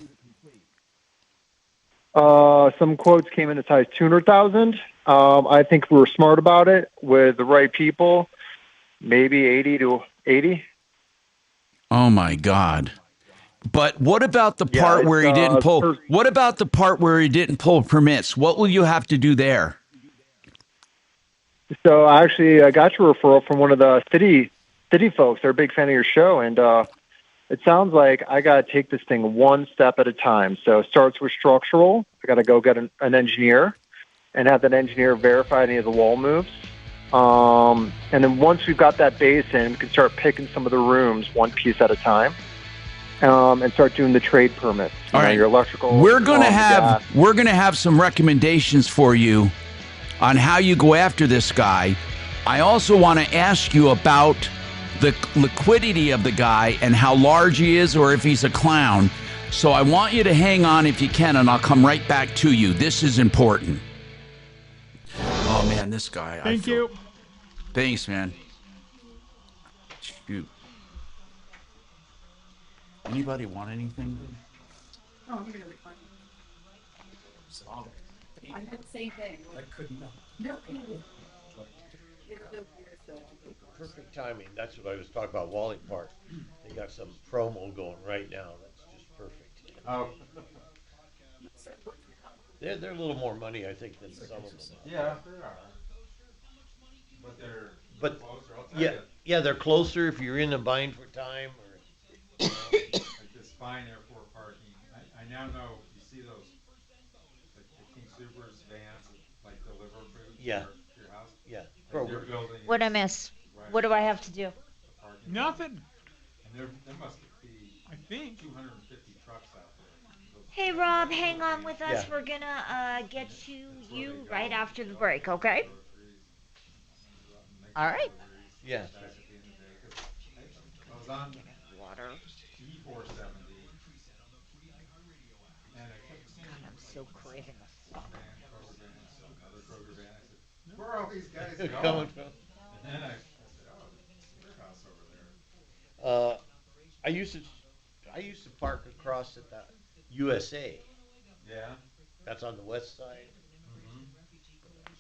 Some quotes came in as high as 200,000. I think we were smart about it with the right people. Maybe 80 to 80. Oh my God. But what about the part where he didn't pull? What about the part where he didn't pull permits? What will you have to do there? So actually, I got your referral from one of the city folks. They're a big fan of your show, and it sounds like I got to take this thing one step at a time. So it starts with structural. I got to go get an engineer and have that engineer verify any of the wall moves. And then once we've got that base in, we can start picking some of the rooms one piece at a time, and start doing the trade permits. All right, your electrical. We're gonna have some recommendations for you on how you go after this guy. I also want to ask you about the liquidity of the guy and how large he is, or if he's a clown. So I want you to hang on if you can, and I'll come right back to you. This is important. Oh man, this guy. Thank you. Thanks, man. Shoot. Anybody want anything? Oh, I'm gonna be fine. I had the same thing. I couldn't know. Perfect timing. That's what I was talking about, Wally Park. They got some promo going right now. That's just perfect. Oh. They're a little more money, I think, than some of them. Yeah, they are. But closer. I'll tell yeah, you. yeah, they're closer if you're in a bind for time. Or Like this fine airport parking. I now know you see those like the King Supers vans that like deliver food Yeah. to your house. Yeah. Like they're building What I miss? right What do I have to do? Nothing. And there must be I think 250 trucks out there. Hey Rob, hang on with us. Yeah. We're gonna get to you right after the break, okay? All right. yeah. I was on Water. E470 and I kept seeing I'm so craving a van, Kroger van, another Kroger van. I said, where are all these guys They're going? coming from. And then I said, oh, it's their house over there. I used to park across at the USA. Yeah. That's on the west side. Mm-hmm.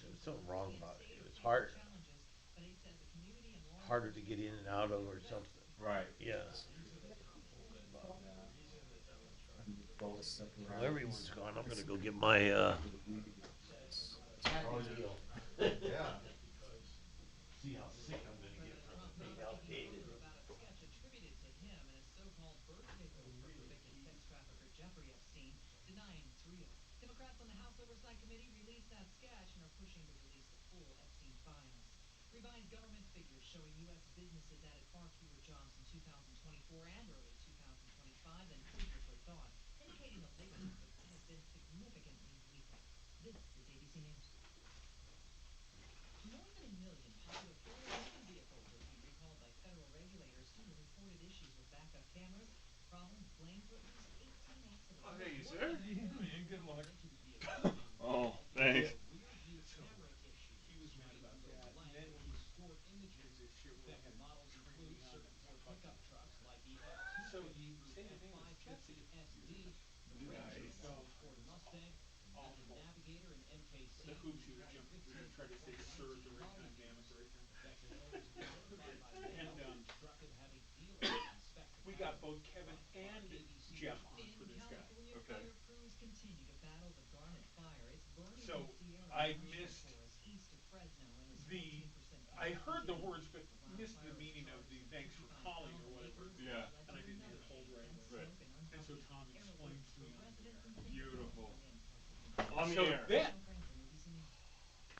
There's something wrong about it. It was harder to get in and out of or something. Right. Yeah. Well, everyone's gone. I'm gonna go get my Yeah. See how sick I'm gonna get from it being outdated. Oh, hey, sir. Yeah, man. Good luck. Oh, thanks. So, he was mad about that, and then he did this shit where we had training on fucking so say the name is Jessica. Nice. So awful. The hoops he was jumping through to try to say sir at the right time, damn at the right time. Okay. And we got both Kevin and Jeff on for this guy. Okay. So I missed the I heard the words but missed the meaning of the thanks for calling or whatever. Yeah. And I didn't get hold right away. Right. And so Tom explains to me on the air. Beautiful. On the air. Then,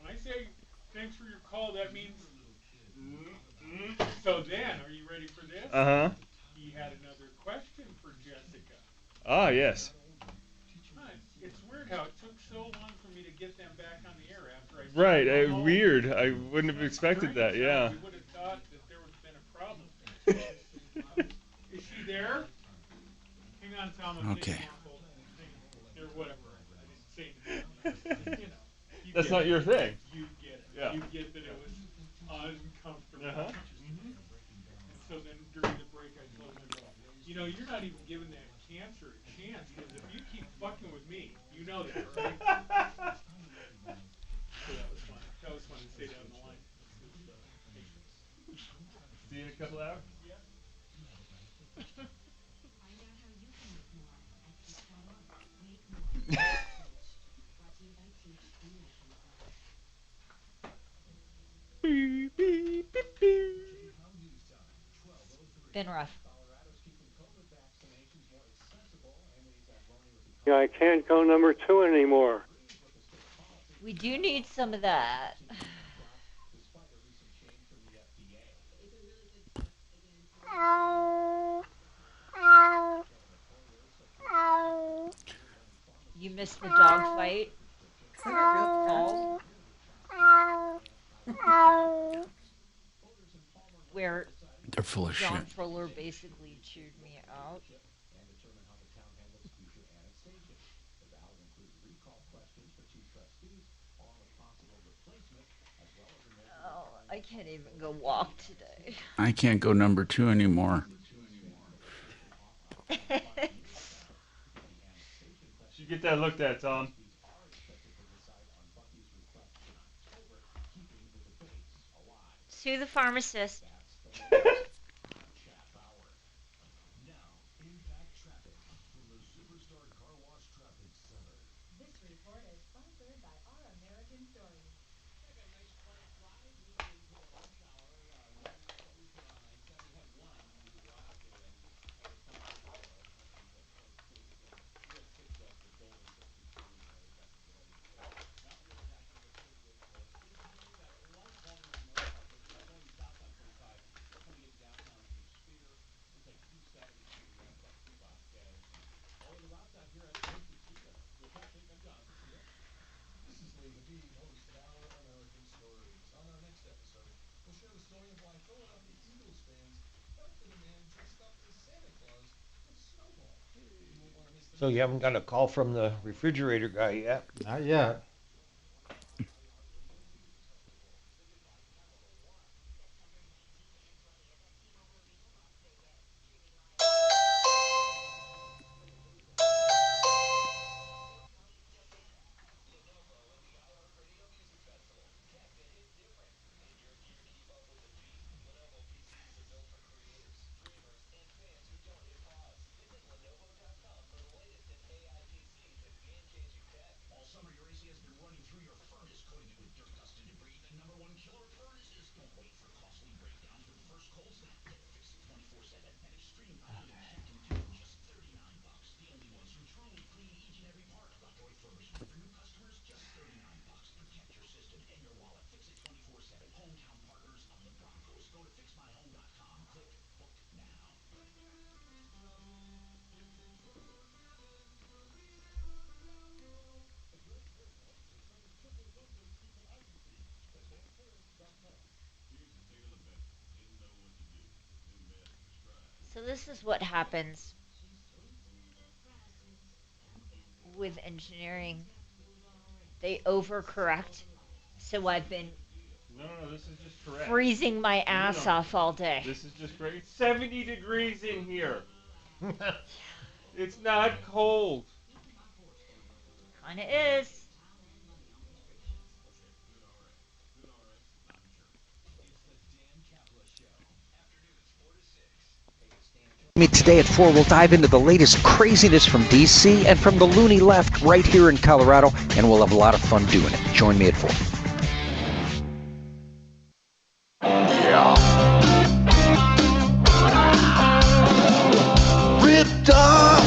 when I say thanks for your call, that means so then, are you ready for this? Uh-huh. He had another question for Jessica. Ah, yes. It's weird how it took so long for me to get them back on the air after I Right, weird. I wouldn't have expected that, yeah. You would have thought that there would have been a problem. Is she there? Hang on, Tom. I'm Okay. Or whatever. I didn't say anything. You know. That's not your thing. You get it. Yeah. You get that it was uncomfortable. Uh-huh. And so then during the break, I told him, you're not even giving that cancer a chance because if you keep fucking with me, you know that, right? So that was fun. That was fun to say down the line. See you in a couple hours? Yeah. Beep, beep, beep, beep. Been rough. Yeah, I can't go number 2 anymore. We do need some of that. You missed the dog fight? Is that a real Called? Where They're full of John shit. Fuller basically chewed me out. Oh, I can't even go walk today. I can't go number 2 anymore. Should get that looked at, Tom. Sue the pharmacist. This is Lee Habib, host of Our American Stories. On our next episode, we'll share the story of why Philadelphia Eagles fans belted a man dressed up as Santa Claus with snowballs. You won't want to miss the So you haven't got a call from the refrigerator guy yet? Not yet. this is what happens with engineering. They overcorrect. So I've been No, this is just correct. freezing my ass off all day. This is just great. It's 70 degrees in here. It's not cold. Kinda is. Today at 4, we'll dive into the latest craziness from D.C. and from the loony left right here in Colorado, and we'll have a lot of fun doing it. Join me at 4. Ripped off,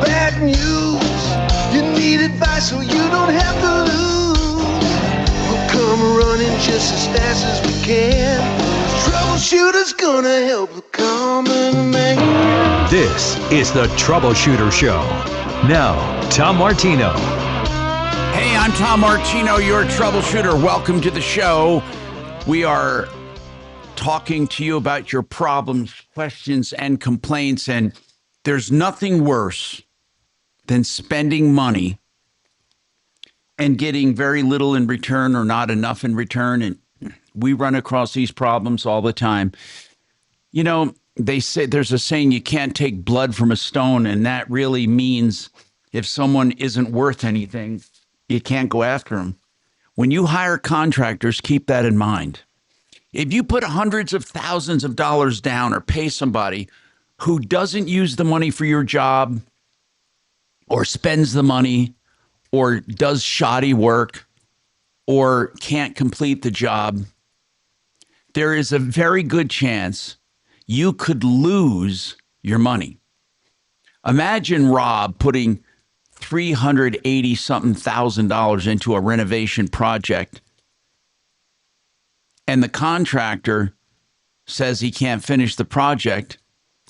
bad news. You need advice so you don't have to lose. We'll come running just as fast as we can. Troubleshooter's gonna help the common man. This is the Troubleshooter Show. Now, Tom Martino. Hey, I'm Tom Martino, your troubleshooter. Welcome to the show. We are talking to you about your problems, questions, and complaints. And there's nothing worse than spending money and getting very little in return or not enough in return. And we run across these problems all the time. You know, they say there's a saying, you can't take blood from a stone. And that really means if someone isn't worth anything, you can't go after them. When you hire contractors, keep that in mind. If you put hundreds of thousands of dollars down or pay somebody who doesn't use the money for your job or spends the money or does shoddy work or can't complete the job, there is a very good chance you could lose your money. Imagine Rob putting $380-something thousand into a renovation project, and the contractor says he can't finish the project.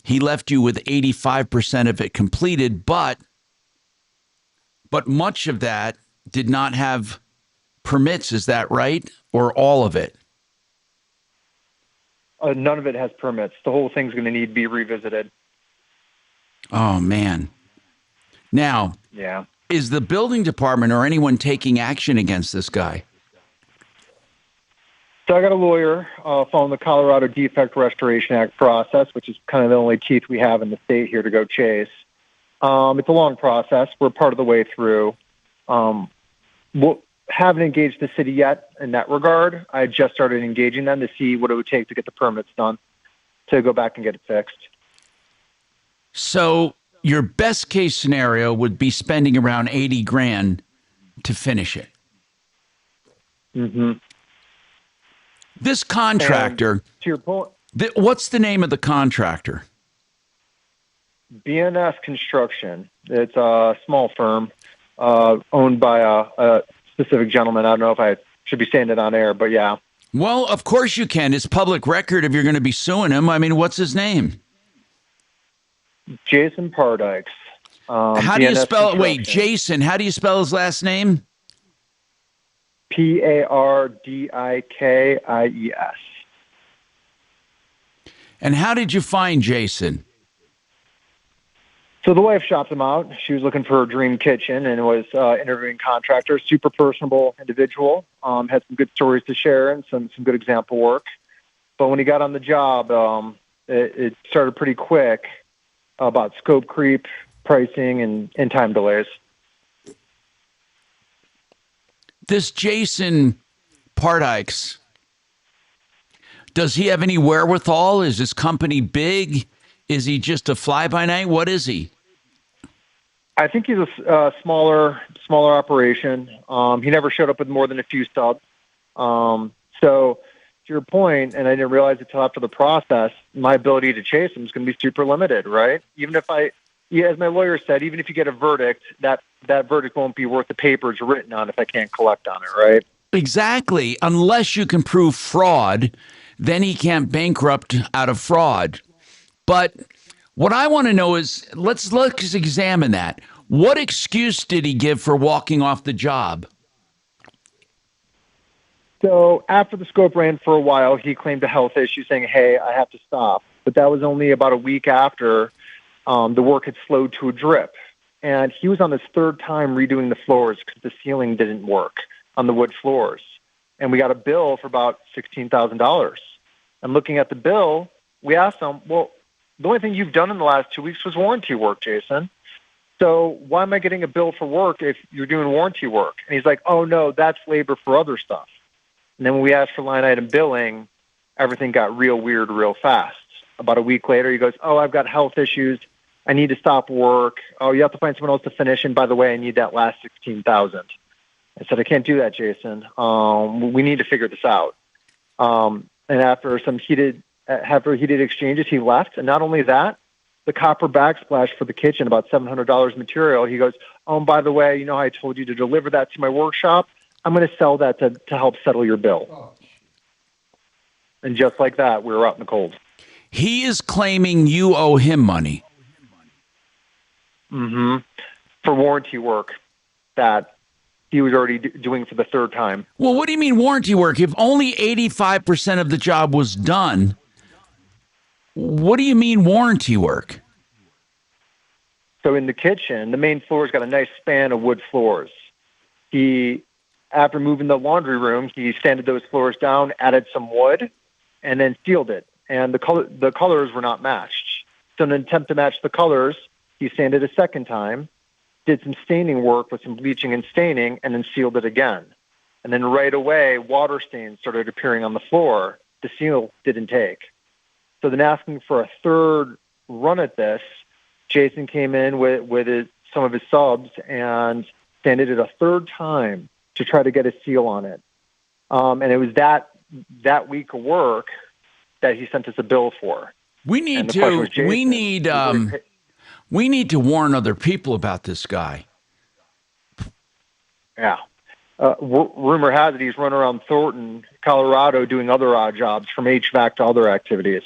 He left you with 85% of it completed, but much of that did not have permits. Is that right? Or all of it? None of it has permits. The whole thing's going to need to be revisited. Oh, man. Now, Yeah. is the building department or anyone taking action against this guy? So I got a lawyer following the Colorado Defect Restoration Act process, which is kind of the only teeth we have in the state here to go chase. It's a long process. We're part of the way through. We'll haven't engaged the city yet in that regard. I just started engaging them to see what it would take to get the permits done, to go back and get it fixed. So your best case scenario would be spending around 80 grand to finish it. Mm-hmm. This contractor, And to your point, what's the name of the contractor? BNS Construction. It's a small firm owned by a specific gentleman. I don't know if I should be saying it on air, but yeah. Well, of course you can. It's public record if you're going to be suing him. I mean, what's his name? Jason Pardikes. How do you BNS spell it? Wait, Construction. Jason, how do you spell his last name? Pardikes. And how did you find Jason? So the wife shopped him out. She was looking for her dream kitchen and was interviewing contractors. Super personable individual. Had some good stories to share and some good example work. But when he got on the job, it started pretty quick about scope creep, pricing, and time delays. This Jason Pardikes, does he have any wherewithal? Is his company big? Is he just a fly-by-night? What is he? I think he's a smaller operation. He never showed up with more than a few subs. So to your point, and I didn't realize it till after the process, my ability to chase him is going to be super limited, right? Even if as my lawyer said, even if you get a verdict, that verdict won't be worth the paper it's written on if I can't collect on it, right? Exactly. Unless you can prove fraud, then he can't bankrupt out of fraud. But what I want to know is, let's examine that. What excuse did he give for walking off the job? So after the scope ran for a while, he claimed a health issue, saying, "Hey, I have to stop." but that was only about a week after the work had slowed to a drip. And he was on his third time redoing the floors because the ceiling didn't work on the wood floors. And we got a bill for about $16,000. And looking at the bill, we asked him, well, the only thing you've done in the last 2 weeks was warranty work, Jason. So why am I getting a bill for work if you're doing warranty work? And he's like, oh, no, that's labor for other stuff. And then when we asked for line item billing, everything got real weird real fast. About a week later, he goes, oh, I've got health issues. I need to stop work. Oh, you have to find someone else to finish. And by the way, I need that last $16,000. I said, I can't do that, Jason. We need to figure this out. And after some heated exchanges, he left. And not only that, the copper backsplash for the kitchen, about $700 material. He goes, oh, and by the way, you know how I told you to deliver that to my workshop? I'm going to sell that to help settle your bill. Oh. And just like that, we were out in the cold. He is claiming you owe him money. Mm-hmm. For warranty work that he was already doing for the third time. Well, what do you mean warranty work? If only 85% of the job was done, what do you mean warranty work? So in the kitchen, the main floor's got a nice span of wood floors. After moving the laundry room, he sanded those floors down, added some wood, and then sealed it. And the colors were not matched. So in an attempt to match the colors, he sanded a second time, did some staining work with some bleaching and staining, and then sealed it again. And then right away, water stains started appearing on the floor. The seal didn't take. So then asking for a third run at this, Jason came in with some of his subs and sanded it a third time to try to get a seal on it. And it was that week of work that he sent us a bill for. We need to warn other people about this guy. Yeah. Rumor has it he's running around Thornton, Colorado, doing other odd jobs from HVAC to other activities.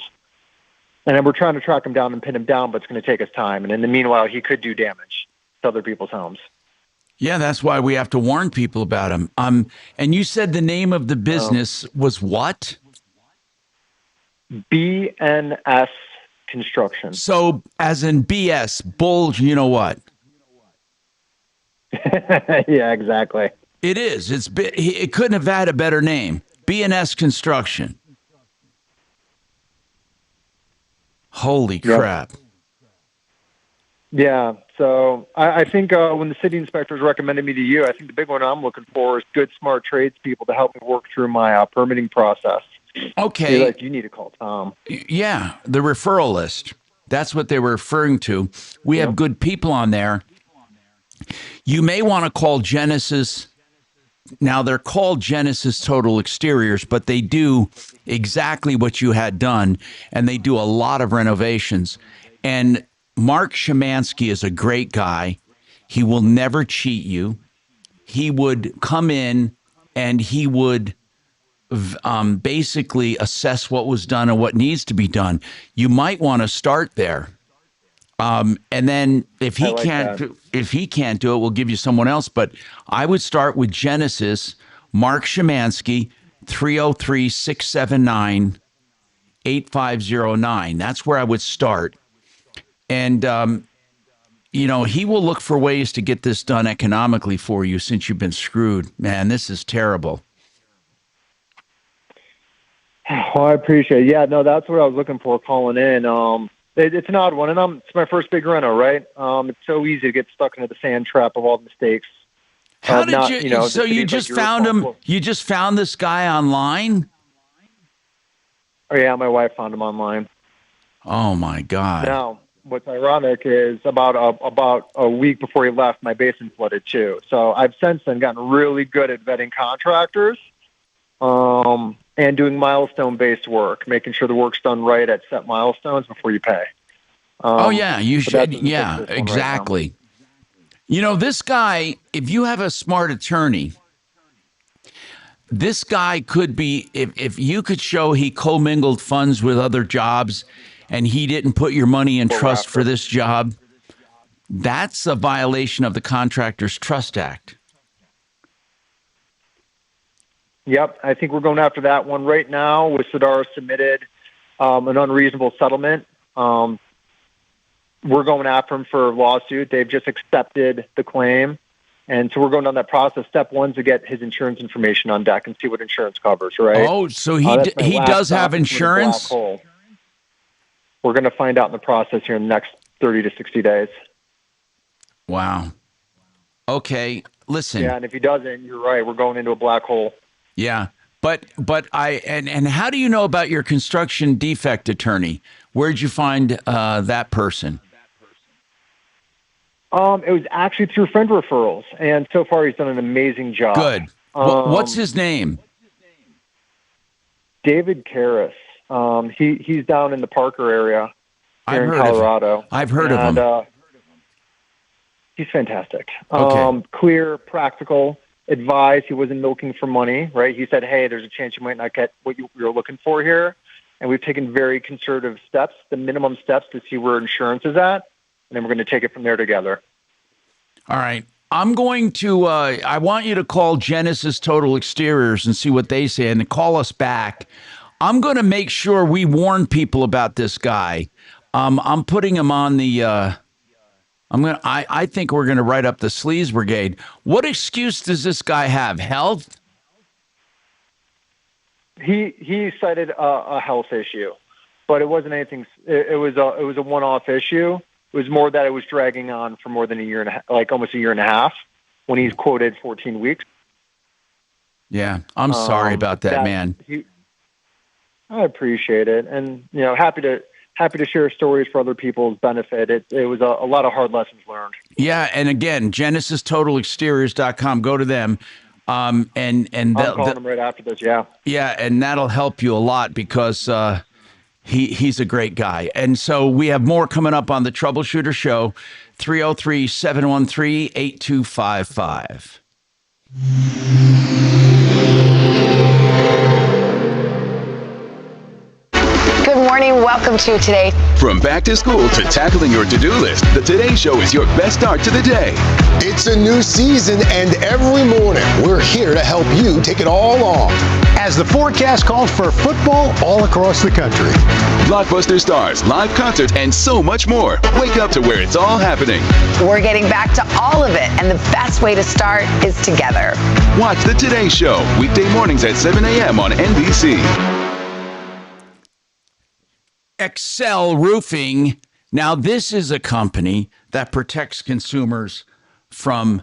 And then we're trying to track him down and pin him down, but it's going to take us time. And in the meanwhile, he could do damage to other people's homes. Yeah, that's why we have to warn people about him. And you said the name of the business was what? BNS Construction. So, as in BS, bull, you know what? Yeah, exactly. It is. It couldn't have had a better name. BNS Construction. Holy crap. Yeah, so I think when the city inspectors recommended me to you, I think the big one I'm looking for is good, smart tradespeople to help me work through my permitting process. Okay. You need to call Tom. Yeah, the referral list. That's what they were referring to. We have good people on there. You may want to call Genesis. Now, they're called Genesis Total Exteriors, but they do exactly what you had done, and they do a lot of renovations. And Marc Szymanski is a great guy. He will never cheat you. He would come in and he would basically assess what was done and what needs to be done. You might want to start there. And then if he can't do it, we'll give you someone else. But I would start with Genesis, Marc Szymanski, 303-679-8509. That's where I would start. And, he will look for ways to get this done economically for you since you've been screwed. Man, this is terrible. Oh, I appreciate it. Yeah, no, that's what I was looking for calling in. It's an odd one, and it's my first big reno, right? It's so easy to get stuck into the sand trap of all the mistakes. How did you? So you just found him? You just found this guy online? Oh yeah, my wife found him online. Oh my God! Now, what's ironic is about a week before he left, my basement flooded too. So I've since then gotten really good at vetting contractors. And doing milestone-based work, making sure the work's done right at set milestones before you pay. You should. Yeah, exactly. Right, this guy, if you have a smart attorney, this guy could be, if you could show he commingled funds with other jobs and he didn't put your money in trust for this job, that's a violation of the Contractors Trust Act. Yep, I think we're going after that one right now with Sadara submitted. an unreasonable settlement. We're going after him for a lawsuit. They've just accepted the claim. And so we're going down that process. Step one is to get his insurance information on deck and see what insurance covers, right? Oh, so he does have insurance? We're going to find out in the process here in the next 30 to 60 days. Wow. Okay, listen. Yeah, and if he doesn't, you're right. We're going into a black hole. Yeah, but and how do you know about your construction defect attorney? Where'd you find that person? It was actually through friend referrals, and so far he's done an amazing job. Good. What's his name? David Karras. He's down in the Parker area here in Colorado. I've heard of him. He's fantastic. Okay. Clear, practical advice. He wasn't milking for money, right? He said, hey, there's a chance you might not get what you're looking for here. And we've taken very conservative steps, the minimum steps to see where insurance is at. And then we're going to take it from there together. All right. I'm going to, I want you to call Genesis Total Exteriors and see what they say and call us back. I'm going to make sure we warn people about this guy. I'm putting him on the, I think we're going to write up the Sleaze Brigade. What excuse does this guy have? Health? He cited a health issue, but it wasn't anything. It was a one-off issue. It was more that it was dragging on for more than a year and a half, like almost a year and a half, when he's quoted 14 weeks. Yeah, I'm sorry about that, man. I appreciate it, and happy to share stories for other people's benefit. It was a lot of hard lessons learned. Yeah, and again, GenesisTotalExteriors.com. Go to them. And I'm calling him right after this. Yeah. Yeah, and that'll help you a lot because he's a great guy. And so we have more coming up on the Troubleshooter Show. 303-713-8255. Good morning. Welcome to Today. From back to school to tackling your to-do list, the Today Show is your best start to the day. It's a new season, and every morning we're here to help you take it all on. As the forecast calls for football all across the country. Blockbuster stars, live concerts, and so much more. Wake up to where it's all happening. We're getting back to all of it, and the best way to start is together. Watch the Today Show, weekday mornings at 7 a.m. on NBC. Excel Roofing. Now, this is a company that protects consumers from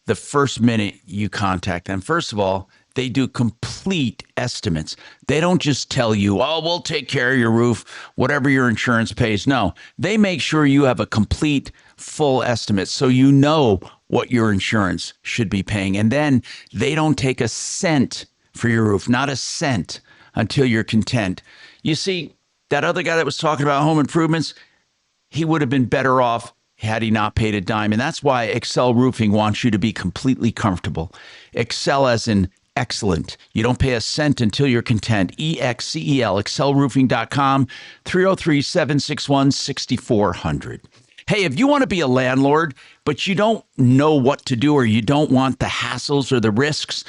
the first minute you contact them. First of all, they do complete estimates. They don't just tell you, oh, we'll take care of your roof, whatever your insurance pays. No, they make sure you have a complete, full estimate so you know what your insurance should be paying. And then they don't take a cent for your roof, not a cent, until you're content. You see, that other guy that was talking about home improvements, he would have been better off had he not paid a dime. And that's why Excel Roofing wants you to be completely comfortable. Excel as in excellent. You don't pay a cent until you're content. EXCEL, excelroofing.com, 303-761-6400. Hey, if you want to be a landlord, but you don't know what to do or you don't want the hassles or the risks,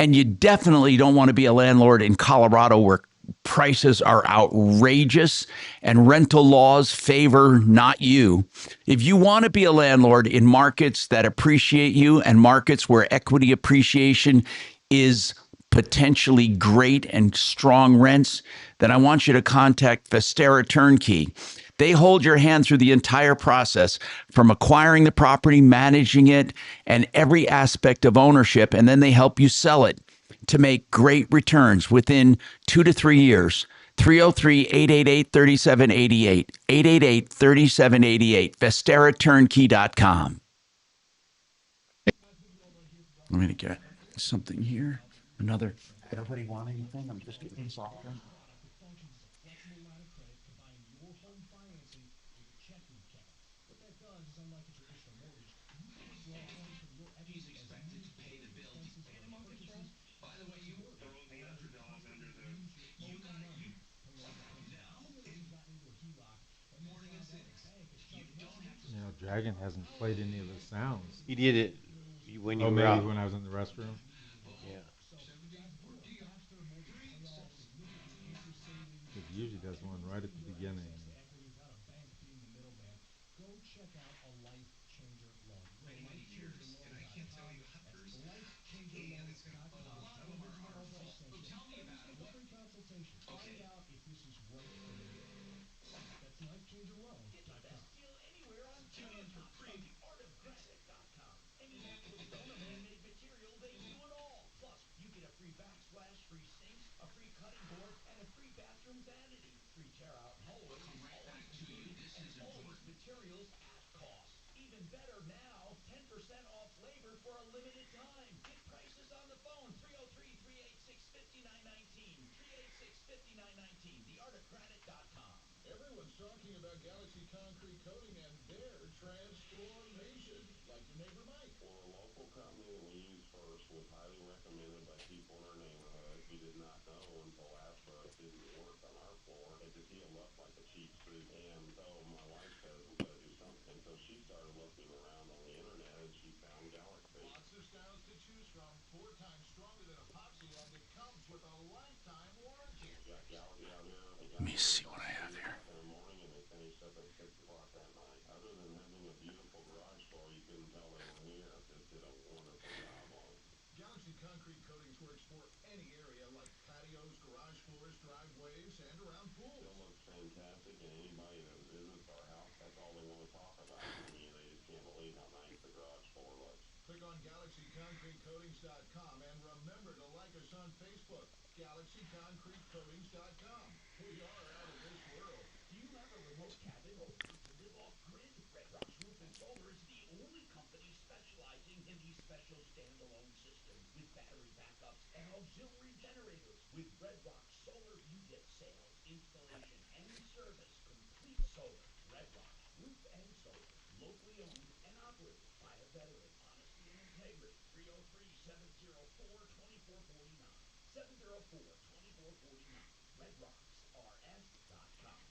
and you definitely don't want to be a landlord in Colorado where prices are outrageous and rental laws favor not you. If you want to be a landlord in markets that appreciate you and markets where equity appreciation is potentially great and strong rents, then I want you to contact Vestera Turnkey. They hold your hand through the entire process from acquiring the property, managing it, and every aspect of ownership, and then they help you sell it to make great returns within 2 to 3 years. 303-888-3788, 888-3788, VesteraTurnkey.com. I'm going to get something here. Another. Everybody want anything? I'm just getting soft drink. Dragon hasn't played any of the sounds. He did it when you were maybe out. When I was in the restroom. Yeah. usually does one right at the beginning. Everyone's talking about Galaxy Concrete Coating and their transformation. Like your neighbor Mike. Well, a local company that we used first was highly recommended by people in our neighborhood. We did not know until after it didn't work on our floor. It just healed up like a cheap suit. And so my wife says we got to do something. So she started looking around on the internet and she found Galaxy. Lots of styles to choose from. 4 times stronger than epoxy, and it comes with a lifetime warranty. Got Galaxy out here. Let me see what I have here. In the morning and they finished up at 6 o'clock that night. Other than having a beautiful garage floor, you couldn't tell they were here. Just did a wonderful job on it. Galaxy Concrete Coatings works for any area like patios, garage floors, driveways, and around pools. It looks fantastic, and anybody that visits our house, that's all they want to talk about. I mean, they just can't believe how nice the garage floor looks. Click on GalaxyConcreteCoatings.com and remember to like us on Facebook, GalaxyConcreteCoatings.com. We are out of this world. Do you have a remote cabin or want to live off-grid? Red Rocks Roof and Solar is the only company specializing in these special standalone systems with battery backups and auxiliary generators. With Red Rocks Solar, you get sales, installation, and service. Complete solar. Red Rocks Roof and Solar. Locally owned and operated by a veteran. Honesty and integrity. 303-704-2449. 704-2449. RedRocksRS.com.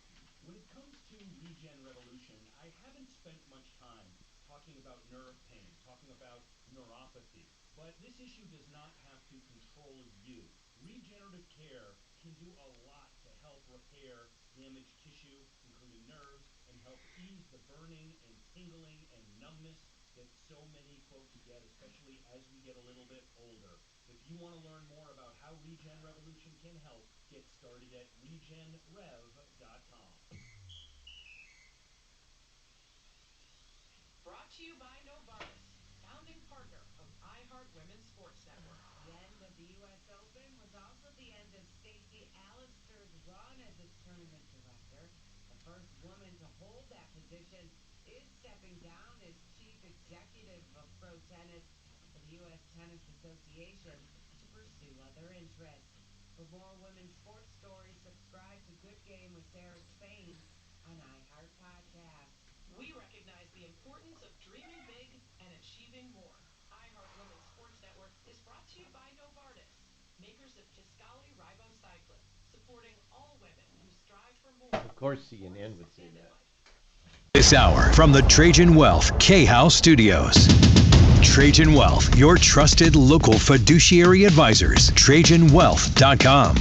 When it comes to Regen Revolution, I haven't spent much time talking about nerve pain, talking about neuropathy, but this issue does not have to control you. Regenerative care can do a lot to help repair damaged tissue, including nerves, and help ease the burning and tingling and numbness that so many folks get, especially as we get a little bit older. If you want to learn more about how Regen Revolution can help, get started at regenrev.com. Brought to you by Novartis, founding partner of iHeart Women's Sports Network. The end of the U.S. Open was also the end of Stacey Alister's run as a tournament director. The first woman to hold that position is stepping down as chief executive of pro tennis for the U.S. Tennis Association to pursue other interests. For more women's sports stories, subscribe to Good Game with Sarah Spain on iHeart Podcast. We recognize the importance of dreaming big and achieving more. iHeart Women's Sports Network is brought to you by Novartis, makers of Kisqali Ribociclib, supporting all women who strive for more. Of course, CNN would say that. This hour from the Trajan Wealth K-House Studios. Trajan Wealth, your trusted local fiduciary advisors. TrajanWealth.com.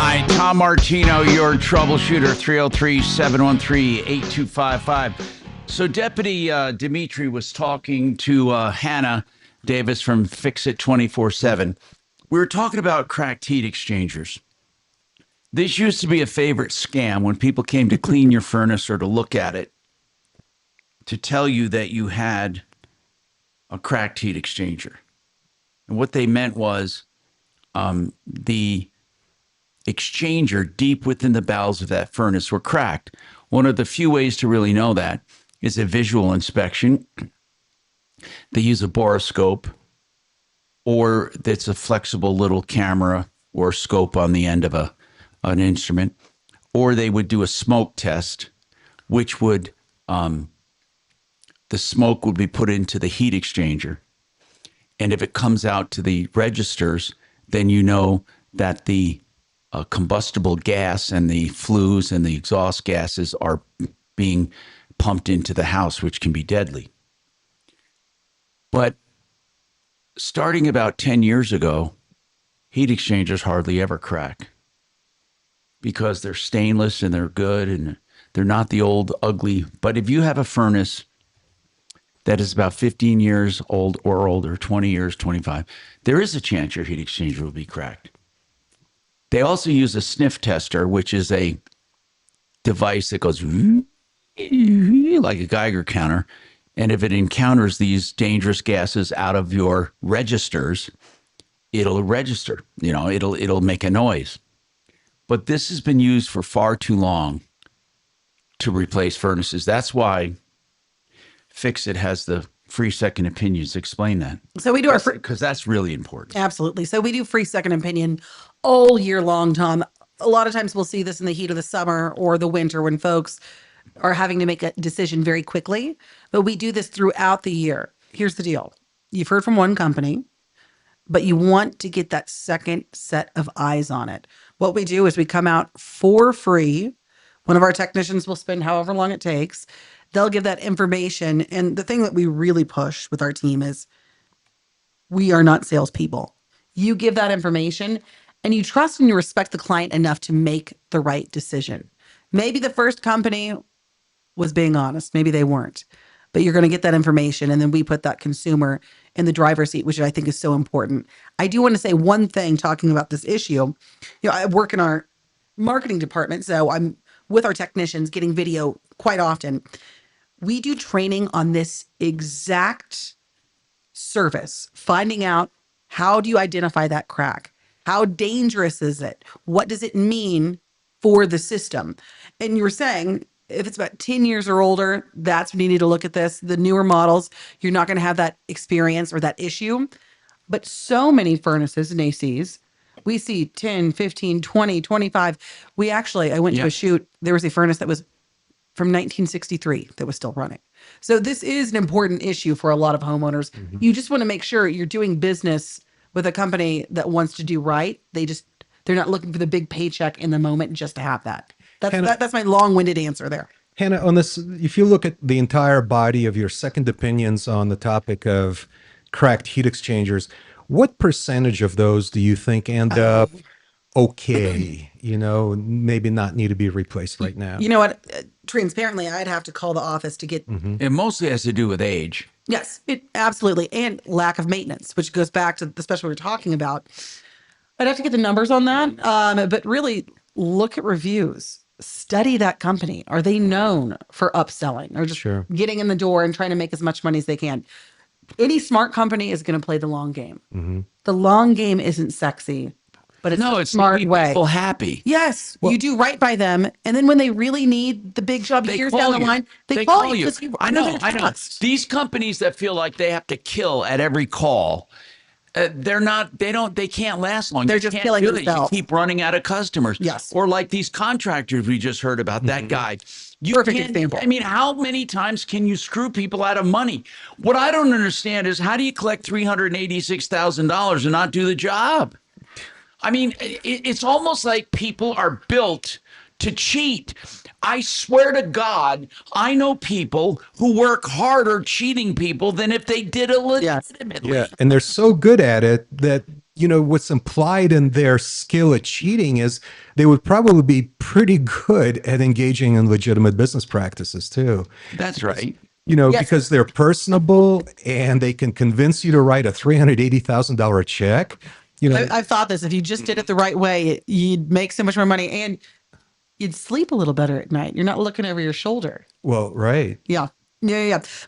Hi, Tom Martino, your troubleshooter, 303-713-8255. So Deputy Dimitri was talking to Hannah Davis from Fix It 24/7. We were talking about cracked heat exchangers. This used to be a favorite scam when people came to clean your furnace or to look at it, to tell you that you had a cracked heat exchanger. And what they meant was the exchanger deep within the bowels of that furnace were cracked. One of the few ways to really know that is a visual inspection. They use a borescope, or that's a flexible little camera or scope on the end of an instrument, or they would do a smoke test, which would the smoke would be put into the heat exchanger, and if it comes out to the registers, then you know that the combustible gas and the flues and the exhaust gases are being pumped into the house, which can be deadly. But starting about 10 years ago, heat exchangers hardly ever crack because they're stainless and they're good and they're not the old ugly. But if you have a furnace that is about 15 years old or older, 20 years, 25, there is a chance your heat exchanger will be cracked. They also use a sniff tester, which is a device that goes like a Geiger counter. And if it encounters these dangerous gases out of your registers, it'll register, it'll make a noise. But this has been used for far too long to replace furnaces. That's why Fix-It has the free second opinions. Explain that. So we do our because that's really important. Absolutely. So we do free second opinion all year long, Tom. A lot of times we'll see this in the heat of the summer or the winter when folks are having to make a decision very quickly. But we do this throughout the year. Here's the deal. You've heard from one company, but you want to get that second set of eyes on it. What we do is we come out for free. One of our technicians will spend however long it takes. They'll give that information. And the thing that we really push with our team is we are not salespeople. You give that information and you trust and you respect the client enough to make the right decision. Maybe the first company was being honest. Maybe they weren't. But you're going to get that information. And then we put that consumer in the driver's seat, which I think is so important. I do want to say one thing talking about this issue. I work in our marketing department, so I'm with our technicians getting video quite often. We do training on this exact service, finding out how do you identify that crack? How dangerous is it? What does it mean for the system? And you were saying, if it's about 10 years or older, that's when you need to look at this. The newer models, you're not going to have that experience or that issue. But so many furnaces and ACs, we see 10, 15, 20, 25. I went to a shoot. There was a furnace that was from 1963 that was still running. So this is an important issue for a lot of homeowners. Mm-hmm. You just want to make sure you're doing business with a company that wants to do right. They're not looking for the big paycheck in the moment just to have that. That's my long-winded answer there. Hannah, on this, if you look at the entire body of your second opinions on the topic of cracked heat exchangers, what percentage of those do you think end up okay? Maybe not need to be replaced right now. You know what? Transparently, I'd have to call the office to get. Mm-hmm. It mostly has to do with age. Yes, it absolutely, and lack of maintenance, which goes back to the special we're talking about. I'd have to get the numbers on that, but really look at reviews. Study that company. Are they known for upselling or just getting in the door and trying to make as much money as they can? Any smart company is going to play the long game. Mm-hmm. The long game isn't sexy, but it's a smart way. People happy. Yes, you do right by them, and then when they really need the big job years down the line, they call you. I know. These companies that feel like they have to kill at every call. They can't last long. They're just killing themselves. You keep running out of customers. Yes. Or like these contractors we just heard about, that guy. Perfect example. I mean, how many times can you screw people out of money? What I don't understand is how do you collect $386,000 and not do the job? I mean, it's almost like people are built to cheat. I swear to God, I know people who work harder cheating people than if they did it legitimately. Yeah, and they're so good at it that, what's implied in their skill at cheating is they would probably be pretty good at engaging in legitimate business practices too. That's right. Because they're personable and they can convince you to write a $380,000 check. I've thought this. If you just did it the right way, you'd make so much more money and you'd sleep a little better at night. You're not looking over your shoulder. Well, right. Yeah.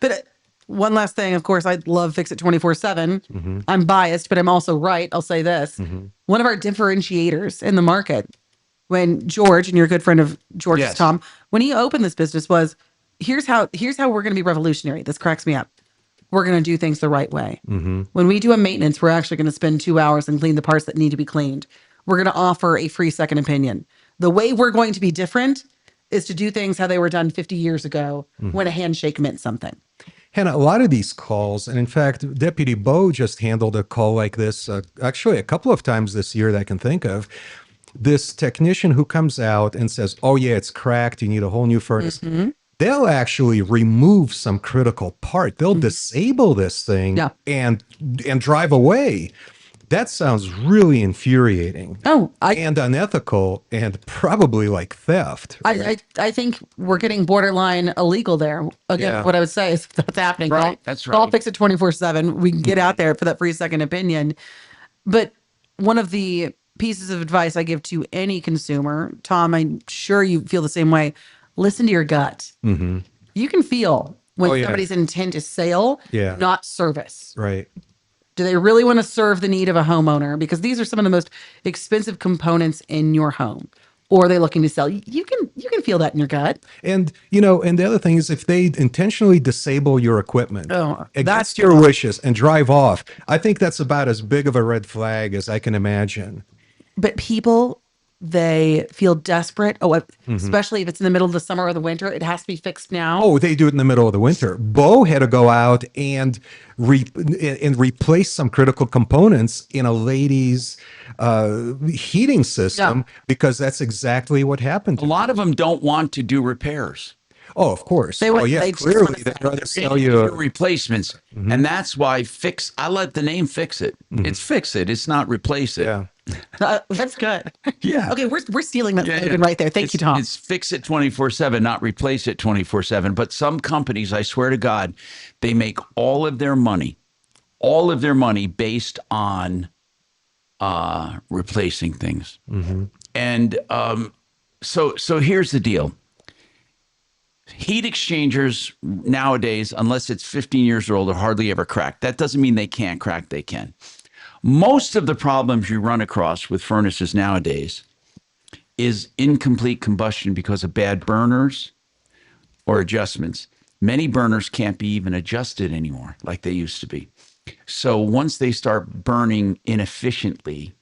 But one last thing, of course, I love Fix-It 24/7. Mm-hmm. I'm biased, but I'm also right. I'll say this. Mm-hmm. One of our differentiators in the market, when George, and you're a good friend of George's, Tom, when he opened this business was, here's how we're going to be revolutionary. This cracks me up. We're going to do things the right way. Mm-hmm. When we do a maintenance, we're actually going to spend 2 hours and clean the parts that need to be cleaned. We're going to offer a free second opinion. The way we're going to be different is to do things how they were done 50 years ago when a handshake meant something. Hannah, a lot of these calls, and in fact, Deputy Bo just handled a call like this, actually a couple of times this year that I can think of. This technician who comes out and says, oh yeah, it's cracked, you need a whole new furnace. Mm-hmm. they'll actually remove some critical part. They'll disable this thing and drive away. That sounds really infuriating. And unethical, and probably like theft. I think we're getting borderline illegal there. Again, what I would say is that's happening. Right, that's right. Call Fix It 24/7. We can get out there for that free second opinion. But one of the pieces of advice I give to any consumer, Tom, I'm sure you feel the same way. Listen to your gut. Mm-hmm. You can feel when somebody's intent is sale, not service. Right. Do they really want to serve the need of a homeowner? Because these are some of the most expensive components in your home. Or are they looking to sell? You can feel that in your gut. And and the other thing is, if they intentionally disable your equipment that's against your wishes and drive off, I think that's about as big of a red flag as I can imagine. But people, they feel desperate. Especially if it's in the middle of the summer or the winter, it has to be fixed now. Oh, they do it in the middle of the winter. Bo had to go out and replace some critical components in a lady's heating system because that's exactly what happened. A lot of them don't want to do repairs. Oh, of course. They Clearly they'd rather sell you replacements. And that's why I let the name Fix It. It's Fix It. It's not Replace It. Yeah. That's good. Yeah. Okay, we're stealing that slogan right there. Thank you, Tom. It's Fix It 24/7, not Replace It 24/7. But some companies, I swear to God, they make all of their money based on replacing things. And so here's the deal. Heat exchangers nowadays, unless it's 15 years old, are hardly ever cracked. That doesn't mean they can't crack. They can. Most of the problems you run across with furnaces nowadays is incomplete combustion because of bad burners or adjustments. Many burners can't be even adjusted anymore like they used to be. So once they start burning inefficiently,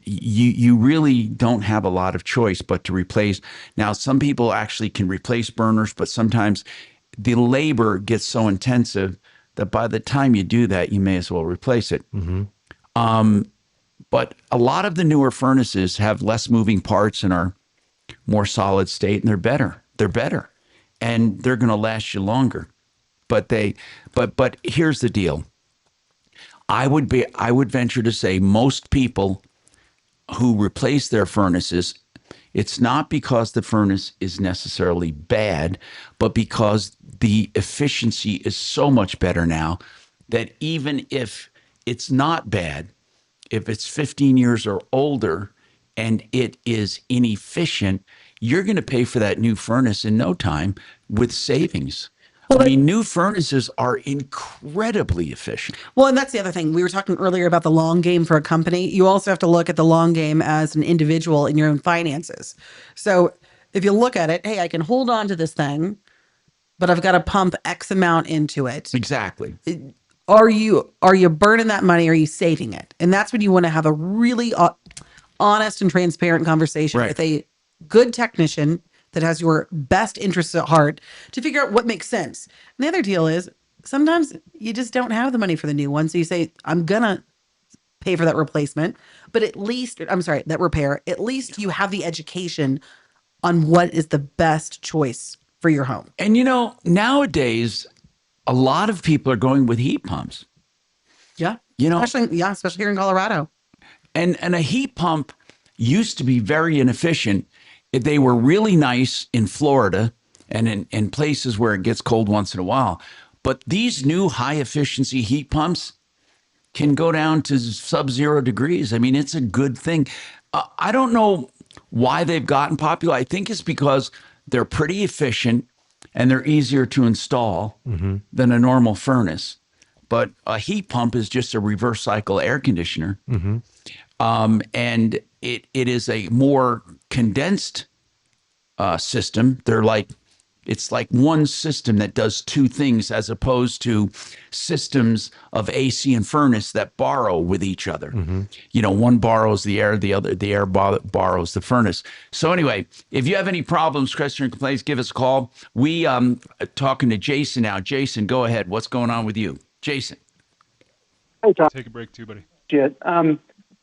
you really don't have a lot of choice but to replace. Now, some people actually can replace burners, but sometimes the labor gets so intensive that by the time you do that, you may as well replace it. But a lot of the newer furnaces have less moving parts and are more solid state, and they're better. They're better, and they're going to last you longer. But here's the deal. I would venture to say most people who replace their furnaces, it's not because the furnace is necessarily bad, but because the efficiency is so much better now that even if it's not bad, if it's 15 years or older and it is inefficient, you're going to pay for that new furnace in no time with savings. I mean, new furnaces are incredibly efficient. Well, and that's the other thing. We were talking earlier about the long game for a company. You also have to look at the long game as an individual in your own finances. So if you look at it, hey, I can hold on to this thing, but I've got to pump X amount into it. Exactly. Are you burning that money? Or are you saving it? And that's when you want to have a really honest and transparent conversation with a good technician that has your best interests at heart to figure out what makes sense. And the other deal is sometimes you just don't have the money for the new one. So you say, I'm going to pay for that replacement, but that repair. At least you have the education on what is the best choice for your home. And nowadays, a lot of people are going with heat pumps. Yeah. Especially here in Colorado. And a heat pump used to be very inefficient. They were really nice in Florida and in places where it gets cold once in a while. But these new high efficiency heat pumps can go down to sub-zero degrees. I mean, it's a good thing. I don't know why they've gotten popular. I think it's because they're pretty efficient and they're easier to install than a normal furnace. But a heat pump is just a reverse cycle air conditioner. And it is a more condensed system. It's like one system that does two things as opposed to systems of AC and furnace that borrow with each other. One borrows the air, the air borrows the furnace. So anyway, if you have any problems, questions, or complaints, give us a call. We talking to Jason now. Jason, go ahead. What's going on with you? Jason. Hey, Tom. Take a break too, buddy.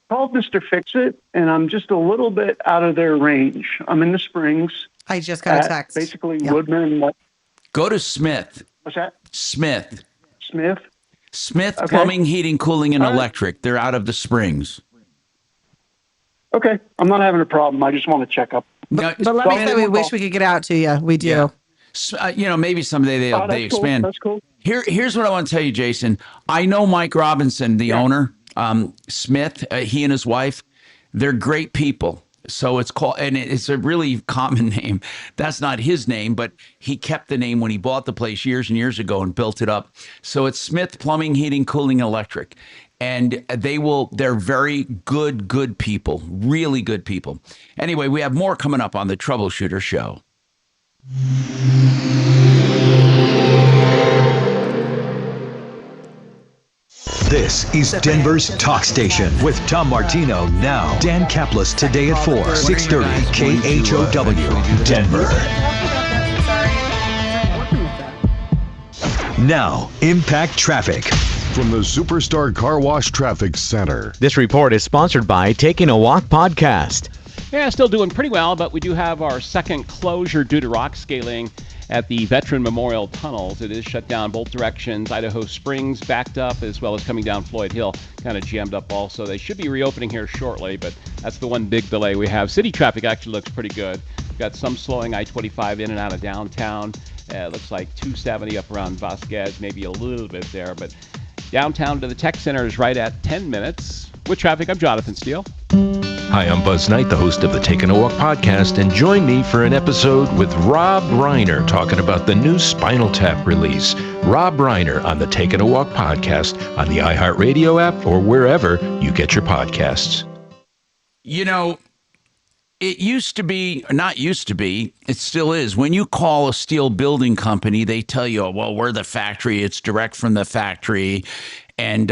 Called Mr. Fix-It, and I'm just a little bit out of their range. I'm in the Springs. I just got a text. Basically, Woodman. Go to Smith. What's that? Smith. Smith. Smith Okay. Plumbing, Heating, Cooling, and All right. Electric. They're out of the Springs. Okay, I'm not having a problem. I just want to check up. But let me say, we wish we could get out to you. We do. Yeah. Maybe someday they that's expand. Cool. That's cool. Here's what I want to tell you, Jason. I know Mike Robinson, the owner, Smith. He and his wife, they're great people. So it's called, and it's a really common name. That's not his name, but he kept the name when he bought the place years and years ago and built it up. So it's Smith Plumbing, Heating, Cooling, Electric. And they're very good people, really good people. Anyway, we have more coming up on the Troubleshooter Show. This is Denver's talk station with Tom Martino now. Dan Kaplis today at 4, 630 KHOW, Denver. Now, Impact Traffic. From the Superstar Car Wash Traffic Center. This report is sponsored by Taking a Walk Podcast. Yeah, still doing pretty well, but we do have our second closure due to rock scaling at the Veteran Memorial Tunnels. It is shut down both directions. Idaho Springs backed up, as well as coming down Floyd Hill, kind of jammed up also. They should be reopening here shortly, but that's the one big delay we have. City traffic actually looks pretty good. We've got some slowing I-25 in and out of downtown. It looks like 270 up around Vasquez, maybe a little bit there, but downtown to the tech center is right at 10 minutes. With traffic, I'm Jonathan Steele. Hi, I'm Buzz Knight, the host of the Taking a Walk podcast, and join me for an episode with Rob Reiner talking about the new Spinal Tap release. Rob Reiner on the Taking a Walk podcast on the iHeartRadio app or wherever you get your podcasts. You know, it used to be, or not used to be, it still is. When you call a steel building company, they tell you, well, we're the factory. It's direct from the factory. And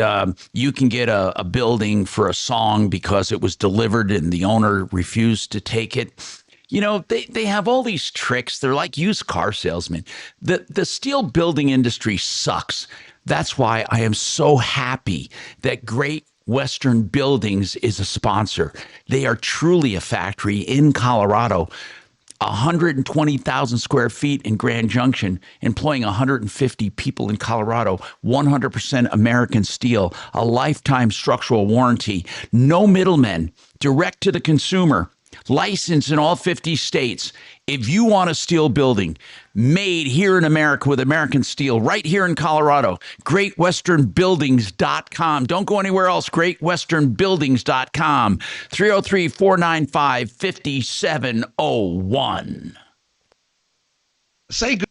you can get a building for a song because it was delivered and the owner refused to take it. You know, they have all these tricks. They're like used car salesmen. The steel building industry sucks. That's why I am so happy that Great Western Buildings is a sponsor. They are truly a factory in Colorado. 120,000 square feet in Grand Junction, employing 150 people in Colorado, 100% American steel, a lifetime structural warranty, no middlemen, direct to the consumer, licensed in all 50 states. If you want a steel building made here in America with American steel, right here in Colorado, GreatWesternBuildings.com. Don't go anywhere else. GreatWesternBuildings.com. 303-495-5701. Say good.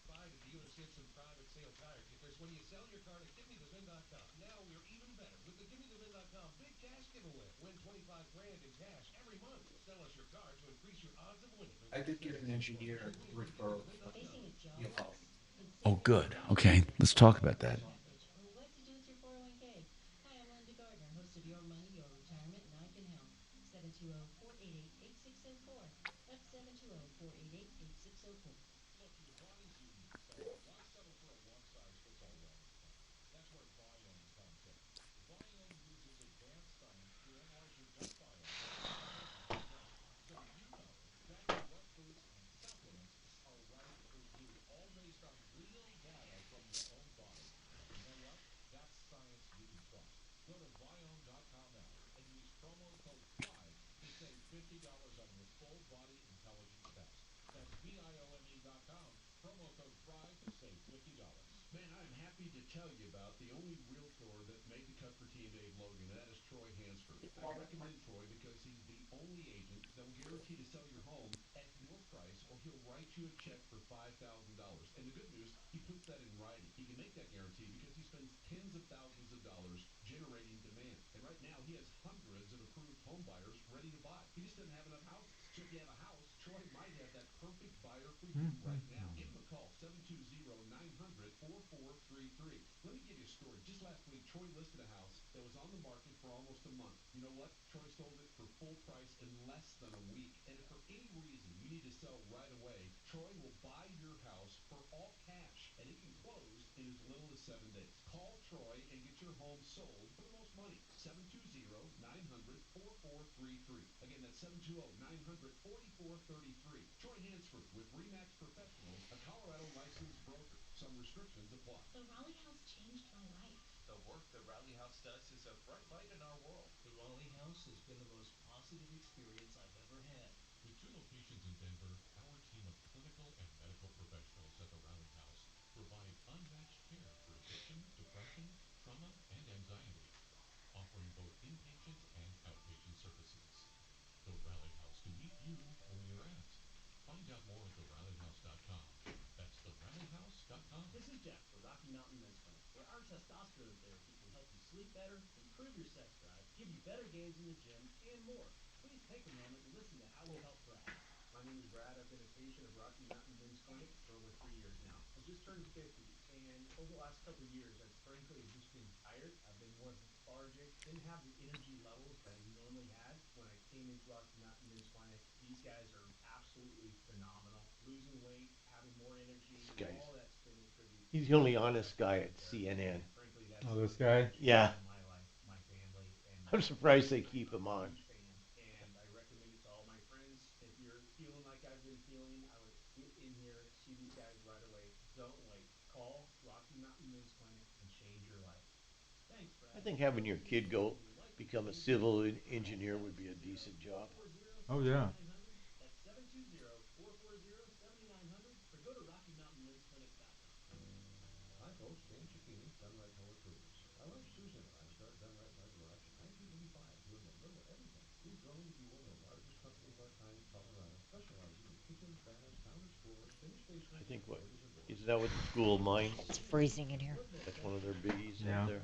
I did get an engineer referral. Oh, good. Okay, let's talk about that. Man, I'm happy to tell you about the only realtor that made the cut for Team Dave Logan, and that is Troy Hansford. I recommend Troy because he's the only agent that will guarantee to sell your home at your price, or he'll write you a check for $5,000. And the good news, he puts that in writing. He can make that guarantee because he spends tens of thousands of dollars generating demand. And right now, he has hundreds of approved home buyers ready to buy. He just doesn't have enough houses. So if you have a house, Troy might have that perfect buyer for you right now. Give him a call, 720-900-4433. Let me give you a story. Just last week, Troy listed a house that was on the market for almost a month. You know what? Troy sold it for full price in less than a week. And if for any reason you need to sell right away, Troy will buy your house for all cash, and it can close in as little as 7 days. Call Troy and get your home sold for the most money. 720-900-4433. Again, that's 720-900-4433. Join Hansford with Remax Professionals, a Colorado licensed broker. Some restrictions apply. The Raleigh House changed my life. The work the Raleigh House does is a bright light in our world. The Raleigh House has been the most positive experience I've ever had. With 2 locations in Denver, our team of clinical and medical professionals at the Raleigh House provide unmatched care for addiction, depression, trauma, and anxiety, offering both inpatient and outpatient services. The Raleigh House to meet you where you're at. Find out more at theralleyhouse.com. That's theralleyhouse.com. This is Jeff for Rocky Mountain Men's Clinic, where our testosterone therapy can help you sleep better, improve your sex drive, give you better gains in the gym, and more. Please take a moment and listen to how we help Brad. My name is Brad. I've been a patient of Rocky Mountain Men's Clinic for over 3 years now. I just turned 50, and over the last couple of years, I've frankly just been tired. I've been more lethargic, didn't have the energy levels that I normally had when I came into Rocky Mountain Men's Clinic. These guys are absolutely phenomenal. Losing weight, having more energy, Guys. all that's been a tribute. He's the only honest guy at CNN. Frankly, that's Oh, this guy? Yeah. my life, my family, and I'm surprised they keep him on. and I recommend it to all my friends. If you're feeling like I've been feeling, I would get in here, see these guys right away. Don't wait. Call Rocky Mountain Men's Clinic and change your life. Thanks, Brad. I think having your kid go become a civil engineer would be a decent job. Oh, yeah. That's 720-440-7900 or go to RockyMountainMen'sClinic.com. Hi, folks. Dan Cicchini, Done Right Home Improvements. My wife Susan and I started Done Right in our garage in 1985, doing a little everything. We've grown to be one of the largest companies of our kind in Colorado, specializing in kitchens, baths, counters, floors, finished basements, I think what doors and doors. isn't that what the school of mine? It's freezing in here. That's one of their biggies Yeah. up there.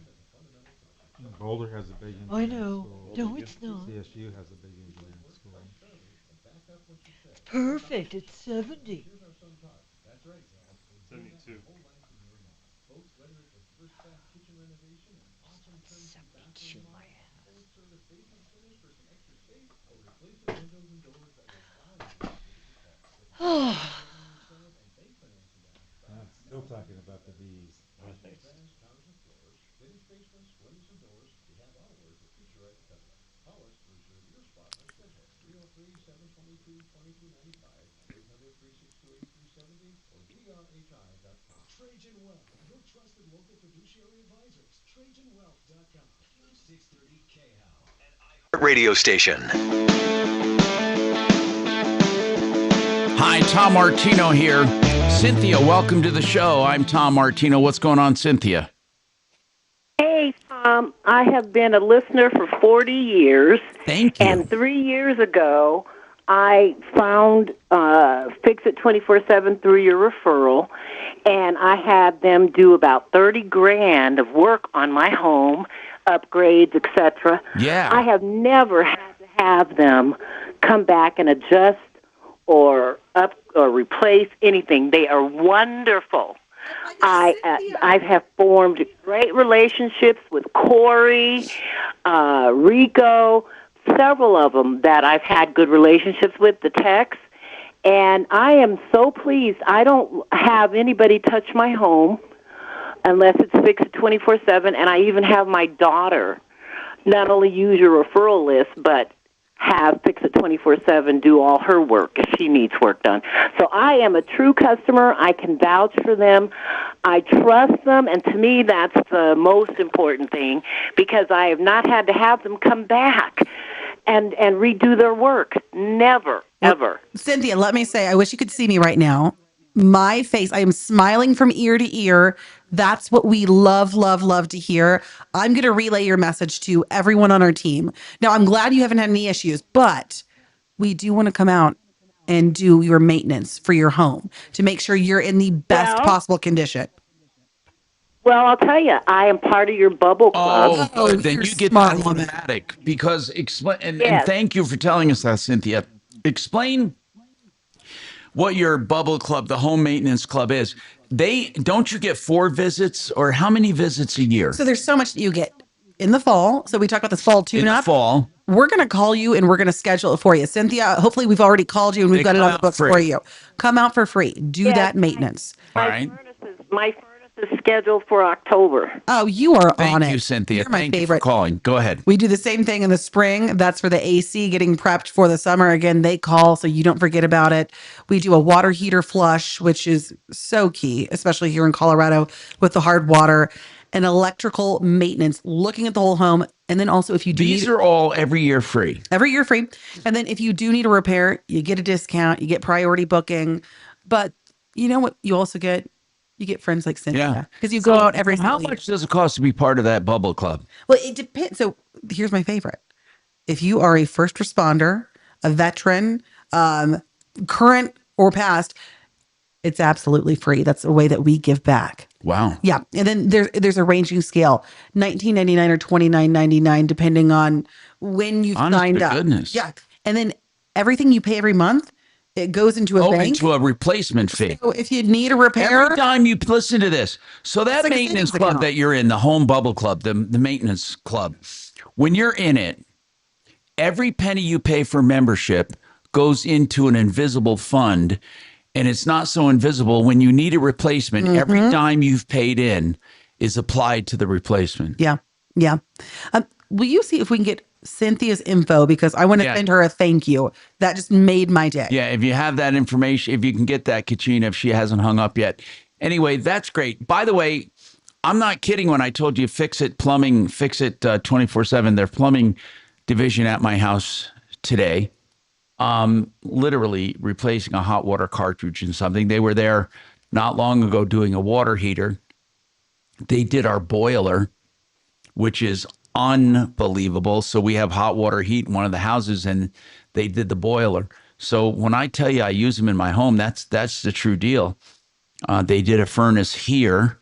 Boulder has a big I engineering know. school. No, it's not. CSU has a big engineering school. It's perfect. It's 70. Here's our son Todd. That's right, Dad. 72. Whole life in your home. Folks, whether it's a first class kitchen renovation, an awesome turnkey bathroom remodel, full service basement finish for some extra space, or replacing windows and doors that will wow you when you call. If you yourself and bank financing guys, Still talking about the bees. baths, counters and floors, finished basements, windows and doors, we have our word for future right in February. Call us to reserve your spot on schedule. 303-722-2295, 800-362-8370, or drhi.com. Trajan Wealth, your trusted local fiduciary advisors. TrajanWealth.com. 630 KHOW. Radio station. Hi, Tom Martino here. Cynthia, welcome to the show. I'm Tom Martino. What's going on, Cynthia? Hey, I have been a listener for 40 years. Thank you. And 3 years ago, I found Fix It 24/7 through your referral, and I had them do about 30 grand of work on my home, upgrades, etc. Yeah. I have never had to have them come back and adjust or up or replace anything. They are wonderful. I have formed great relationships with Corey, Rico, several of them that I've had good relationships with, the techs, and I am so pleased. I don't have anybody touch my home unless it's fixed 24/7, and I even have my daughter not only use your referral list, but have Fix It 24/7 do all her work if she needs work done. So I am a true customer. I can vouch for them. I trust them, and to me that's the most important thing because I have not had to have them come back and redo their work. Never, ever. Cynthia, let me say, I wish you could see me right now. My face, I am smiling from ear to ear. That's what we love, love, love to hear. I'm going to relay your message to everyone on our team. Now, I'm glad you haven't had any issues, but we do want to come out and do your maintenance for your home to make sure you're in the best possible condition. Well, I'll tell you, I am part of your bubble club. Oh, good. Then you get that automatic because explain and thank you for telling us that, Cynthia. Explain what your bubble club, the home maintenance club is. Don't you get 4 visits or how many visits a year? So there's so much that you get in the fall. So we talked about this fall tune-up. In the fall. We're going to call you and we're going to schedule it for you. Cynthia, hopefully we've already called you and we've got it on the books for you. Come out for free. Do that maintenance. My furnace the schedule for October? Oh, you are Thank on it. you, Cynthia. You're my Thank you favorite. for calling. Go ahead. We do the same thing in the spring. That's for the AC getting prepped for the summer. Again, they call so you don't forget about it. We do a water heater flush, which is so key, especially here in Colorado with the hard water, and electrical maintenance, looking at the whole home. And then also if you do These are all every year free. every year free. And then if you do need a repair, you get a discount, you get priority booking. But you know what you also get? You get friends like Cynthia. Because you go out every How single much does it cost to be part of that bubble club? Well, it depends. So here's my favorite. If you are a first responder, a veteran, current or past, it's absolutely free. That's a way that we give back. Wow. Yeah. And then there's a ranging scale, $19.99 or $29.99, depending on when you Honest signed to up. goodness. Yeah. And then everything you pay every month, it goes into a bank. Into a replacement fee. So if you need a repair. Every time you listen to this. So that like a maintenance savings club account. that you're in, the home bubble club, the maintenance club, when you're in it, every penny you pay for membership goes into an invisible fund. And it's not so invisible. When you need a replacement, every dime you've paid in is applied to the replacement. Yeah. Yeah. Will you see if we can get Cynthia's info? Because I want to send her a thank you. That just made my day. Yeah, if you have that information, if you can get that, Katrina, if she hasn't hung up yet. Anyway, that's great. By the way, I'm not kidding when I told you Fix It Plumbing, Fix It 24/7, their plumbing division at my house today. Literally replacing a hot water cartridge and something. They were there not long ago doing a water heater. They did our boiler, which is unbelievable. So we have hot water heat in one of the houses, and they did the boiler. So when I tell you I use them in my home, that's the true deal. They did a furnace here.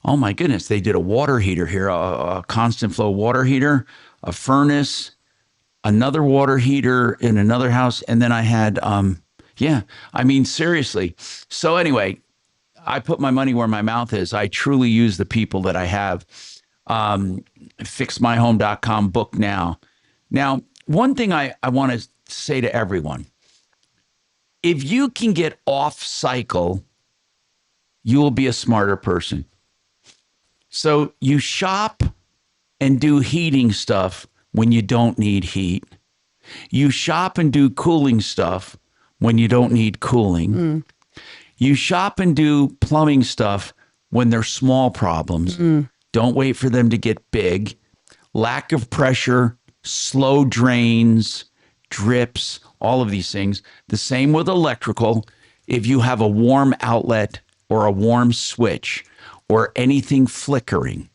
Oh my goodness, they did a water heater here, a constant flow water heater, a furnace, another water heater in another house. And then I had, seriously. So anyway, I put my money where my mouth is. I truly use the people that I have. Fixmyhome.com, book now. Now, one thing I want to say to everyone, if you can get off cycle, you will be a smarter person. So you shop and do heating stuff when you don't need heat. You shop and do cooling stuff when you don't need cooling. You shop and do plumbing stuff when they're small problems. Don't wait for them to get big. Lack of pressure, slow drains, drips, all of these things. The same with electrical. If you have a warm outlet or a warm switch or anything flickering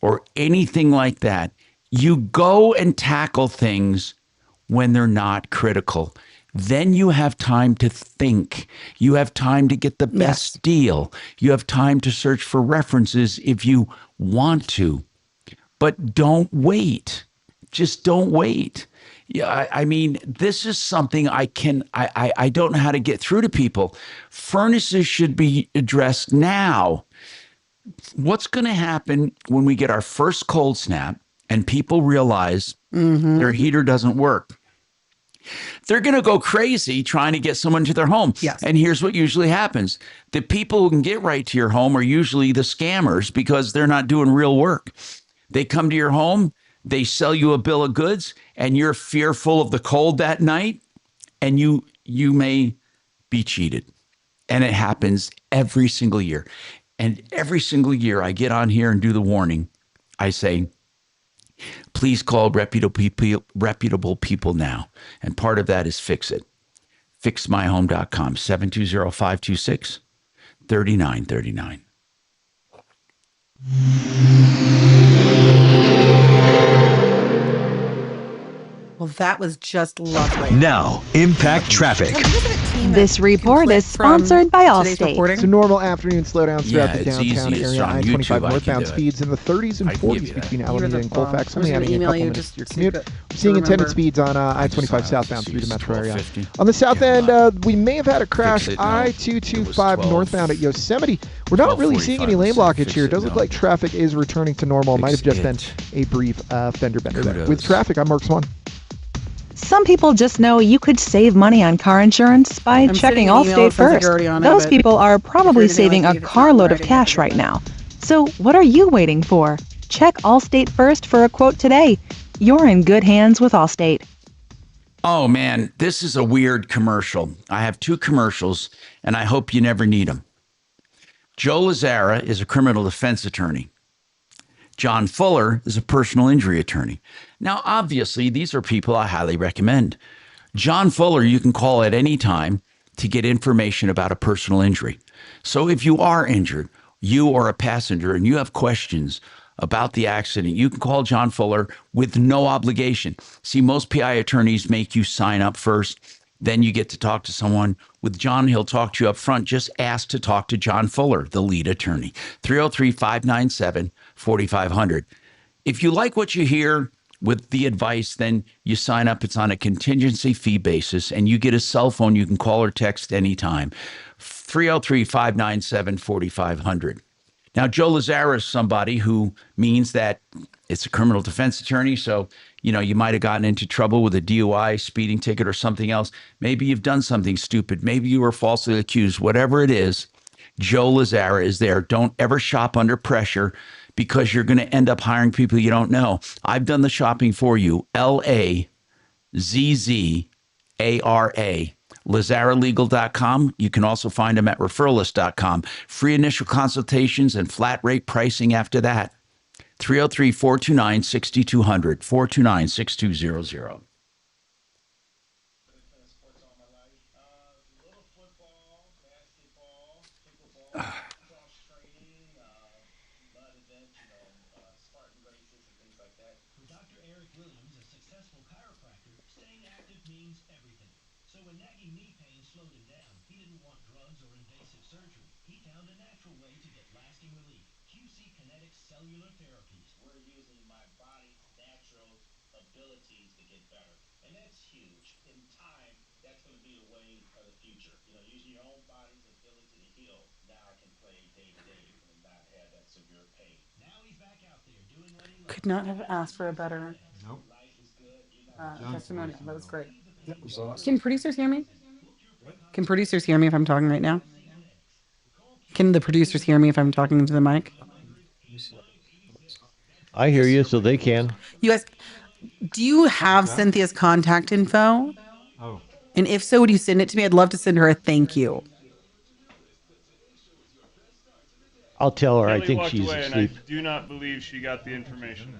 or anything like that, you go and tackle things when they're not critical. Then you have time to think. You have time to get the best deal. You have time to search for references if you want to. But don't wait. Just don't wait. Yeah, I mean, this is something I don't know how to get through to people. Furnaces should be addressed now. What's going to happen when we get our first cold snap and people realize their heater doesn't work? They're going to go crazy trying to get someone to their home. Yes. And here's what usually happens. The people who can get right to your home are usually the scammers because they're not doing real work. They come to your home, they sell you a bill of goods, and you're fearful of the cold that night, and you may be cheated. And it happens every single year. And every single year I get on here and do the warning. I say, please call reputable people now. And part of that is Fix It. Fixmyhome.com, 720-526-3939. Well, that was just lovely. Now, Impact Traffic. This report is sponsored by Allstate. So normal afternoon slowdowns throughout the it's downtown easy. It's area. on I-25 YouTube. I northbound can do it. speeds in the 30s and I can give 40s you between that. Alameda and Colfax. Only adding a couple minutes to your commute. We're seeing remember. intended speeds on I-25 southbound through the metro area. On the south end, we may have had a crash. I-225 northbound at Yosemite. We're not really seeing any lane blockage here. It does look like traffic is returning to normal. Might have just been a brief fender bender there. With traffic, I'm Mark Swan. Some people just know you could save money on car insurance by checking Allstate first. Those people are probably saving a carload of cash right now. So what are you waiting for? Check Allstate first for a quote today. You're in good hands with Allstate. Oh man, this is a weird commercial. I have two commercials, and I hope you never need them. Joe Lazara is a criminal defense attorney. John Fuller is a personal injury attorney. Now, obviously, these are people I highly recommend. John Fuller, you can call at any time to get information about a personal injury. So if you are injured, you or a passenger, and you have questions about the accident, you can call John Fuller with no obligation. See, most PI attorneys make you sign up first. Then you get to talk to someone. With John, he'll talk to you up front. Just ask to talk to John Fuller, the lead attorney. 303-597-4500. If you like what you hear with the advice, then you sign up. It's on a contingency fee basis, and you get a cell phone you can call or text anytime. 303-597-4500. Now, Joe Lazara is somebody who means that it's a criminal defense attorney. So, you might have gotten into trouble with a DUI, speeding ticket, or something else. Maybe you've done something stupid. Maybe you were falsely accused. Whatever it is, Joe Lazara is there. Don't ever shop under pressure because you're going to end up hiring people you don't know. I've done the shopping for you. Lazzara. LazaraLegal.com. You can also find them at referralist.com. Free initial consultations and flat rate pricing after that. 303-429-6200, 429-6200. Could not have asked for a better Nope. testimonial. That was great. That was awesome. Can producers hear me? Can producers hear me if I'm talking right now? Can the producers hear me if I'm talking into the mic? I hear you, so they can. You guys, do you have Cynthia's contact info? Oh. And if so, would you send it to me? I'd love to send her a thank you. I'll tell her I Kelly think walked she's away, asleep. And I do not believe she got the information.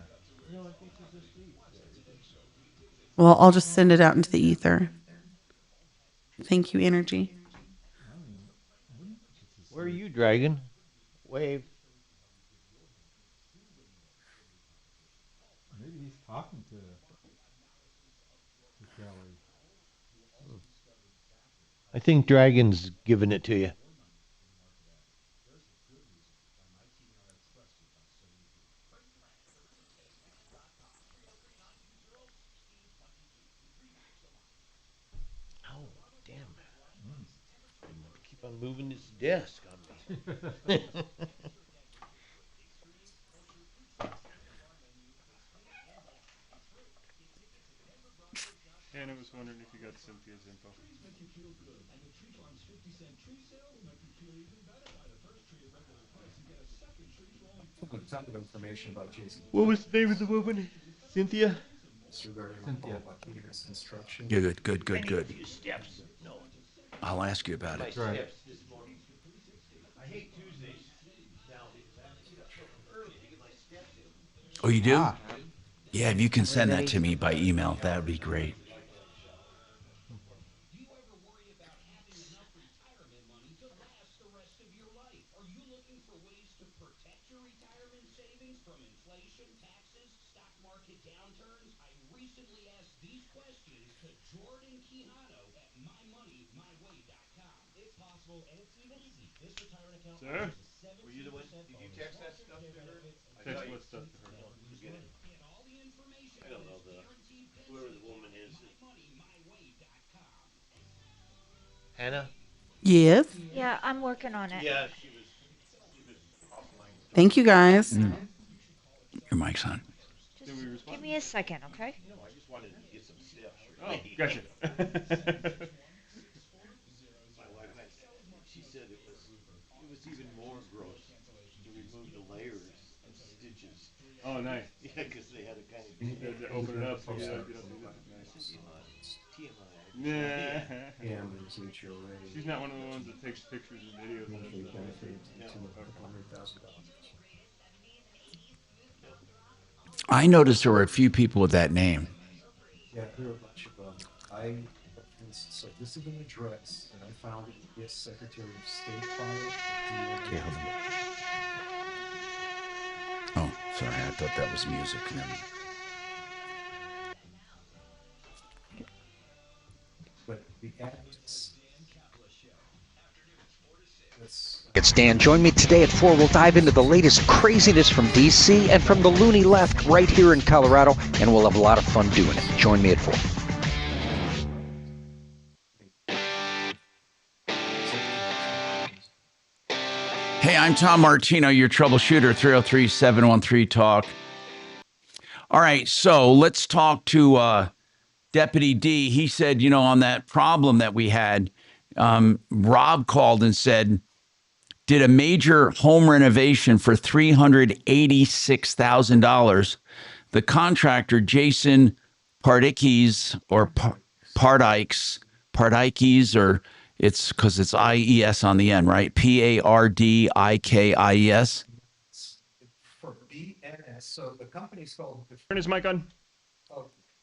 Well, I'll just send it out into the ether. Thank you, Energy. Where are you, Dragon? Wave. Maybe he's talking to Kelly. I think Dragon's giving it to you. Oh, damn. Keep on moving this desk on me. And I was wondering if you got Cynthia's info. Information about Jason. What was the name of the woman? Cynthia? Cynthia. Instruction. Good. Steps. No. I'll ask you about My it. steps this morning. I hate Tuesdays. Now, I get up so early to get my steps in. Oh, you do? Yeah, if you can send that to me by email, that would be great. Sir? Were you the one? Did you text that stuff to her? Text what stuff to her? Forget it. I don't know whoever the woman is. Hannah? Yes. Yeah, I'm working on it. Yeah, she was offline. Thank you, guys. Your mic's on. Did we respond? Give me a second, okay? No, I just wanted to get some steps. Oh, gotcha. My wife, she said it was even more gross to remove the leg Oh, nice. Yeah, because they had to kind of They had to open it up so you don't nice. TMI. Yeah. Yeah. She's not one of the ones that takes pictures and videos of that stuff. I noticed there were a few people with that name. Yeah, there are a bunch of them. So this is an address that I found in the Secretary of State file. Okay, hold on. Oh, sorry, I thought that was music. But the address. It's Dan. Join me today at 4. We'll dive into the latest craziness from D.C. and from the loony left right here in Colorado, and we'll have a lot of fun doing it. Join me at 4. Hey, I'm Tom Martino, your troubleshooter, 303-713-TALK. All right, so let's talk to Deputy D. He said, on that problem that we had, Rob called and said, did a major home renovation for $386,000. The contractor, Jason Pardikes, or Pardikes, or it's because it's IES on the end, right? Pardikis. For BNS, so the company's called. Turn his mic on.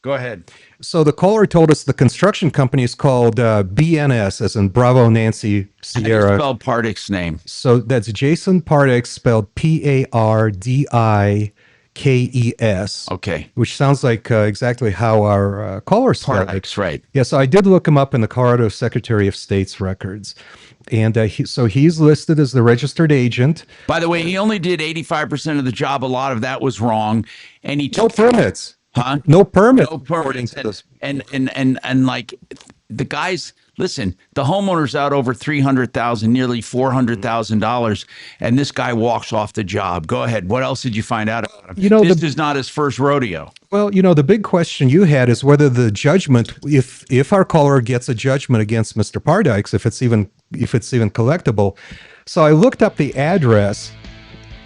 Go ahead. So the caller told us the construction company is called BNS, as in Bravo Nancy Sierra. How do you spell Pardik's name? So that's Jason Pardikes, spelled Pardikes. Okay. Which sounds like exactly how our caller spelled it. Pardikes, right. Yeah, so I did look him up in the Colorado Secretary of State's records. And so he's listed as the registered agent. By the way, he only did 85% of the job. A lot of that was wrong. And he No permits. Huh? No permits. No permits. And like the guys, listen, the homeowner's out over $300,000, nearly $400,000, and this guy walks off the job. Go ahead. What else did you find out about him? This is not his first rodeo. Well, the big question you had is whether the judgment, if our caller gets a judgment against Mr. Pardikes, if it's even collectible. So I looked up the address.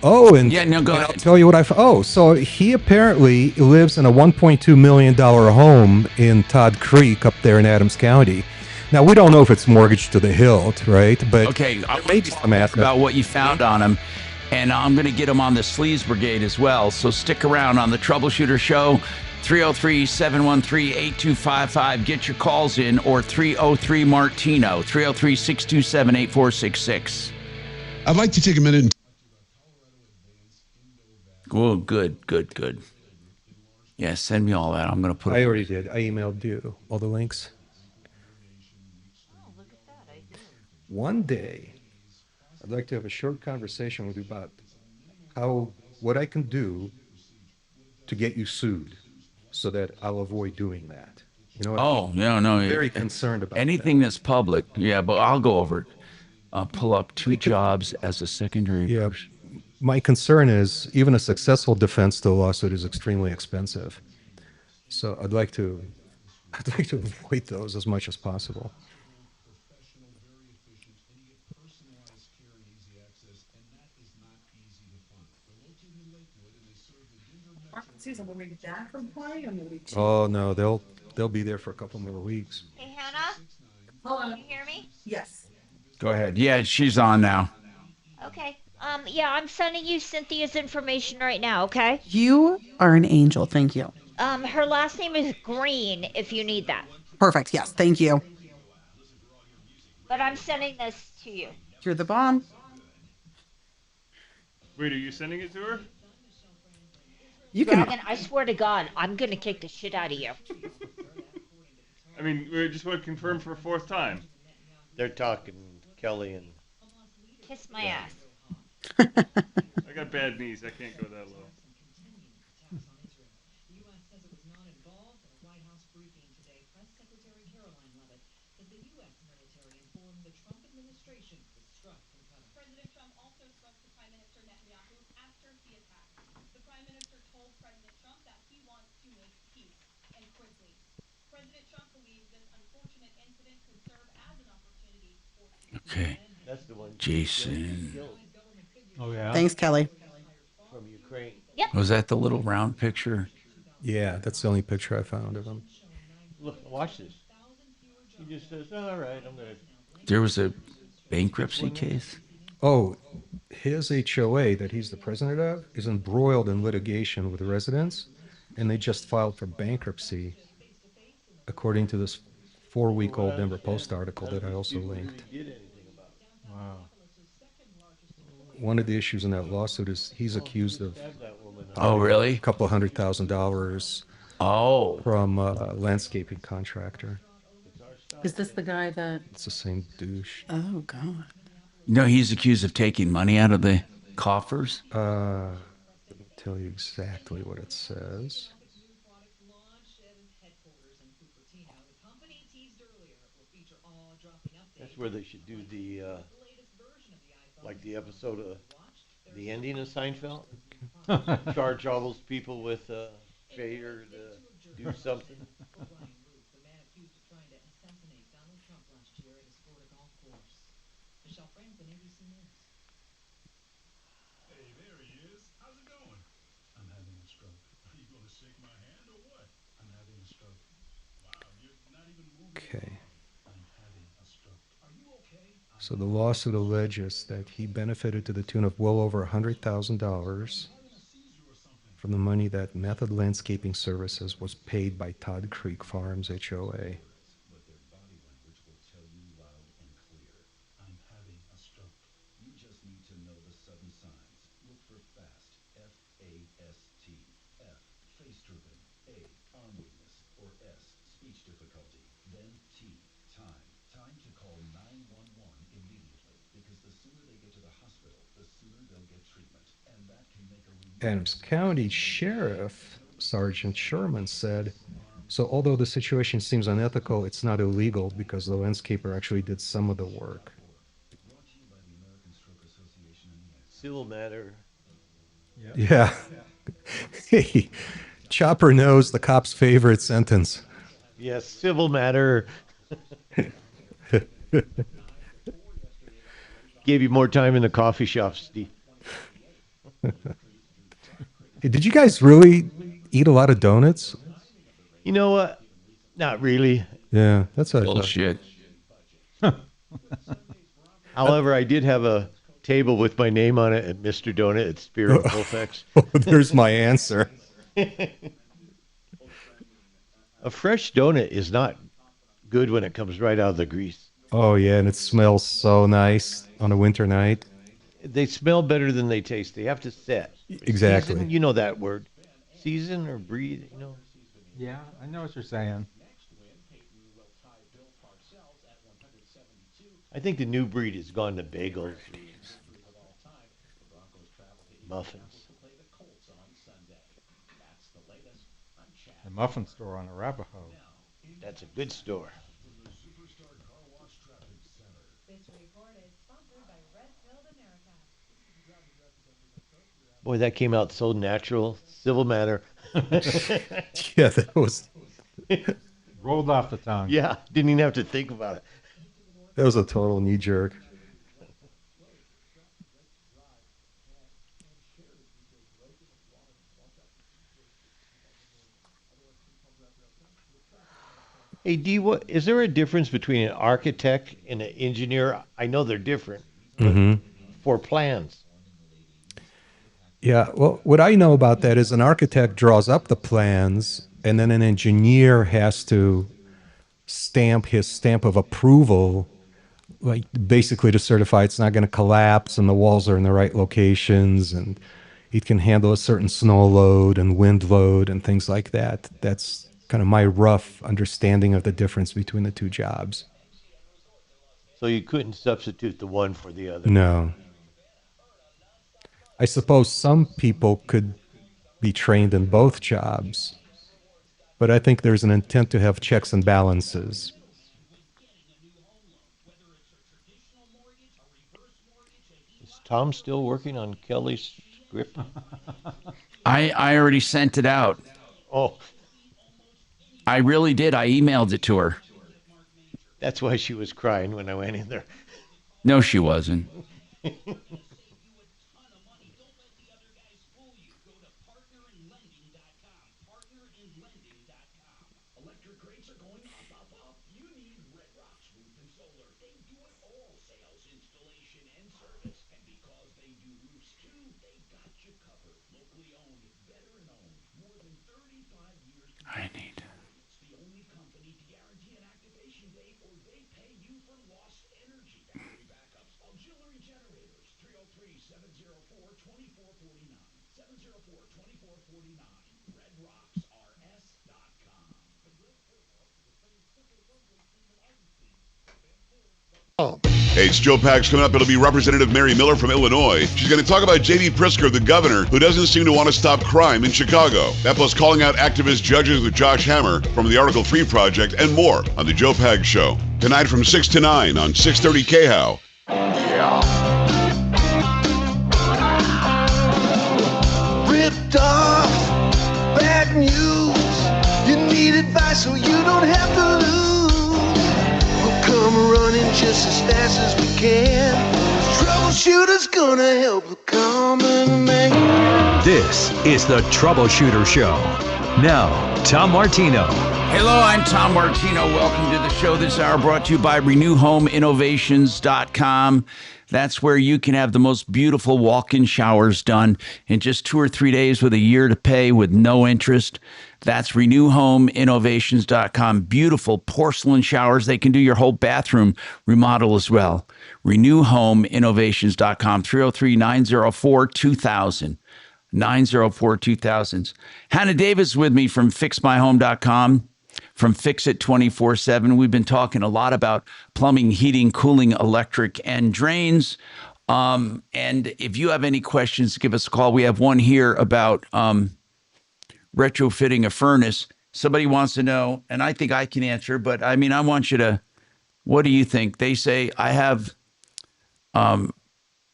Oh, and yeah, no, go ahead. I'll tell you what so he apparently lives in a $1.2 million home in Todd Creek up there in Adams County. Now, we don't know if it's mortgaged to the hilt, right? But okay, I'll maybe some asset about what you found on him, and I'm going to get him on the Sleaze Brigade as well. So stick around on the Troubleshooter Show, 303-713-8255. Get your calls in, or 303-MARTINO, 303-627-8466. I'd like to take a minute and Oh, good. Yeah, send me all that. I'm going to put I already did. I emailed you all the links. Oh, look at that. I do. One day, I'd like to have a short conversation with you about what I can do to get you sued so that I'll avoid doing that. No. I'm very concerned about anything that's public. Yeah, but I'll go over it. Pull up 2 jobs as a secondary. Yeah. My concern is even a successful defense to a lawsuit is extremely expensive. So I'd like to avoid those as much as possible. Susan, will we be back from Hawaii or will we? Oh no, they'll be there for a couple more weeks. Hey, Hannah? Hello. Can you hear me? Yes. Go ahead. Yeah, she's on now. Okay. Yeah, I'm sending you Cynthia's information right now, okay? You are an angel. Thank you. Her last name is Green, if you need that. Perfect. Yes. Thank you. But I'm sending this to you. You're the bomb. Wait, are you sending it to her? Dragon, I swear to God, I'm gonna kick the shit out of you. I mean, we just want to confirm for a 4th time. They're talking, Kelly and... Kiss my ass. I got bad knees. I can't go that low. President Trump also spoke to Prime Minister Netanyahu after the attack. The Prime Minister told President Trump that he wants to make peace, and quickly. President Trump believes this unfortunate incident could serve as an opportunity for peace. Okay. That's the one. Jason. Oh, yeah? Thanks, Kelly. From Ukraine. Yep. Was that the little round picture? Yeah, that's the only picture I found of him. Look, watch this. He just says, "All right, I'm gonna." There was a bankruptcy case. Oh, his HOA that he's the president of is embroiled in litigation with the residents, and they just filed for bankruptcy, according to this 4-week-old Denver Post article that I also linked. Wow. One of the issues in that lawsuit is he's accused of Oh, really? a couple $100,000 from a landscaping contractor. Is this the guy that? It's the same douche. Oh God. No, he's accused of taking money out of the coffers. Let me tell you exactly what it says. That's where they should do the like the episode of the ending of Seinfeld. Charge all those people with failure to do something. Hey, there he is. How's it going? I'm having a stroke. Are you going to shake my hand or what? I'm having a stroke. Wow, you're not even moving. Okay. I'm having a stroke. Are you okay? So the lawsuit alleges that he benefited to the tune of well over $100,000 from the money that Method Landscaping Services was paid by Todd Creek Farms HOA. But their body language will tell you loud and clear. I'm having a stroke. You just need to know the sudden signs. Look for FAST. F-A-S-T. F. Face drooping. A. Arm weakness. Or S. Speech difficulty. Then T. Time. Time to call 911 immediately. Because the sooner they get to the hospital, the sooner they'll get treatment. And that can make a Adams County Sheriff Sergeant Sherman said, so although the situation seems unethical, it's not illegal because the landscaper actually did some of the work. Civil matter. Yeah. Hey, Chopper knows the cop's favorite sentence. Yes, civil matter. Gave you more time in the coffee shop, Steve. Hey, did you guys really eat a lot of donuts? You know what? Not really. Yeah, that's what Bullshit. However, I did have a table with my name on it at Mr. Donut at Spirit of Colfax. There's my answer. A fresh donut is not good when it comes right out of the grease. Oh, yeah, and it smells so nice on a winter night. They smell better than they taste. They have to set. Exactly. Season, you know that word. Season or breathe, you know. Yeah, I know what you're saying. I think the new breed has gone to bagels, muffins. The muffin store on Arapahoe. That's a good store. Boy, that came out so natural. Civil matter. Yeah, that was... Rolled off the tongue. Yeah, didn't even have to think about it. That was a total knee jerk. Hey, D, what is there a difference between an architect and an engineer? I know they're different. But for plans. Yeah, well, what I know about that is an architect draws up the plans, and then an engineer has to stamp his stamp of approval, like basically to certify it's not going to collapse and the walls are in the right locations and it can handle a certain snow load and wind load and things like that. That's kind of my rough understanding of the difference between the two jobs. So you couldn't substitute the one for the other. No. I suppose some people could be trained in both jobs, but I think there's an intent to have checks and balances. Is Tom still working on Kelly's script? I already sent it out. Oh. I really did. I emailed it to her. That's why she was crying when I went in there. No, she wasn't. I need. Hey, it's Joe Pags coming up. It'll be Representative Mary Miller from Illinois. She's going to talk about J.B. Pritzker, the governor, who doesn't seem to want to stop crime in Chicago. That plus calling out activist judges with Josh Hammer from the Article 3 Project and more on The Joe Pags Show. Tonight from 6 to 9 on 630 KHOW. Ripped off, bad news. You need advice so you don't have to lose. We'll come running just as fast as we can. Troubleshooter's gonna help the common man. This is the Troubleshooter Show. Now, Tom Martino. Hello, I'm Tom Martino. Welcome to the show this hour, brought to you by RenewHomeInnovations.com. That's where you can have the most beautiful walk-in showers done in just 2 or 3 days with a year to pay with no interest. That's RenewHomeInnovations.com. Beautiful porcelain showers. They can do your whole bathroom remodel as well. RenewHomeInnovations.com, 303-904-2000. 904-2000. Hannah Davis with me from FixMyHome.com. From Fix It 24/7. We've been talking a lot about plumbing, heating, cooling, electric, and drains. And if you have any questions, give us a call. We have one here about retrofitting a furnace. Somebody wants to know, and I think I can answer, but I mean, I want you to, what do you think? They say, I have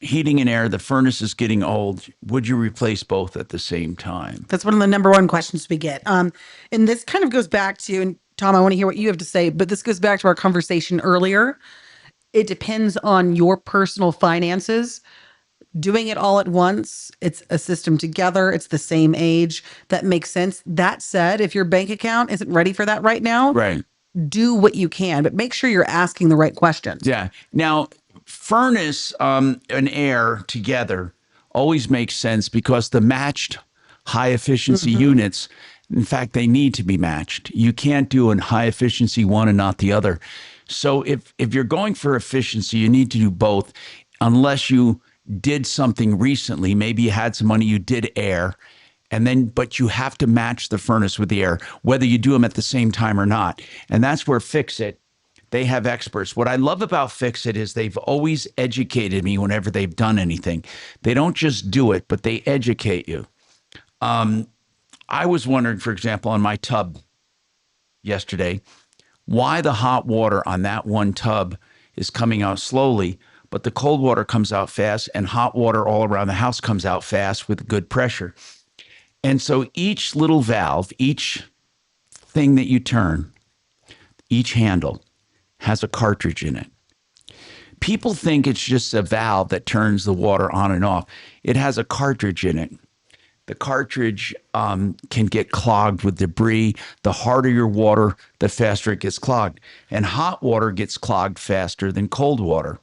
heating and air. The furnace is getting old. Would you replace both at the same time? That's one of the number one questions we get. And this kind of goes back to, and Tom, I want to hear what you have to say, but this goes back to our conversation earlier. It depends on your personal finances. Doing it all at once, it's a system together. It's the same age. That makes sense. That said, if your bank account isn't ready for that right now, right, do what you can, but make sure you're asking the right questions. Yeah. Now, furnace and air together always makes sense because the matched high efficiency units, in fact, they need to be matched. You can't do a high efficiency one and not the other. So if you're going for efficiency, you need to do both, unless you did something recently. Maybe you had some money, you did air, and then, but you have to match the furnace with the air, whether you do them at the same time or not. And that's where Fix It, they have experts. What I love about Fix It is they've always educated me whenever they've done anything. They don't just do it, but they educate you. I was wondering, for example, on my tub yesterday, why the hot water on that one tub is coming out slowly, but the cold water comes out fast, and hot water all around the house comes out fast with good pressure. And so each little valve, each thing that you turn, each handle has a cartridge in it. People think it's just a valve that turns the water on and off. It has a cartridge in it. The cartridge can get clogged with debris. The harder your water, the faster it gets clogged. And hot water gets clogged faster than cold water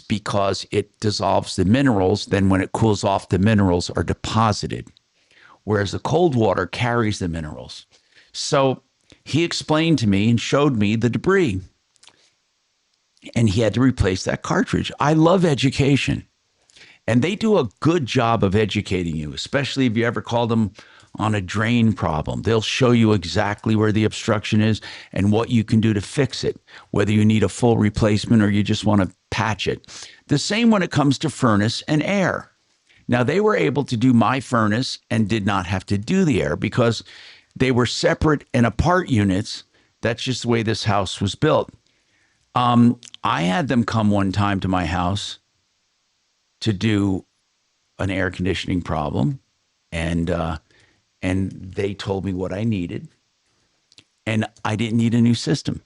because it dissolves the minerals. Then when it cools off, the minerals are deposited, whereas the cold water carries the minerals. So he explained to me and showed me the debris, and he had to replace that cartridge. I love education. And they do a good job of educating you, especially if you ever call them on a drain problem. They'll show you exactly where the obstruction is and what you can do to fix it, whether you need a full replacement or you just want to patch it. The same when it comes to furnace and air. Now, they were able to do my furnace and did not have to do the air because they were separate and apart units. That's just the way this house was built. I had them come one time to my house to do an air conditioning problem, and they told me what I needed, and I didn't need a new system.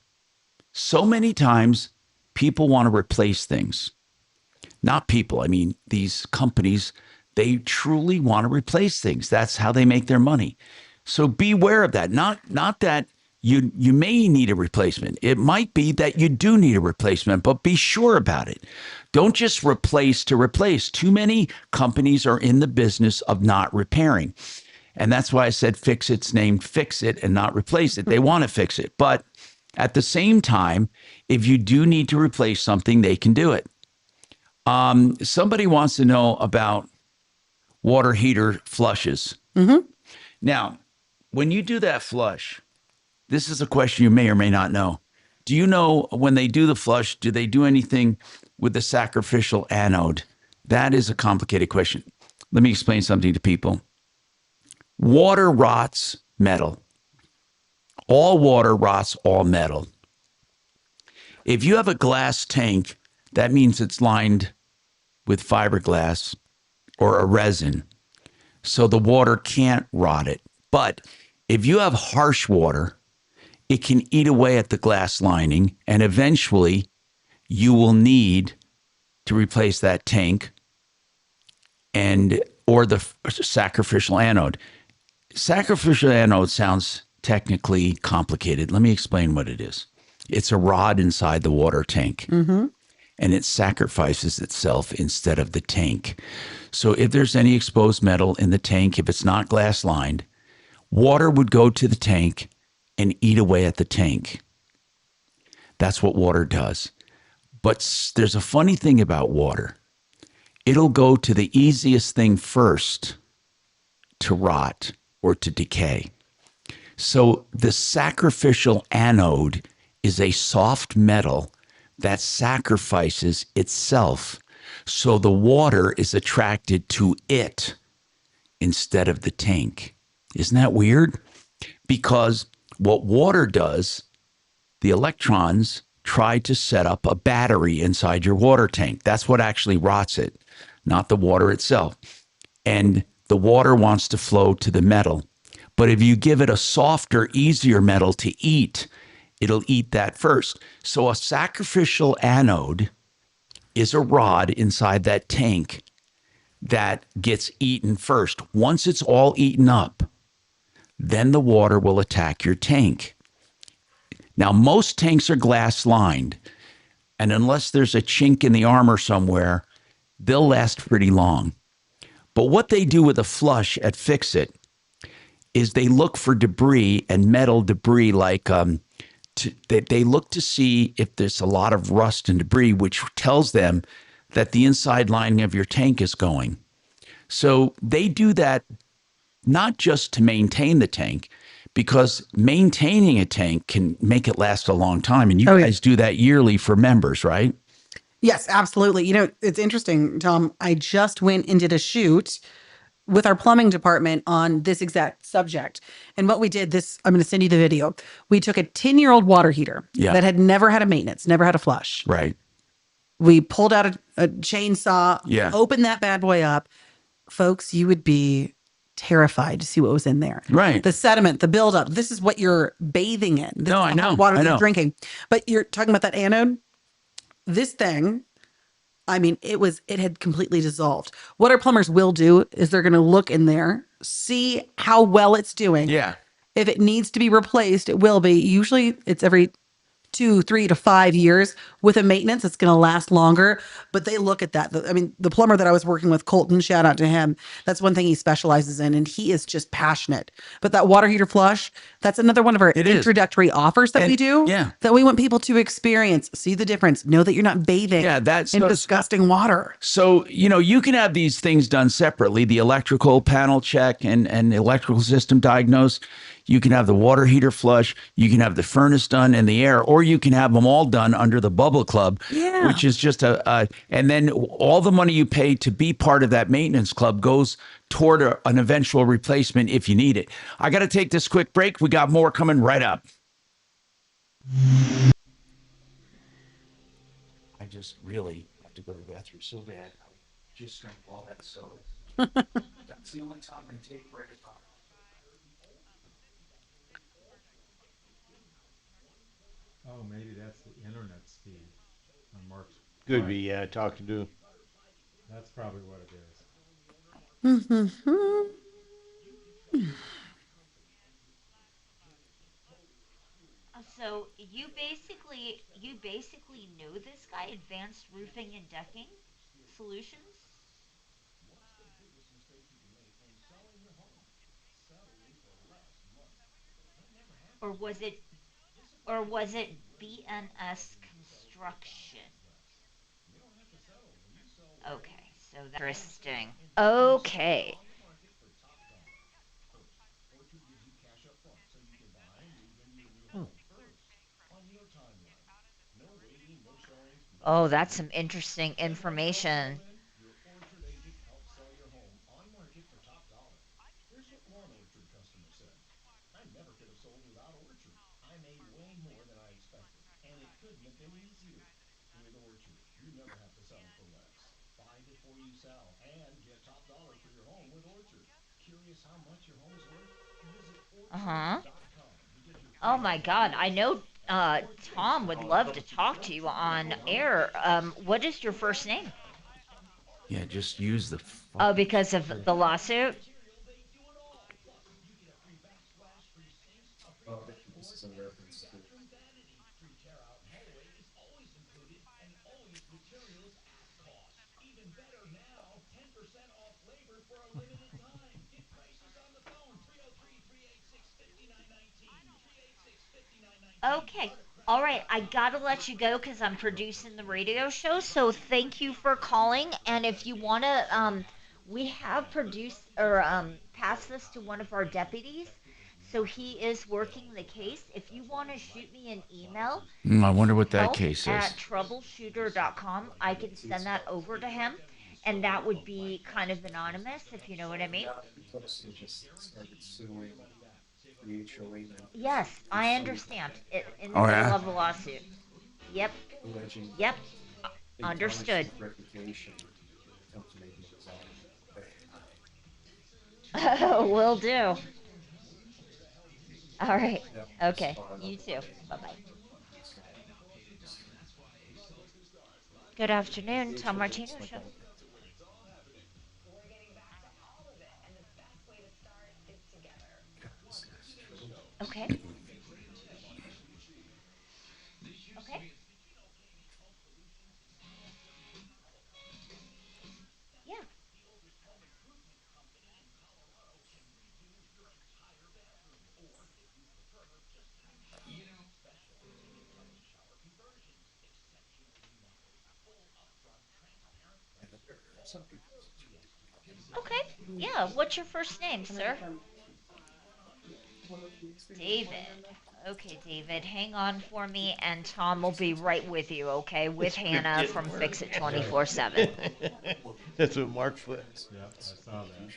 So many times people want to replace things. Not people, I mean these companies, they truly want to replace things. That's how they make their money. So beware of that. Not that you may need a replacement. It might be that you do need a replacement, but be sure about it. Don't just replace to replace. Too many companies are in the business of not repairing. And that's why I said fix it's named Fix It and not replace it. They want to fix it. But at the same time, if you do need to replace something, they can do it. Somebody wants to know about water heater flushes. Now, when you do that flush, this is a question you may or may not know. Do you know when they do the flush, do they do anything with the sacrificial anode? That is a complicated question. Let me explain something to people. Water rots metal. All water rots all metal. If you have a glass tank, that means it's lined with fiberglass or a resin. So the water can't rot it. But if you have harsh water, it can eat away at the glass lining, and eventually you will need to replace that tank or the sacrificial anode. Sacrificial anode sounds technically complicated. Let me explain what it is. It's a rod inside the water tank, and it sacrifices itself instead of the tank. So if there's any exposed metal in the tank, if it's not glass lined, water would go to the tank and eat away at the tank. That's what water does. But there's a funny thing about water. It'll go to the easiest thing first to rot or to decay. So the sacrificial anode is a soft metal that sacrifices itself. So the water is attracted to it instead of the tank. Isn't that weird? Because what water does, the electrons try to set up a battery inside your water tank. That's what actually rots it, not the water itself. And the water wants to flow to the metal. But if you give it a softer, easier metal to eat, it'll eat that first. So a sacrificial anode is a rod inside that tank that gets eaten first. Once it's all eaten up, then the water will attack your tank. Now, most tanks are glass lined, and unless there's a chink in the armor somewhere, they'll last pretty long. But what they do with a flush at Fix It is they look for debris and metal debris, like they look to see if there's a lot of rust and debris, which tells them that the inside lining of your tank is going. So they do that not just to maintain the tank, because maintaining a tank can make it last a long time. And you guys do that yearly for members, right? Yes, absolutely. You know, it's interesting, Tom. I just went and did a shoot with our plumbing department on this exact subject. And what we did, I'm going to send you the video. We took a 10-year-old water heater that had never had a maintenance, never had a flush. Right. We pulled out a chainsaw, opened that bad boy up. Folks, you would be terrified to see what was in there. Right. The sediment, the buildup. This is what you're bathing in. This I is know. Water you're drinking. But you're talking about that anode. This thing, I mean, it had completely dissolved. What our plumbers will do is they're going to look in there, see how well it's doing. Yeah. If it needs to be replaced, it will be. Usually it's every 2, 3 to 5 years. With a maintenance, it's going to last longer. But they look at that. I mean, the plumber that I was working with, Colton, shout out to him. That's one thing he specializes in, and he is just passionate. But that water heater flush, that's another one of our introductory offers that we do. Yeah. That we want people to experience, see the difference, know that you're not bathing in disgusting water. So, you can have these things done separately, the electrical panel check and electrical system diagnosed. You can have the water heater flush. You can have the furnace done in the air, or you can have them all done under the Bubble Club, which is just and then all the money you pay to be part of that maintenance club goes toward an eventual replacement if you need it. I got to take this quick break. We got more coming right up. I just really have to go to the bathroom so bad. I just drank all that soda. That's the only time I take a break. Oh, maybe that's the internet speed on Mark's. Could be, yeah, talking to. That's probably what it is. So you basically know this guy, Advanced Roofing and Decking Solutions, or was it BNS Construction? Okay, so that's interesting. Okay. Oh, that's some interesting information. Uh huh. Oh my God, I know. Tom would love to talk to you on air. What is your first name? Yeah, just use the Oh, fucking. because of the lawsuit. Okay. All right. I got to let you go because I'm producing the radio show. So thank you for calling. And if you want to, we have produced or passed this to one of our deputies. So he is working the case. If you want to shoot me an email, I wonder what that help case at is. troubleshooter.com, I can send that over to him. And that would be kind of anonymous, if you know what I mean. Yes, I understand. In the Oh middle yeah. of a lawsuit. Yep. Yep. Understood. Will do. All right. Okay. You too. Bye bye. Good afternoon, Tom Martino Show. Okay. Okay. Yeah. Okay. Yeah. What's your first name, sir? David. Okay, David, hang on for me, and Tom will be right with you, okay? With You're Hannah getting from work. Fix It 24/7. That's what Mark put. Yeah, I saw that.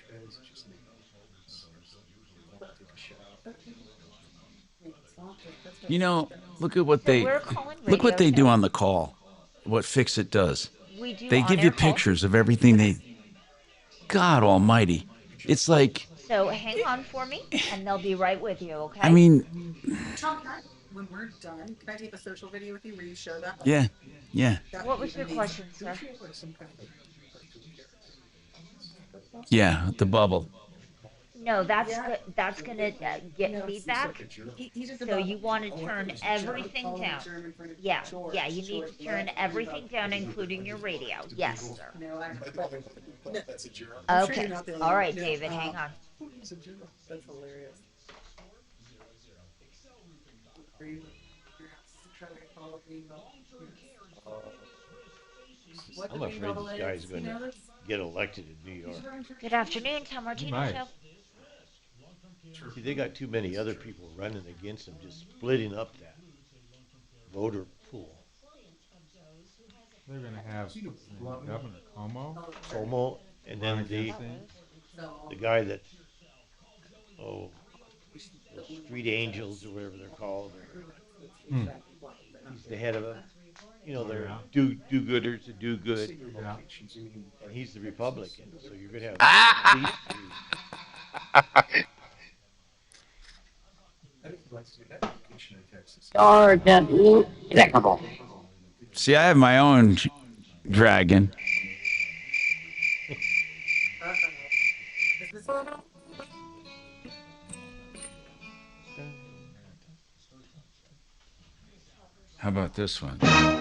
You know, look at what So they we're calling look what radio they do show. on the call. What Fix It does. We do They give you on-air calls. pictures of everything they. God Almighty, it's like. So hang on for me, and they'll be right with you, I okay? mean, Tom, when we're done, can I take a social video with you where you show that? yeah, yeah, That would What be was your amazing. question, sir? yeah. The bubble. No, that's Yeah. good. That's gonna get No, feedback. he did the So you bubble. want to turn everything Call him down. German for Yeah, short. yeah. You need Short. to turn everything down, including your radio. Yes, sir. No, I'm sure Okay. you're not the only All one. right, No, David. Hang on. that's hilarious. Are you trying to call me? What I'm the green afraid bubble this is? guy's You going to know this? get elected in New York. Good afternoon, Tom He Martino might. Show. See, they got too many other people running against him, just splitting up that voter pool. They're going to have Governor Cuomo. Cuomo, and run then against him. the guy that, oh, those street angels or whatever they're called. Hmm. He's the head of a, you know, Oh, they're yeah. do-gooders to do good. Yeah. And he's the Republican, so you're going to have these three. See, I have my own dragon. Is this one? How about this one? How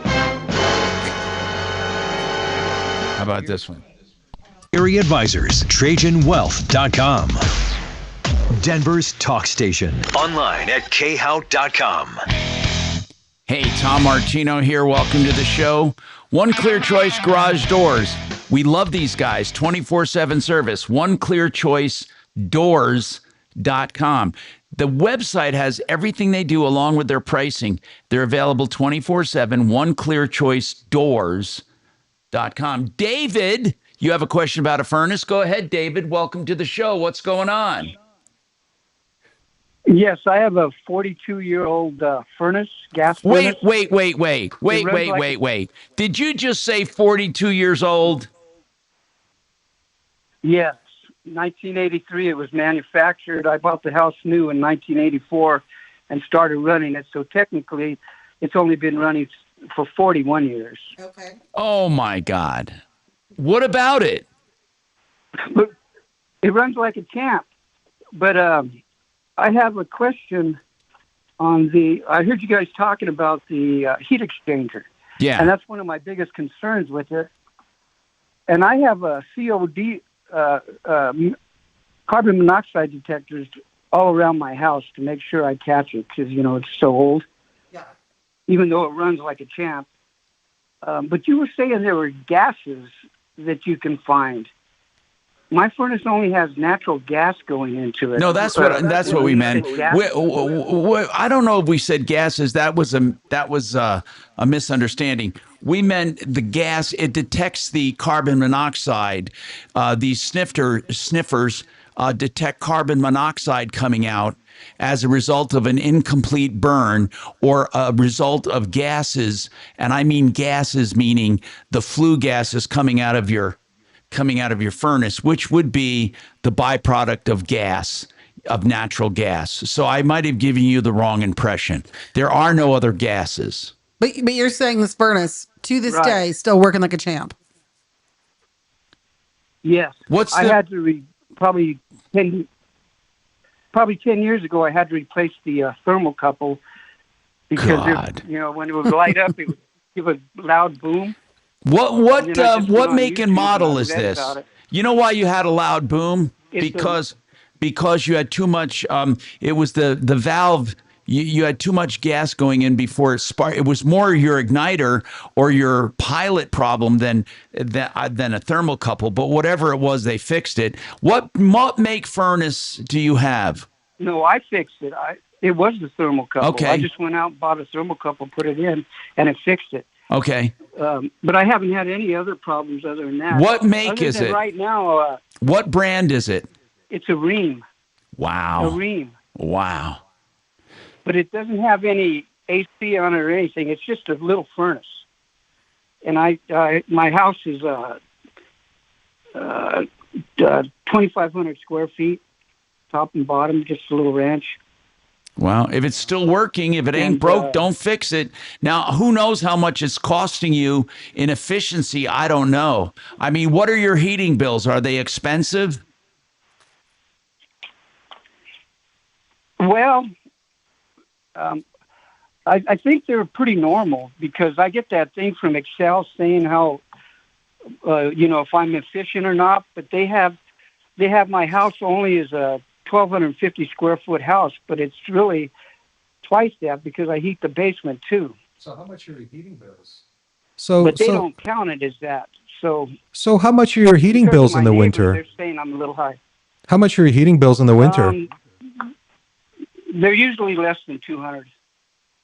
about this one? Area Advisors, TrajanWealth.com. Denver's talk station. Online at khout.com. Hey, Tom Martino here. Welcome to the show. One Clear Choice Garage Doors. We love these guys. 24/7 service. OneClearChoiceDoors.com. The website has everything they do along with their pricing. They're available 24/7. OneClearChoiceDoors.com. David, you have a question about a furnace? Go ahead, David. Welcome to the show. What's going on? Yes, I have a 42-year-old furnace, gas furnace. Wait. Did you just say 42 years old? Yes, 1983 it was manufactured. I bought the house new in 1984 and started running it. So technically, it's only been running for 41 years. Okay. Oh, my God. What about it? But it runs like a champ. But I have a question on I heard you guys talking about the heat exchanger. Yeah. And that's one of my biggest concerns with it. And I have a COD, carbon monoxide detectors all around my house to make sure I catch it because, it's so old. Yeah. Even though it runs like a champ. But you were saying there were gases that you can find. My furnace only has natural gas going into it. No, that's what we meant. I don't know if we said gases. That was a misunderstanding. We meant the gas. It detects the carbon monoxide. These sniffers detect carbon monoxide coming out as a result of an incomplete burn or a result of gases. And I mean gases, meaning the flue gases coming out of your furnace, which would be the byproduct of gas, of natural gas. So I might have given you the wrong impression. There are no other gases. But you're saying this furnace, to this day, is still working like a champ. Yes. I had to probably 10 years ago, I had to replace the thermocouple because, when it would light up, it would give a loud boom. What make and model is this? You know why you had a loud boom? Because you had too much. It was the valve. You had too much gas going in before it sparked. It was more your igniter or your pilot problem than a thermocouple. But whatever it was, they fixed it. What make furnace do you have? No, I fixed it. It was the thermocouple. Okay. I just went out and bought a thermocouple, put it in, and it fixed it. Okay. But I haven't had any other problems other than that. What make is it? Right now. What brand is it? It's a Ream. Wow. A Ream. Wow. But it doesn't have any AC on it or anything. It's just a little furnace. And my house is 2,500 square feet, top and bottom, just a little ranch. Well, if it's still working, if it ain't broke, don't fix it. Now, who knows how much it's costing you in efficiency? I don't know. I mean, what are your heating bills? Are they expensive? Well, I think they're pretty normal because I get that thing from Excel saying how, if I'm efficient or not. But they have my house only as a 1,250 square foot house, but it's really twice that because I heat the basement too. So how much are your heating bills? But they don't count it as that. So how much are your heating bills in the winter? They're saying I'm a little high. How much are your heating bills in the winter? They're usually less than 200.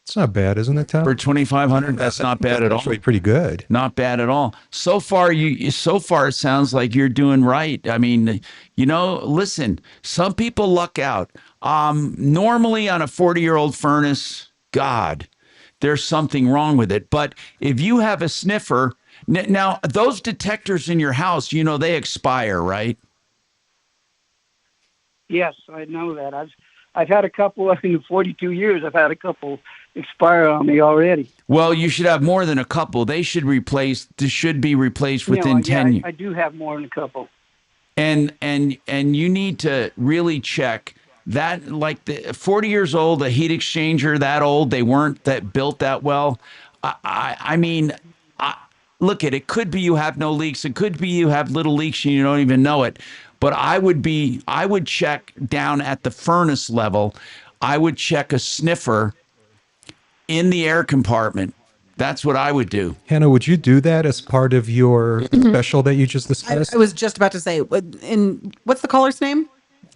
It's not bad, isn't it, Tom? For 2,500, that's not bad at all. Actually, pretty good. Not bad at all. So far, it sounds like you're doing right. I mean, listen, some people luck out. Normally on a 40-year-old furnace, God, there's something wrong with it. But if you have a sniffer, now those detectors in your house, they expire, right? Yes, I know that. I've had a couple in 42 years. I've had a couple expire on me already. Well, you should have more than a couple. They should be replaced within 10 years. I do have more than a couple. And you need to really check that like the 40 years old, a heat exchanger that old, they weren't that built that well. I mean, look at it. Could be you have no leaks. It could be you have little leaks and you don't even know it. But I would check down at the furnace level. I would check a sniffer in the air compartment. That's what I would do. Hannah, would you do that as part of your special that you just discussed? I was just about to say, what's the caller's name?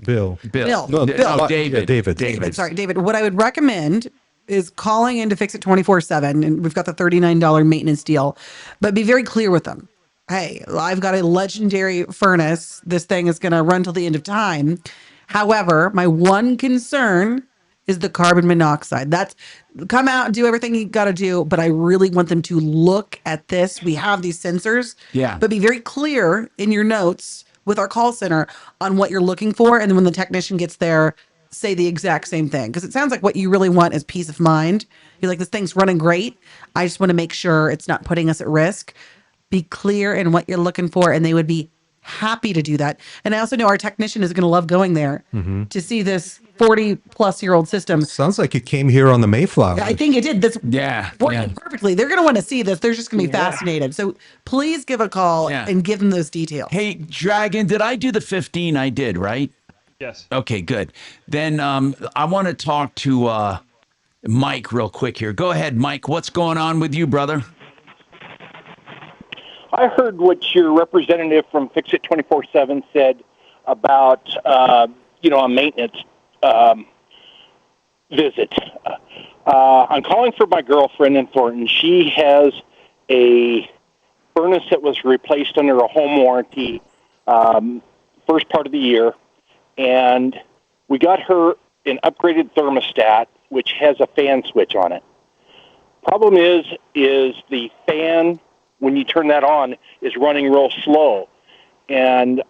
Bill. Bill. No, Bill. David. Yeah, David. David. Sorry, David. What I would recommend is calling in to fix it 24/7, and we've got the $39 maintenance deal, but be very clear with them. Hey, I've got a legendary furnace. This thing is going to run till the end of time. However, my one concern is the carbon monoxide. That's come out and do everything you got to do, but I really want them to look at this. We have these sensors, Yeah. but be very clear in your notes with our call center on what you're looking for, and then when the technician gets there, say the exact same thing, because it sounds like what you really want is peace of mind. You're like, this thing's running great. I just want to make sure it's not putting us at risk. Be clear in what you're looking for, and they would be happy to do that. And I also know our technician is going to love going there to see this 40-plus-year-old system. Sounds like you came here on the Mayflower. I think it did. This Yeah. working perfectly. They're going to want to see this. They're just going to be fascinated. So please give a call and give them those details. Hey, Dragon, did I do the 15? I did, right? Yes. Okay, good. Then I want to talk to Mike real quick here. Go ahead, Mike. What's going on with you, brother? I heard what your representative from Fix It 24/7 said about, a maintenance visit. I'm calling for my girlfriend in Thornton. She has a furnace that was replaced under a home warranty first part of the year, and we got her an upgraded thermostat, which has a fan switch on it. Problem is the fan, when you turn that on, is running real slow. And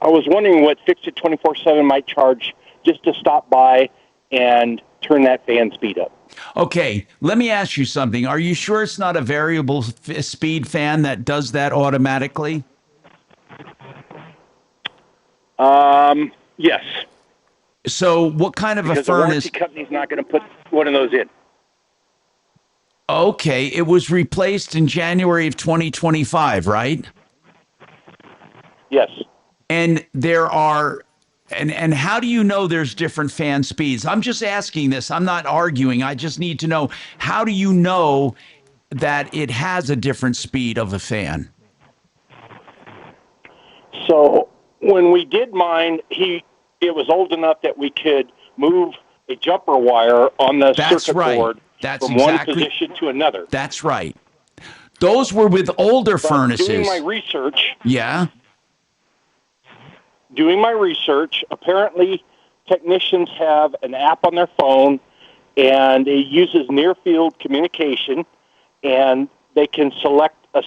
I was wondering what Fix It 24/7 might charge just to stop by and turn that fan speed up. Okay, let me ask you something. Are you sure it's not a variable speed fan that does that automatically? Yes. So what kind of Because a furnace? the warranty company's not going to put one of those in. Okay, it was replaced in January of 2025, right? Yes. And there are, and how do you know there's different fan speeds? I'm just asking this. I'm not arguing. I just need to know, how do you know that it has a different speed of a fan? So when we did mine, it was old enough that we could move a jumper wire on the circuit board from one position to another. That's right. Those were with older But furnaces. Doing my research, apparently technicians have an app on their phone, and it uses near-field communication, and they can select a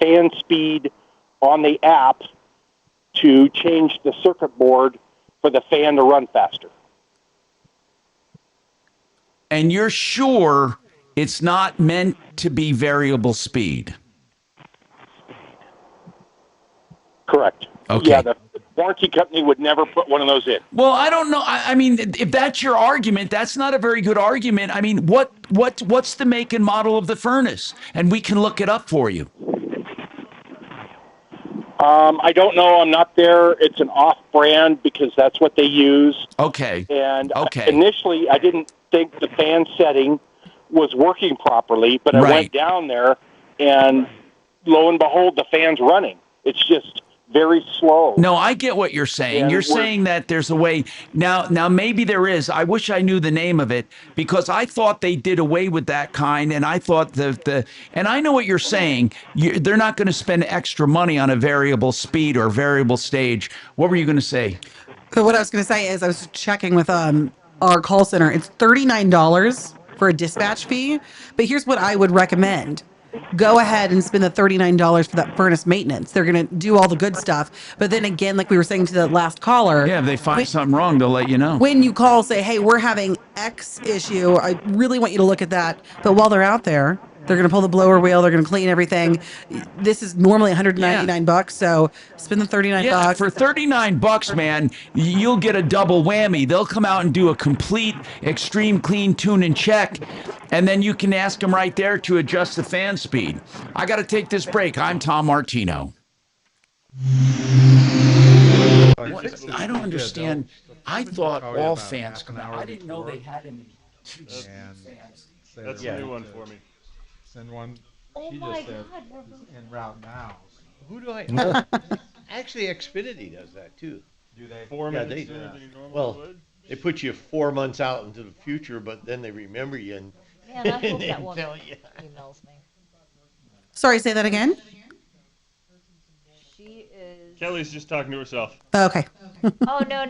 fan speed on the app to change the circuit board for the fan to run faster. And you're sure it's not meant to be variable speed? Correct. Okay. Yeah, the warranty company would never put one of those in. Well, I don't know. I mean, if that's your argument, that's not a very good argument. I mean, what's the make and model of the furnace? And we can look it up for you. I don't know. I'm not there. It's an off-brand because that's what they use. Okay. And initially, I didn't think the fan setting was working properly, but I went down there, and lo and behold, the fan's running. It's just very slow. No, I get what you're saying. You're saying that there's a way. Now maybe there is. I wish I knew the name of it, because I thought they did away with that kind, and I thought and I know what you're saying. They're not going to spend extra money on a variable speed or variable stage. What were you going to say? So what I was going to say is I was checking with our call center. It's $39 for a dispatch fee, but here's what I would recommend. Go ahead and spend the $39 for that furnace maintenance. They're going to do all the good stuff. But then again, like we were saying to the last caller. Yeah, if they find something wrong, they'll let you know. When you call, say, hey, we're having X issue. I really want you to look at that. But while they're out there They're going to pull the blower wheel. They're going to clean everything. This is normally $199, so spend the 39 Yeah, bucks. for 39 bucks, man, you'll get a double whammy. They'll come out and do a complete extreme clean, tune, and check, and then you can ask them right there to adjust the fan speed. I got to take this break. I'm Tom Martino. I don't understand. I thought all fans come out. I didn't know they had any fans. That's a new one for me. Send one. Oh She my just said God, we're both- en route now. Who do I? Actually, Xfinity does that too. Do they? 4 Yeah, minutes they. sooner than you normally Well, would. they put you 4 months out into the future, but then they remember you and. Man, I hope and that one tell you. emails me. Sorry, say that again. She is. Kelly's just talking to herself. Okay. Oh no.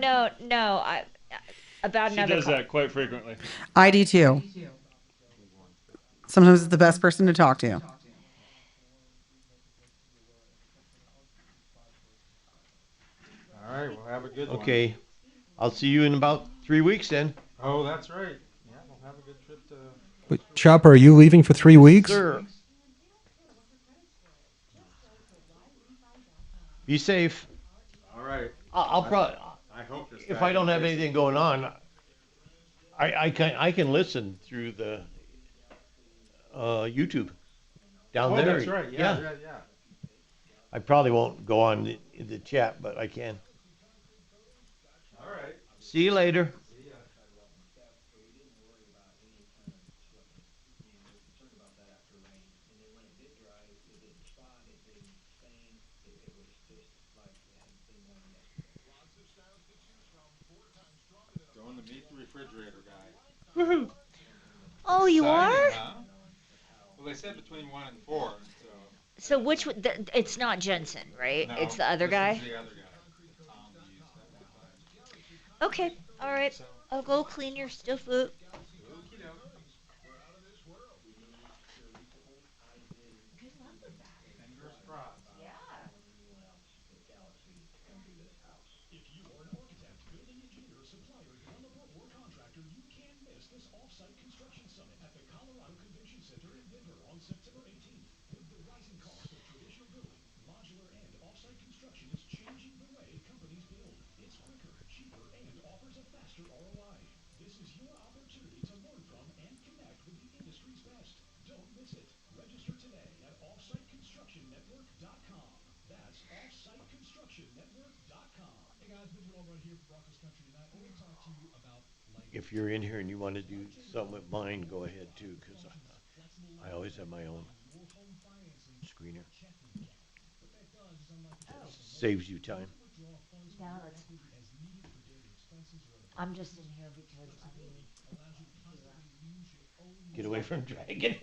About She another. does that quite frequently. I do too. Sometimes it's the best person to talk to. All right, we'll have a good one. Okay, I'll see you in about 3 weeks then. Oh, that's right. Yeah, we'll have a good trip to. But Chopper, are you leaving for 3 weeks? Sir. Be safe. All right. I'll probably. I hope this If guy I don't have gets- anything going on, I can listen through the YouTube down Oh, there. that's right. Yeah. I probably won't go on the chat, but I can. All right. See you later. Going to meet the refrigerator guy. Woohoo! Oh, you Exciting, are? huh? Well, they said between 1 and 4. So. So which? It's not Jensen, right? No, It's the other this guy. is the other guy. Tom used that one time. Okay. All right. I'll go clean your stuff up. Fingers crossed. If you are an architect, building engineer, supplier, developer, or contractor, you can't miss this off-site construction summit at the Colorado Convention Center in Denver on September 18th. With the rising cost of traditional building, modular and off-site construction is changing the way companies build. It's quicker, cheaper, and offers a faster ROI. This is your opportunity to learn from and connect with the industry's best. Don't miss it. Register today at offsiteconstructionnetwork.com. That's offsiteconstructionnetwork.com. Hey guys, Midget Albright here for Broncos Country tonight. I want to talk to you about If you're in here and you want to do something with mine, go ahead too, because I always have my own screener. Saves you time. Yeah, I'm just in here because I mean. Get away from Dragon.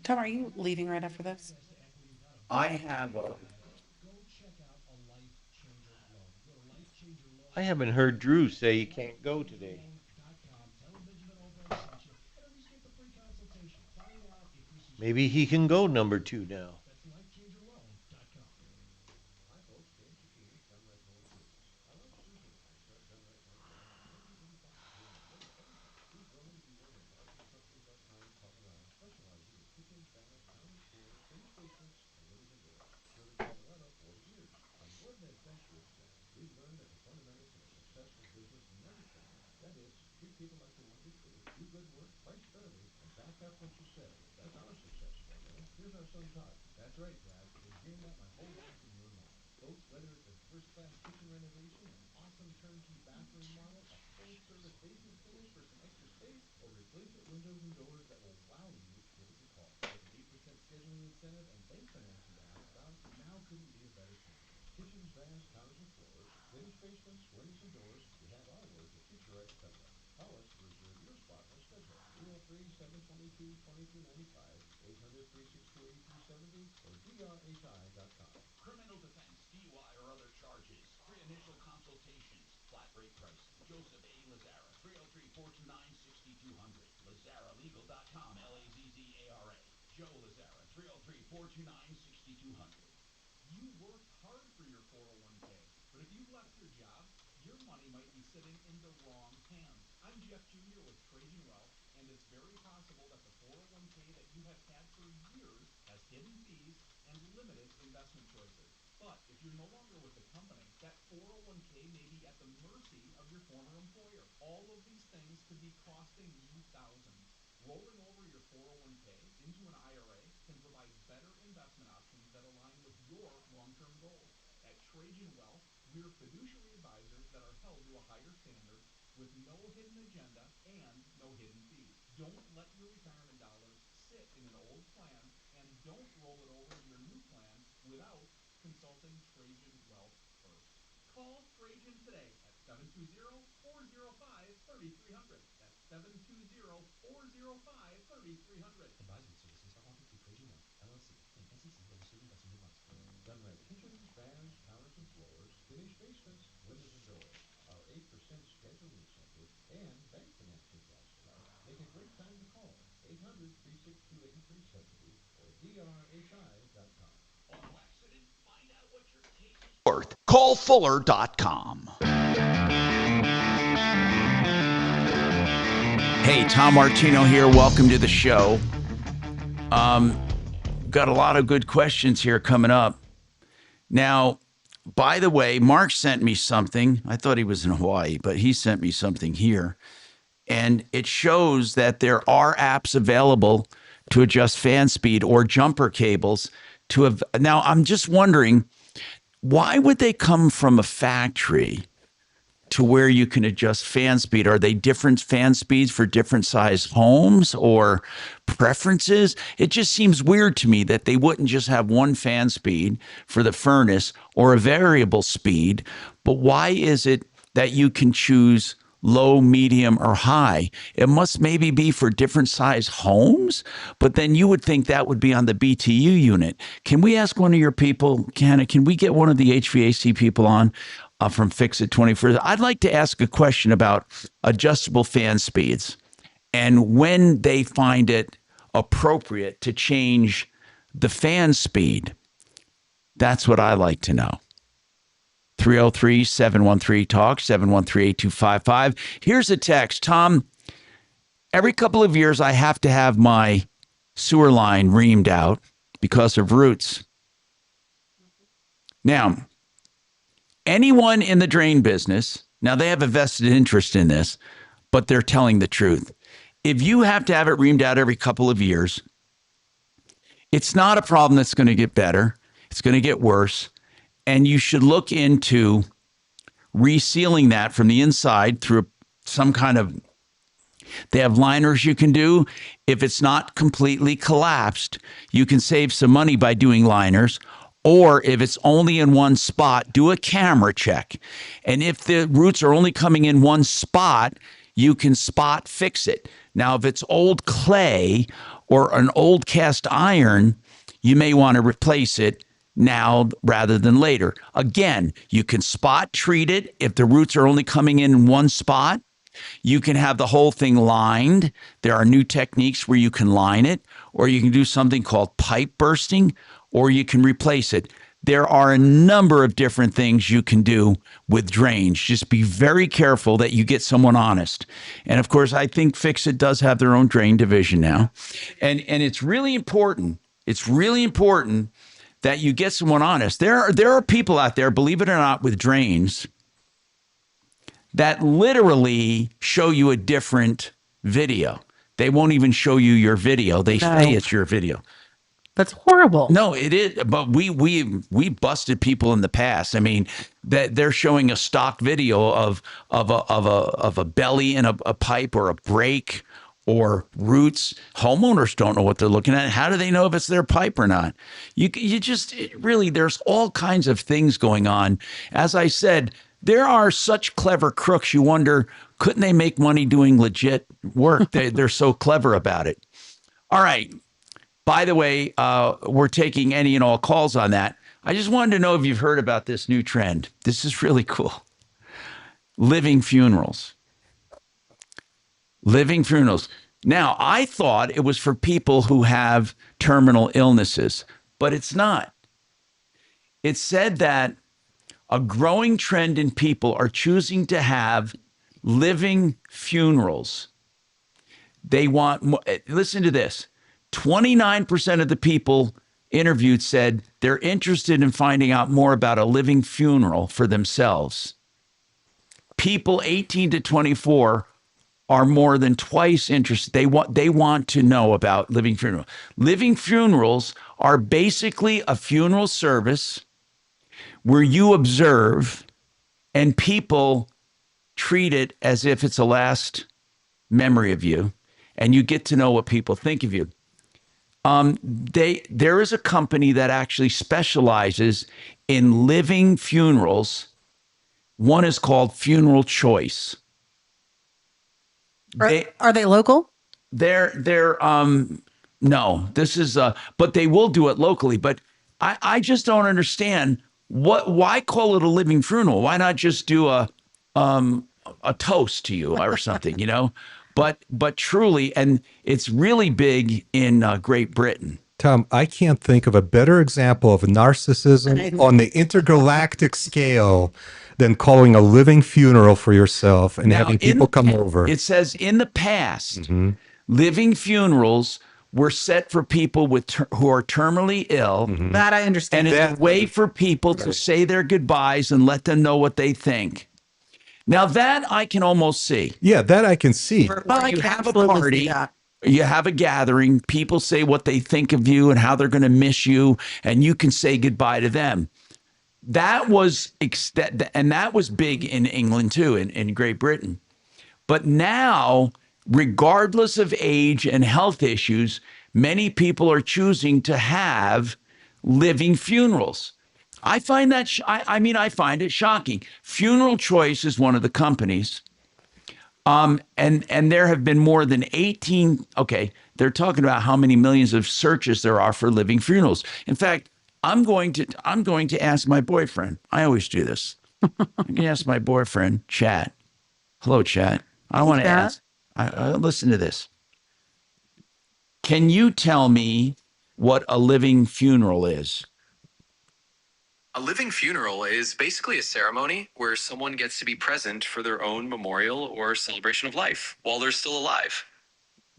Tom, are you leaving right after this? I have a. I haven't heard Drew say he can't go today. Maybe he can go number 2 now. criminal defense, DUI, or other charges. Free initial consultations. Flat rate pricing. Joseph A. Lazara, 303-429-6200. LazaraLegal.com, Lazzara. Joe Lazara, 303-429-6200. You worked hard for your 401k, but if you've left your job, your money might be sitting in the wrong hands. I'm Jeff Jr. with Trajan Wealth, and it's very possible that the 401k that you have had for years has hidden fees and limited investment choices. But if you're no longer with the company, that 401k may be at the mercy of your former employer. All of these things could be costing you thousands. Rolling over your 401k into an IRA can provide better investment options that align with your long-term goals. At Trajan Wealth, we're fiduciary advisors that are held to a higher standard with no hidden agenda and no hidden fees. Don't let your retirement dollars sit in an old plan, and don't roll it over to your new plan without consulting Trajan Wealth first. Call Trajan today at 720-405-3300. That's 720-405-3300. Advisory services are offered through Trajan Wealth, LLC, an SEC registered investment advisor. Done right kitchens, pans, counters, and floors. Finished basements, windows, and doors. Our 8% schedule incentive and bank financing last night. Make a great time to call. 800-362-8370 or drhi.com. Auto accident? Find out what your case is worth. Call Fuller.com. Hey, Tom Martino here. Welcome to the show. Got a lot of good questions here coming up. Now, by the way, Mark sent me something. I thought he was in Hawaii, but he sent me something here. And it shows that there are apps available to adjust fan speed or jumper cables to have. Now, I'm just wondering, why would they come from a factory to where you can adjust fan speed? Are they different fan speeds for different size homes or preferences? It just seems weird to me that they wouldn't just have one fan speed for the furnace or a variable speed. But why is it that you can choose low, medium, or high? It must maybe be for different size homes, but then you would think that would be on the BTU unit. Can we ask one of your people, can we get one of the HVAC people on from Fix It 24? I'd like to ask a question about adjustable fan speeds and when they find it appropriate to change the fan speed. That's what I like to know. 303-713-TALK, 713-8255. Here's a text. Tom, every couple of years I have to have my sewer line reamed out because of roots. Now, anyone in the drain business, now they have a vested interest in this, but they're telling the truth. If you have to have it reamed out every couple of years, it's not a problem that's going to get better. It's going to get worse. And you should look into resealing that from the inside through some kind of, they have liners you can do. If it's not completely collapsed, you can save some money by doing liners. Or if it's only in one spot, do a camera check. And if the roots are only coming in one spot, you can spot fix it. Now, if it's old clay or an old cast iron, you may want to replace it now rather than later. Again, you can spot treat it if the roots are only coming in one spot. You can have the whole thing lined. There are new techniques where you can line it, or you can do something called pipe bursting, or you can replace it. There are a number of different things you can do with drains. Just be very careful that you get someone honest. And of course, I think Fix It does have their own drain division now. And it's really important. It's really important that you get someone honest. There are people out there, believe it or not, with drains that literally show you a different video. They won't even show you your video. They say it's your video. That's horrible. No, it is. But we busted people in the past. I mean, that they're showing a stock video of a belly in a pipe or a break or roots. Homeowners don't know what they're looking at. How do they know if it's their pipe or not? You just really, there's all kinds of things going on. As I said, there are such clever crooks. You wonder, couldn't they make money doing legit work? They're so clever about it. All right. By the way, we're taking any and all calls on that. I just wanted to know if you've heard about this new trend. This is really cool. Living funerals. Living funerals. Now, I thought it was for people who have terminal illnesses, but it's not. It said that a growing trend in people are choosing to have living funerals. They want, listen to this, 29% of the people interviewed said they're interested in finding out more about a living funeral for themselves. People 18 to 24 are more than twice interested. They want to know about living funeral. Living funerals are basically a funeral service where you observe and people treat it as if it's a last memory of you, and you get to know what people think of you. There is a company that actually specializes in living funerals. One is called Funeral Choice. Are they local? They're no, this is but they will do it locally. But I just don't understand why call it a living funeral? Why not just do a toast to you or something, you know? But truly, and it's really big in Great Britain. Tom, I can't think of a better example of narcissism on the intergalactic scale than calling a living funeral for yourself and having people come over. It says in the past, living funerals were set for people who are terminally ill. That I understand. And it's a way for people to say their goodbyes and let them know what they think. Now that I can almost see. Yeah, that I can see. You have a party, you have a gathering, people say what they think of you and how they're going to miss you, and you can say goodbye to them. That was big in England too, in Great Britain. But now, regardless of age and health issues, many people are choosing to have living funerals. I find that, I find it shocking. Funeral Choice is one of the companies. And there have been more than 18, they're talking about how many millions of searches there are for living funerals. In fact, I'm going to ask my boyfriend. I always do this. I'm going to ask my boyfriend, Chat. Hello, Chat. I want to ask, listen to this. Can you tell me what a living funeral is? A living funeral is basically a ceremony where someone gets to be present for their own memorial or celebration of life while they're still alive.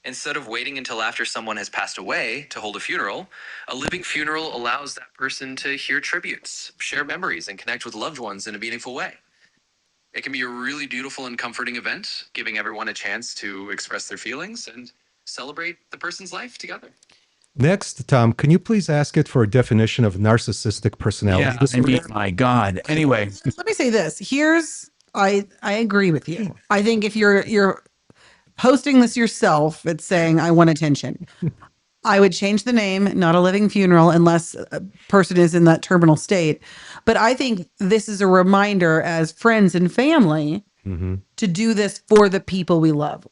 Instead of waiting until after someone has passed away to hold a funeral, a living funeral allows that person to hear tributes, share memories, and connect with loved ones in a meaningful way. It can be a really beautiful and comforting event, giving everyone a chance to express their feelings and celebrate the person's life together. Next, Tom, can you please ask it for a definition of narcissistic personality disorder? My God. Anyway. Let me say this. I agree with you. I think if you're hosting this yourself, it's saying, I want attention. I would change the name, not a living funeral, unless a person is in that terminal state. But I think this is a reminder as friends and family to do this for the people we love.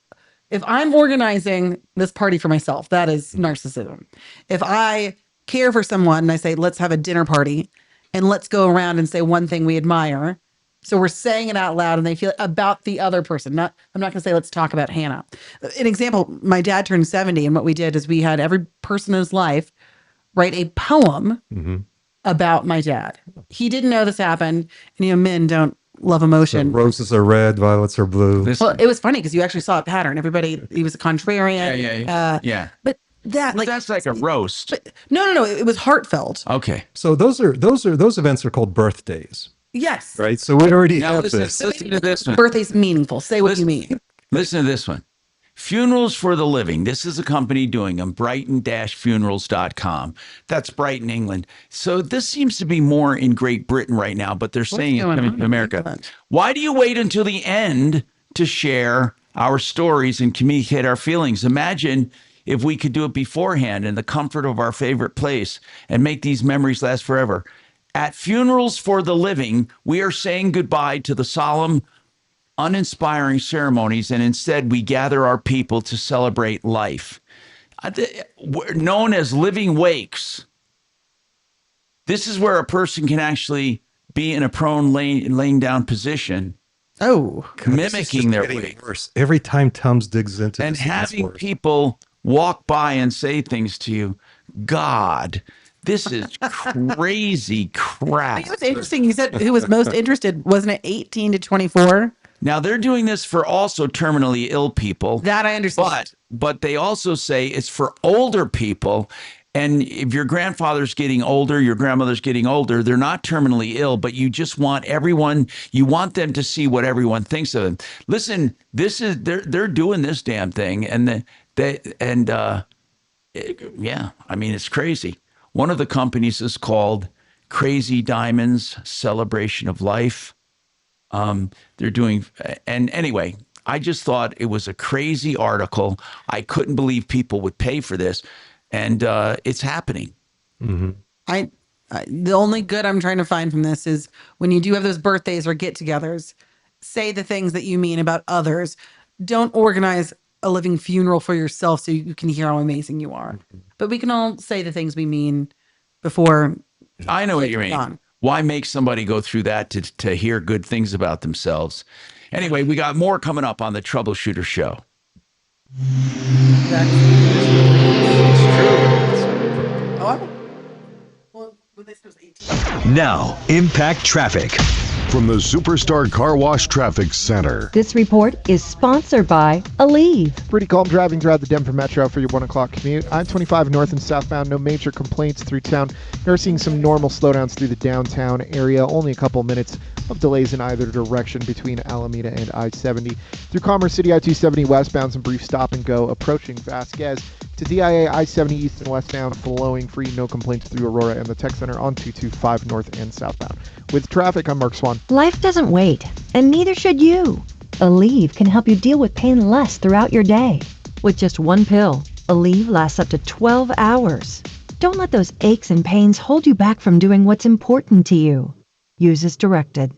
If I'm organizing this party for myself, that is narcissism. If I care for someone and I say, let's have a dinner party and let's go around and say one thing we admire. So we're saying it out loud and they feel about the other person. I'm not going to say, let's talk about Hannah. An example, my dad turned 70 and what we did is we had every person in his life write a poem about my dad. He didn't know this happened. And men don't love emotion. So roses are red, violets are blue. Well, it was funny because you actually saw a pattern. He was a contrarian. Yeah. But that's like a roast. But, no. It was heartfelt. Okay. So those events are called birthdays. Yes. Right. So we already Now have listen to this one. Birthday's meaningful. Say what you mean. Listen to this one. Funerals for the Living. This is a company doing them, brighton-funerals.com. That's Brighton, England. So this seems to be more in Great Britain right now, but they're saying it's coming to America. Why do you wait until the end to share our stories and communicate our feelings? Imagine if we could do it beforehand in the comfort of our favorite place and make these memories last forever. At Funerals for the Living, we are saying goodbye to the solemn, uninspiring ceremonies, and instead we gather our people to celebrate life. Known as living wakes. This is where a person can actually be in a prone laying down position Oh, God, this is just mimicking their getting weight. worse. Every time Tums digs into And this, it gets having worse. people walk by and say things to you. God, this is crazy crap. You know what's interesting? You said who was most interested. Wasn't it 18 to 24? Now they're doing this for also terminally ill people. That I understand. But they also say it's for older people. And if your grandfather's getting older, your grandmother's getting older, they're not terminally ill, but you just want you want them to see what everyone thinks of them. Listen, they're doing this damn thing, and yeah, I mean, it's crazy. One of the companies is called Crazy Diamonds Celebration of Life. They're doing, and anyway, I just thought it was a crazy article. I couldn't believe people would pay for this, and it's happening. Mm-hmm. The only good I'm trying to find from this is when you do have those birthdays or get-togethers, say the things that you mean about others. Don't organize a living funeral for yourself so you can hear how amazing you are. But we can all say the things we mean before. I know what you mean. Gone. Why make somebody go through that to hear good things about themselves? Anyway, we got more coming up on the Troubleshooter Show. Now, impact traffic. From the Superstar Car Wash Traffic Center. This report is sponsored by Aleve. Pretty calm driving throughout the Denver Metro for your 1 o'clock commute. I-25 north and southbound, no major complaints through town. You're seeing some normal slowdowns through the downtown area. Only a couple minutes of delays in either direction between Alameda and I-70. Through Commerce City, I-270 westbound, some brief stop and go approaching Vasquez. To DIA, I-70 east and westbound, flowing free, no complaints through Aurora and the Tech Center on 225 north and southbound. With traffic, I'm Mark Swan. Life doesn't wait, and neither should you. Aleve can help you deal with pain less throughout your day. With just one pill, Aleve lasts up to 12 hours. Don't let those aches and pains hold you back from doing what's important to you. Use as directed.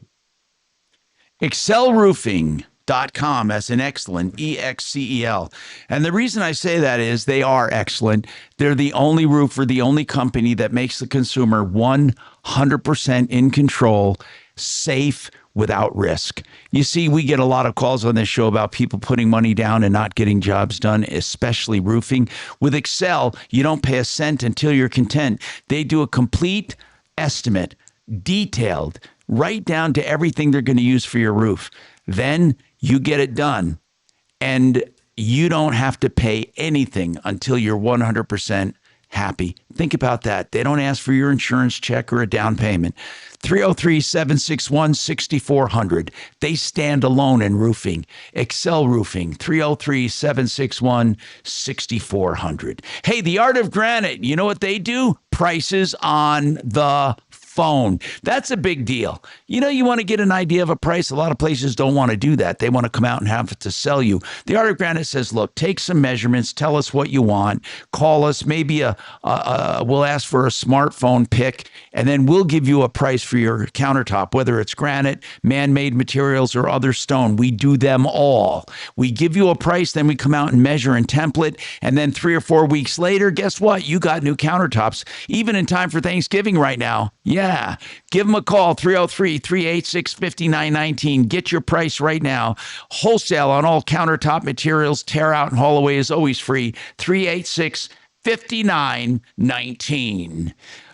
excelroofing.com as an excellent, E-X-C-E-L. And the reason I say that is they are excellent. They're the only roofer, the only company that makes the consumer 100% in control, safe, without risk. You see, we get a lot of calls on this show about people putting money down and not getting jobs done, especially roofing. With Excel, you don't pay a cent until you're content. They do a complete estimate, detailed, right down to everything they're going to use for your roof. Then you get it done, and you don't have to pay anything until you're 100% happy. Think about that. They don't ask for your insurance check or a down payment. 303-761-6400. They stand alone in roofing. Excel Roofing, 303-761-6400. Hey, the Art of Granite, you know what they do? Prices on the phone. That's a big deal. You know, you want to get an idea of a price. A lot of places don't want to do that. They want to come out and have it to sell you. The Art of Granite says, look, take some measurements, tell us what you want, call us, maybe we'll ask for a smartphone pic, and then we'll give you a price for your countertop, whether it's granite, man-made materials, or other stone. We do them all. We give you a price, then we come out and measure and template, and then 3 or 4 weeks later, guess what? You got new countertops, even in time for Thanksgiving right now. Yeah. Give them a call, 303-386-5919. Get your price right now. Wholesale on all countertop materials. Tear out and haul away is always free. 386-5919.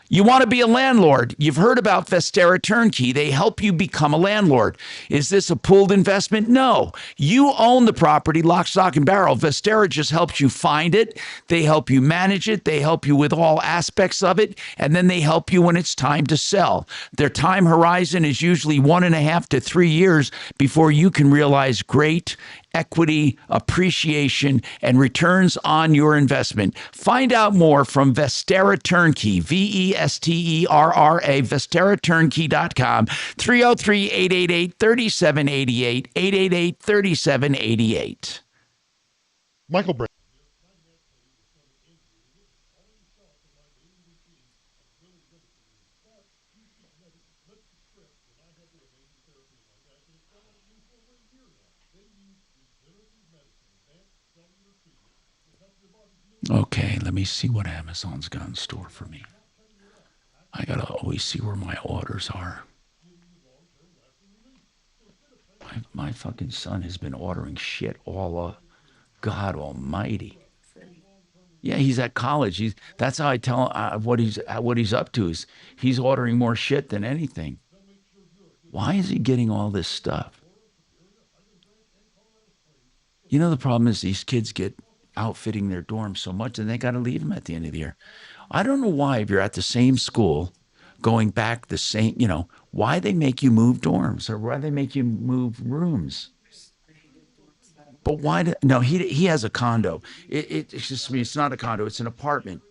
You want to be a landlord. You've heard about Vestera Turnkey. They help you become a landlord. Is this a pooled investment? No. You own the property, lock, stock, and barrel. Vestera just helps you find it. They help you manage it. They help you with all aspects of it. And then they help you when it's time to sell. Their time horizon is usually 1.5 to 3 years before you can realize great equity, appreciation, and returns on your investment. Find out more from Vestera Turnkey, V-E-S-T-E-R-R-A, VesteraTurnkey.com, 303-888-3788, 888-3788. Michael Brett. Okay, let me see what Amazon's got in store for me. I gotta always see where my orders are. My My fucking son has been ordering shit all up. God Almighty. Yeah, he's at college. That's how I tell what he's up to. Is he's ordering more shit than anything. Why is he getting all this stuff? You know, the problem is these kids get outfitting their dorms so much and they got to leave them at the end of the year. I don't know why, if you're at the same school, going back the same, why they make you move dorms or why they make you move rooms. But why? No, he has a condo. It's just me. It's not a condo. It's an apartment.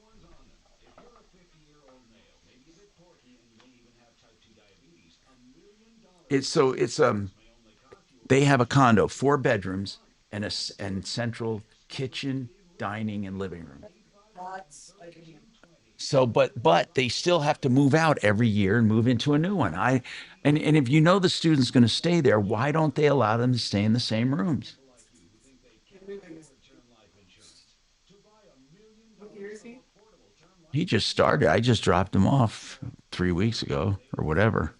They have a condo, 4 bedrooms and central kitchen, dining, and living room. So, but they still have to move out every year and move into a new one. And if you know the student's going to stay there, why don't they allow them to stay in the same rooms? He just started. I just dropped him off 3 weeks ago or whatever.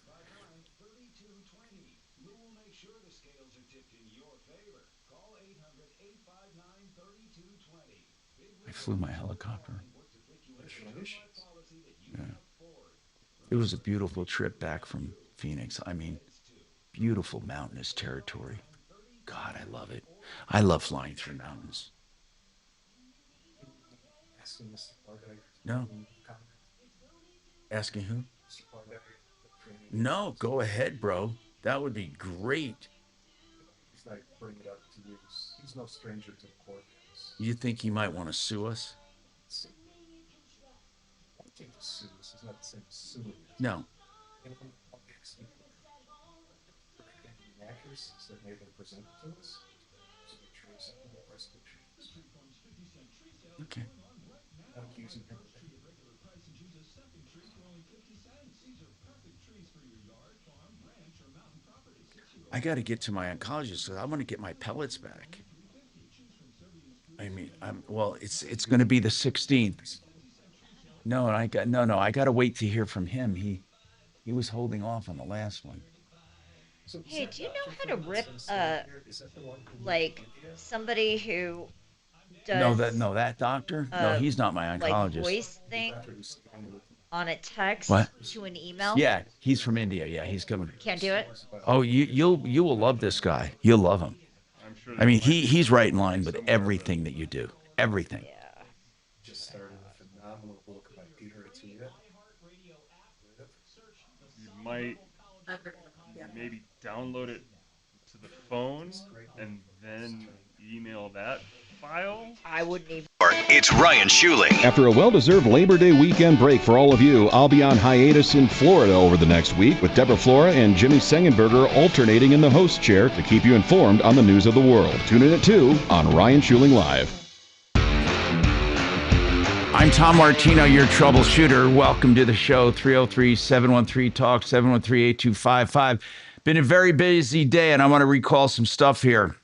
I flew my helicopter. Yeah. It was a beautiful trip back from Phoenix. I mean, beautiful mountainous territory. God, I love it. I love flying through mountains. No. Asking who? No, go ahead, bro. That would be great. He's like, bring it up to you. He's no stranger to the court. You think he might want to sue us? It's not the same suing. No. That may have been presented to us. Okay. Accusing him. I got to get to my oncologist because I want to get my pellets back. I mean, it's going to be the 16th. No, I got to wait to hear from him. He was holding off on the last one. Hey, do you know how to rip like somebody who does that doctor? No, he's not my oncologist. Like voice thing on a text to an email? Yeah, he's from India. Yeah, he's coming. Can't do it? Oh, you will love this guy. You'll love him. I mean, he's right in line with everything that you do. Everything. Yeah. Just started a phenomenal book by Peter Attia. You might maybe download it to the phone and then email that file. I wouldn't even. It's Ryan Schuling. After a well-deserved Labor Day weekend break for all of you, I'll be on hiatus in Florida over the next week with Deborah Flora and Jimmy Sengenberger alternating in the host chair to keep you informed on the news of the world. Tune in at 2 on Ryan Schuling Live. I'm Tom Martino, your troubleshooter. Welcome to the show, 303-713-TALK, 713-8255. Been a very busy day, and I want to recall some stuff here.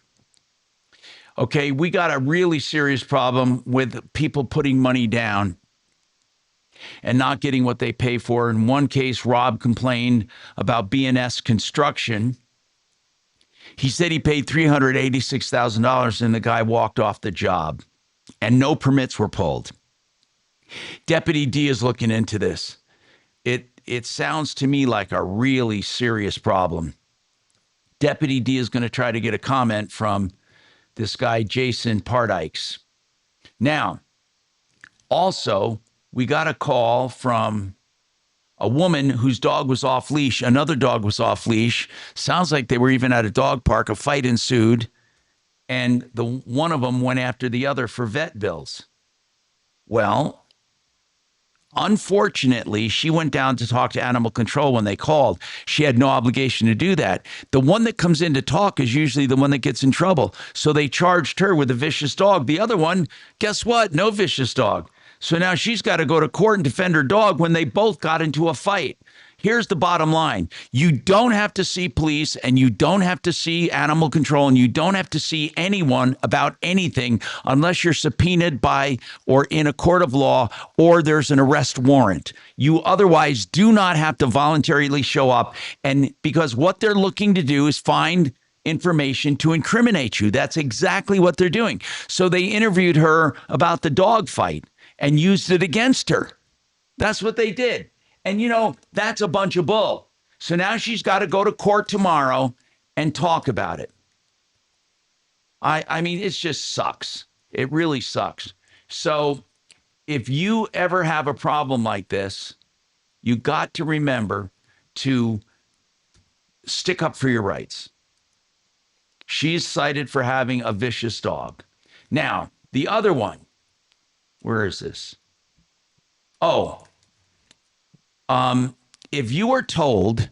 Okay, we got a really serious problem with people putting money down and not getting what they pay for. In one case, Rob complained about B&S Construction. He said he paid $386,000 and the guy walked off the job and no permits were pulled. Deputy D is looking into this. It sounds to me like a really serious problem. Deputy D is going to try to get a comment from this guy, Jason Pardykes. Now, also, we got a call from a woman whose dog was off leash. Another dog was off leash. Sounds like they were even at a dog park. A fight ensued, and one of them went after the other for vet bills. Well, unfortunately, she went down to talk to animal control when they called. She had no obligation to do that. The one that comes in to talk is usually the one that gets in trouble. So they charged her with a vicious dog. The other one, guess what? No vicious dog. So now she's got to go to court and defend her dog when they both got into a fight. Here's the bottom line. You don't have to see police and you don't have to see animal control and you don't have to see anyone about anything unless you're subpoenaed by or in a court of law or there's an arrest warrant. You otherwise do not have to voluntarily show up. And because what they're looking to do is find information to incriminate you. That's exactly what they're doing. So they interviewed her about the dog fight and used it against her. That's what they did. And that's a bunch of bull. So now she's got to go to court tomorrow and talk about it. I mean, it just sucks. It really sucks. So if you ever have a problem like this, you got to remember to stick up for your rights. She's cited for having a vicious dog. Now, the other one, where is this? Oh, if you are told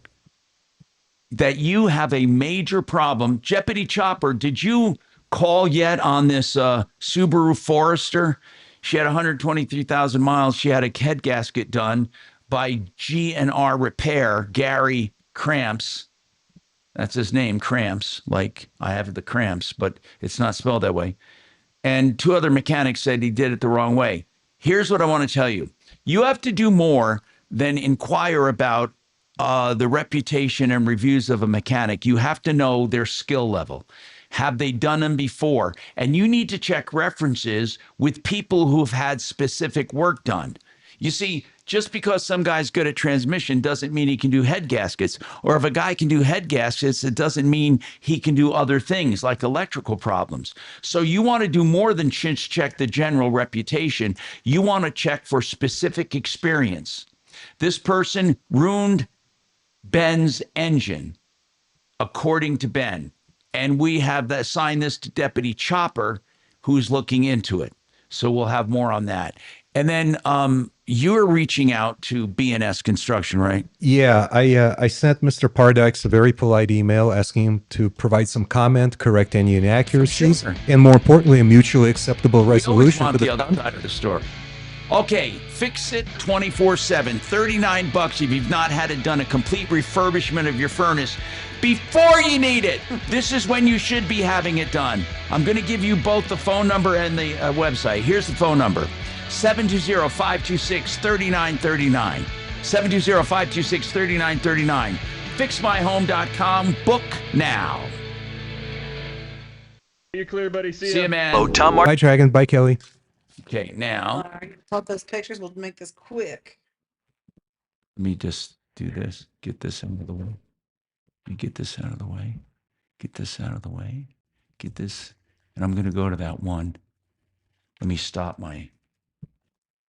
that you have a major problem, Jeopardy Chopper, did you call yet on this Subaru Forester? She had 123,000 miles. She had a head gasket done by G&R Repair, Gary Cramps. That's his name, Cramps. Like I have the cramps, but it's not spelled that way. And 2 other mechanics said he did it the wrong way. Here's what I want to tell you. You have to do more than inquire about the reputation and reviews of a mechanic. You have to know their skill level. Have they done them before? And you need to check references with people who have had specific work done. You see, just because some guy's good at transmission doesn't mean he can do head gaskets. Or if a guy can do head gaskets, it doesn't mean he can do other things like electrical problems. So you want to do more than just check the general reputation. You want to check for specific experience. This person ruined Ben's engine, according to Ben. And we have assigned this to Deputy Chopper, who's looking into it. So we'll have more on that. And then you're reaching out to B&S Construction, right? Yeah, I sent Mr. Pardykes a very polite email asking him to provide some comment, correct any inaccuracies, and more importantly, a mutually acceptable resolution want for the other side of the story. Okay, fix it 24/7, $39 if you've not had it done, a complete refurbishment of your furnace before you need it. This is when you should be having it done. I'm going to give you both the phone number and the website. Here's the phone number, 720-526-3939. 720-526-3939. FixMyHome.com. Book now. You're clear, buddy. See ya, ya. man. Oh, Tom Bye, Dragon. Bye, Kelly. Okay, now Pop those pictures. We'll make this quick. let me just do this. Get this out of the way. Let me get this out of the way. Get this out of the way. Get this. And I'm going to go to that one. Let me stop my